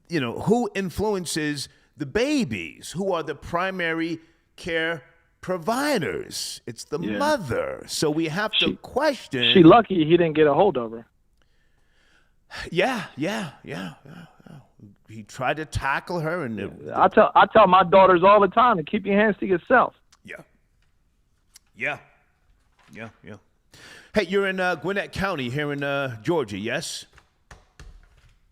A: you know, who influences the babies, who are the primary care providers, it's the mother. So we have to question.
P: She lucky he didn't get a hold of her.
A: Yeah. he tried to tackle her, and
P: I tell my daughters all the time to keep your hands to yourself.
A: Yeah. Hey, you're in Gwinnett County here in Georgia, yes?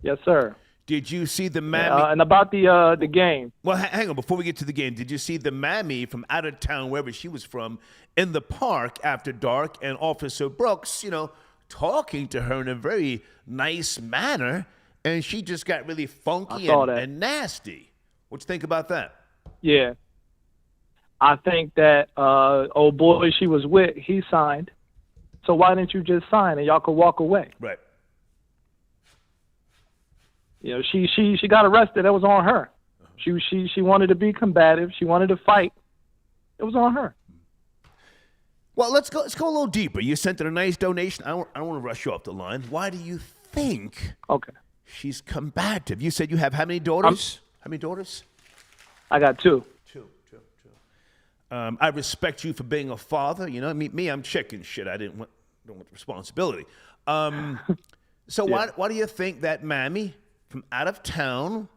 P: Yes, sir.
A: Did you see the Mammy?
P: And about the game.
A: Well, hang on. Before we get to the game, did you see the Mammy from out of town, wherever she was from, in the park after dark, and Officer Brooks, talking to her in a very nice manner, and she just got really funky and nasty. What you think about that?
P: Yeah. I think that old boy she was with, he signed. So why didn't you just sign and y'all could walk away?
A: Right.
P: She got arrested. That was on her. She wanted to be combative. She wanted to fight. It was on her.
A: Well, let's go a little deeper. You sent her a nice donation. I don't want to rush you off the line. Why do you think she's combative? You said you have how many daughters? How many daughters?
P: I got two.
A: Two. I respect you for being a father. Me, I'm checking shit. I don't want the responsibility. So why do you think that Mammy from out of town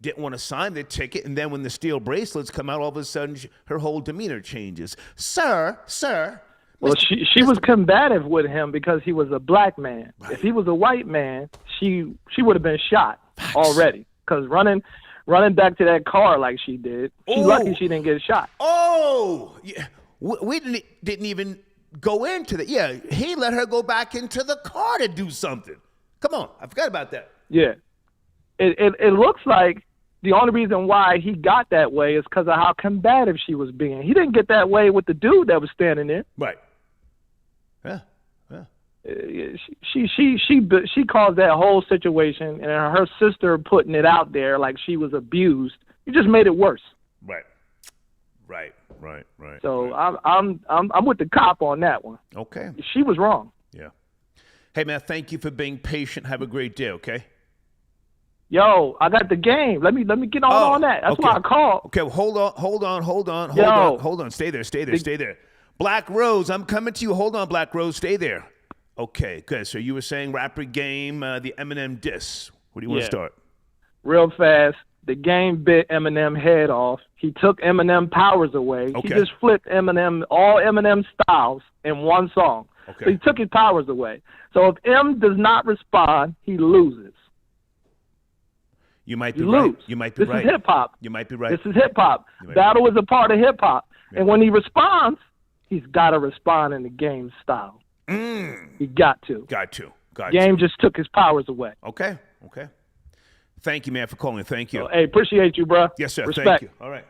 A: didn't want to sign the ticket, and then when the steel bracelets come out, all of a sudden her whole demeanor changes? Sir.
P: Well, she was combative with him because he was a black man. Right. If he was a white man, she would have been shot already. Because running back to that car like she did, she's lucky she didn't get shot.
A: Oh, yeah. We didn't even go into that. Yeah, he let her go back into the car to do something. Come on, I forgot about that.
P: Yeah. It looks like the only reason why he got that way is because of how combative she was being. He didn't get that way with the dude that was standing there.
A: Right. Yeah.
P: She caused that whole situation, and her sister putting it out there like she was abused. You just made it worse.
A: Right.
P: So I'm with the cop on that one.
A: Okay.
P: She was wrong.
A: Yeah. Hey man, thank you for being patient. Have a great day. Okay.
P: Yo, I got the game. Let me get on that. That's why I called.
A: Okay, well, hold on. Stay there. Black Rose, I'm coming to you. Hold on, Black Rose. Stay there. Okay, good. So you were saying rapper game, the Eminem diss. Where do you want to start?
P: Real fast. The game bit Eminem head off. He took Eminem powers away.
A: Okay.
P: He just flipped all Eminem styles in one song.
A: Okay.
P: So he took his powers away. So if M does not respond, he loses.
A: You might be
P: right.
A: This
P: is hip hop.
A: You might be right.
P: This is hip hop. Battle is a part of hip hop. Yeah. And when he responds, he's got to respond in the game style. He got to. Game just took his powers away.
A: Okay. Thank you, man, for calling. Thank you.
P: So, hey, appreciate you, bro.
A: Yes, sir.
P: Respect.
A: Thank you. All right.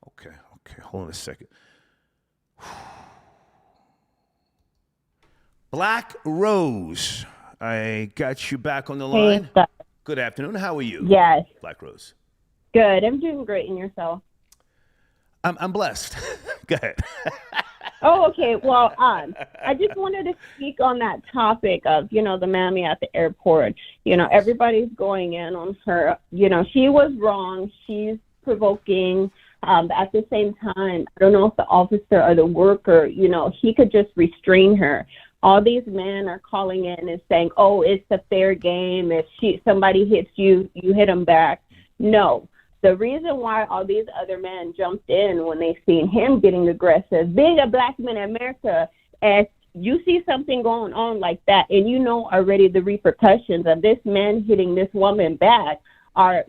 A: Okay. Hold on a second. Black Rose, I got you back on the line.
O: Hey,
A: good afternoon. How are you?
O: Yes.
A: Black Rose.
O: Good. I'm doing great. And yourself?
A: I'm blessed. Go ahead.
O: Oh, okay. Well, I just wanted to speak on that topic of, the Mammy at the airport. Everybody's going in on her. She was wrong. She's provoking. At the same time, I don't know if the officer or the worker, he could just restrain her. All these men are calling in and saying, oh, it's a fair game. If somebody hits you, you hit them back. No. The reason why all these other men jumped in when they seen him getting aggressive, being a black man in America, as you see something going on like that, and already the repercussions of this man hitting this woman back are,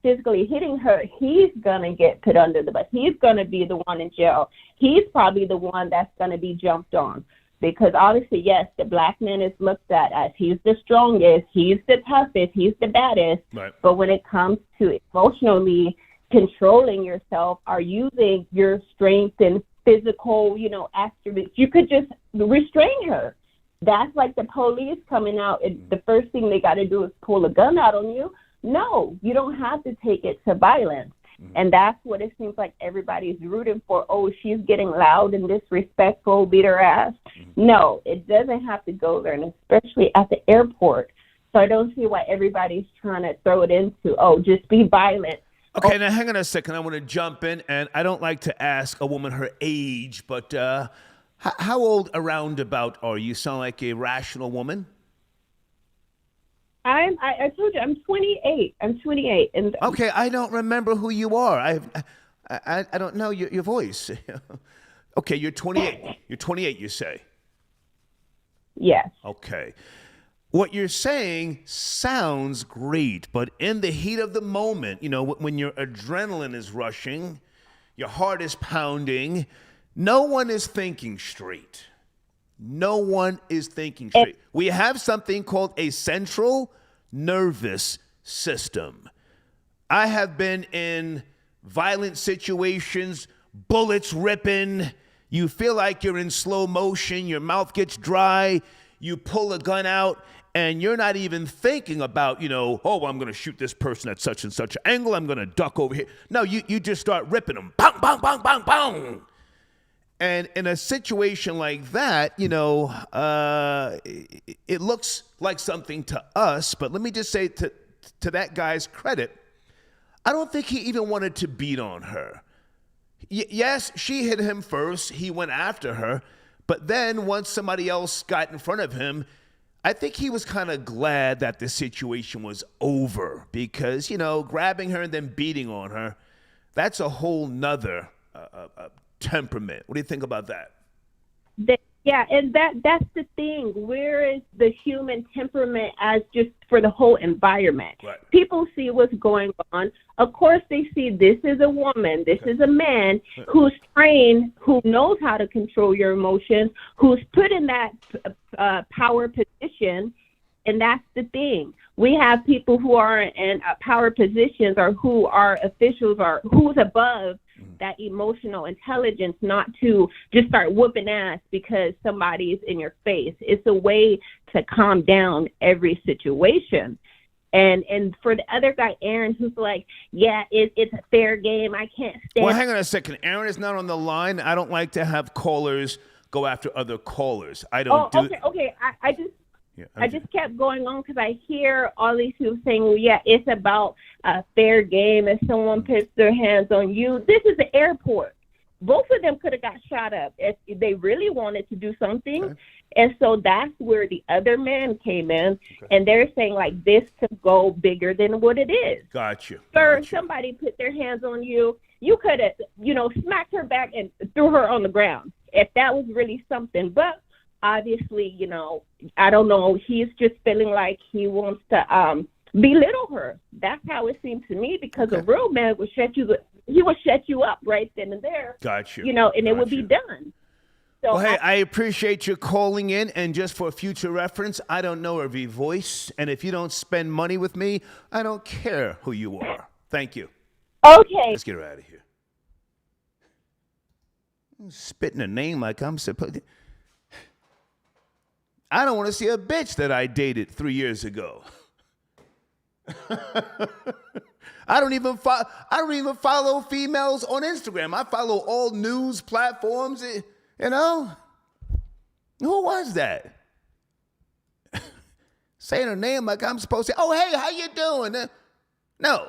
O: physically hitting her, he's going to get put under the bus. He's going to be the one in jail. He's probably the one that's going to be jumped on. Because obviously, yes, the black man is looked at as he's the strongest, he's the toughest, he's the baddest.
A: Right.
O: But when it comes to emotionally controlling yourself or using your strength and physical, attributes, you could just restrain her. That's like the police coming out, and the first thing they got to do is pull a gun out on you. No, you don't have to take it to violence. And that's what it seems like everybody's rooting for. Oh, she's getting loud and disrespectful, beat her ass. No, it doesn't have to go there, and especially at the airport. So I don't see why everybody's trying to throw it into, just be violent.
A: Okay, now hang on a second. I want to jump in, and I don't like to ask a woman her age, but how old around about are you? You sound like a rational woman.
O: I told you I'm 28. I'm 28, and
A: Okay, I don't remember who you are. I don't know your voice. Okay, you're 28. You're 28, you say.
O: yes.
A: Okay. What you're saying sounds great, but in the heat of the moment, when your adrenaline is rushing, your heart is pounding, no one is thinking straight. No one is thinking straight. We have something called a central nervous system. I have been in violent situations, bullets ripping. You feel like you're in slow motion. Your mouth gets dry. You pull a gun out, and you're not even thinking about, I'm going to shoot this person at such and such angle. I'm going to duck over here. No, you just start ripping them. Bang, bang, bang, bang, bang. And in a situation like that, it looks like something to us. But let me just say to that guy's credit, I don't think he even wanted to beat on her. Yes, she hit him first. He went after her. But then once somebody else got in front of him, I think he was kind of glad that the situation was over because, grabbing her and then beating on her, that's a whole nother temperament. What do you think about that?
O: Yeah, and that's the thing. Where is the human temperament as just for the whole environment?
A: Right.
O: People see what's going on. Of course, they see this is a woman, this is a man who's trained, who knows how to control your emotions, who's put in that power position, and that's the thing. We have people who are in power positions or who are officials or who's above that emotional intelligence, not to just start whooping ass because somebody is in your face. It's a way to calm down every situation. And for the other guy, Aaron, who's like, yeah, it's a fair game. I can't stand.
A: Well, hang on a second. Aaron is not on the line. I don't like to have callers go after other callers. I don't do.
O: Okay. I just kept going on because I hear all these people saying, well, yeah, it's about a fair game. If someone puts their hands on you, this is the airport. Both of them could have got shot up if they really wanted to do something. Okay. And so that's where the other man came in, and they're saying, like, this could go bigger than what it is.
A: Got you.
O: Sir, somebody put their hands on you. You could have, smacked her back and threw her on the ground if that was really something. But obviously, I don't know. He's just feeling like he wants to belittle her. That's how it seems to me, because a real man would he would shut you up right then and there.
A: Got you.
O: And it would be done. So
A: well, hey, I appreciate you calling in, and just for future reference, I don't know every voice, and if you don't spend money with me, I don't care who you are. Thank you.
O: Okay.
A: Let's get her out of here. I'm spitting a name like I'm supposed to. I don't want to see a bitch that I dated 3 years ago. I don't even follow females on Instagram. I follow all news platforms. Who was that? Saying her name like I'm supposed to. Oh, hey, how you doing? No.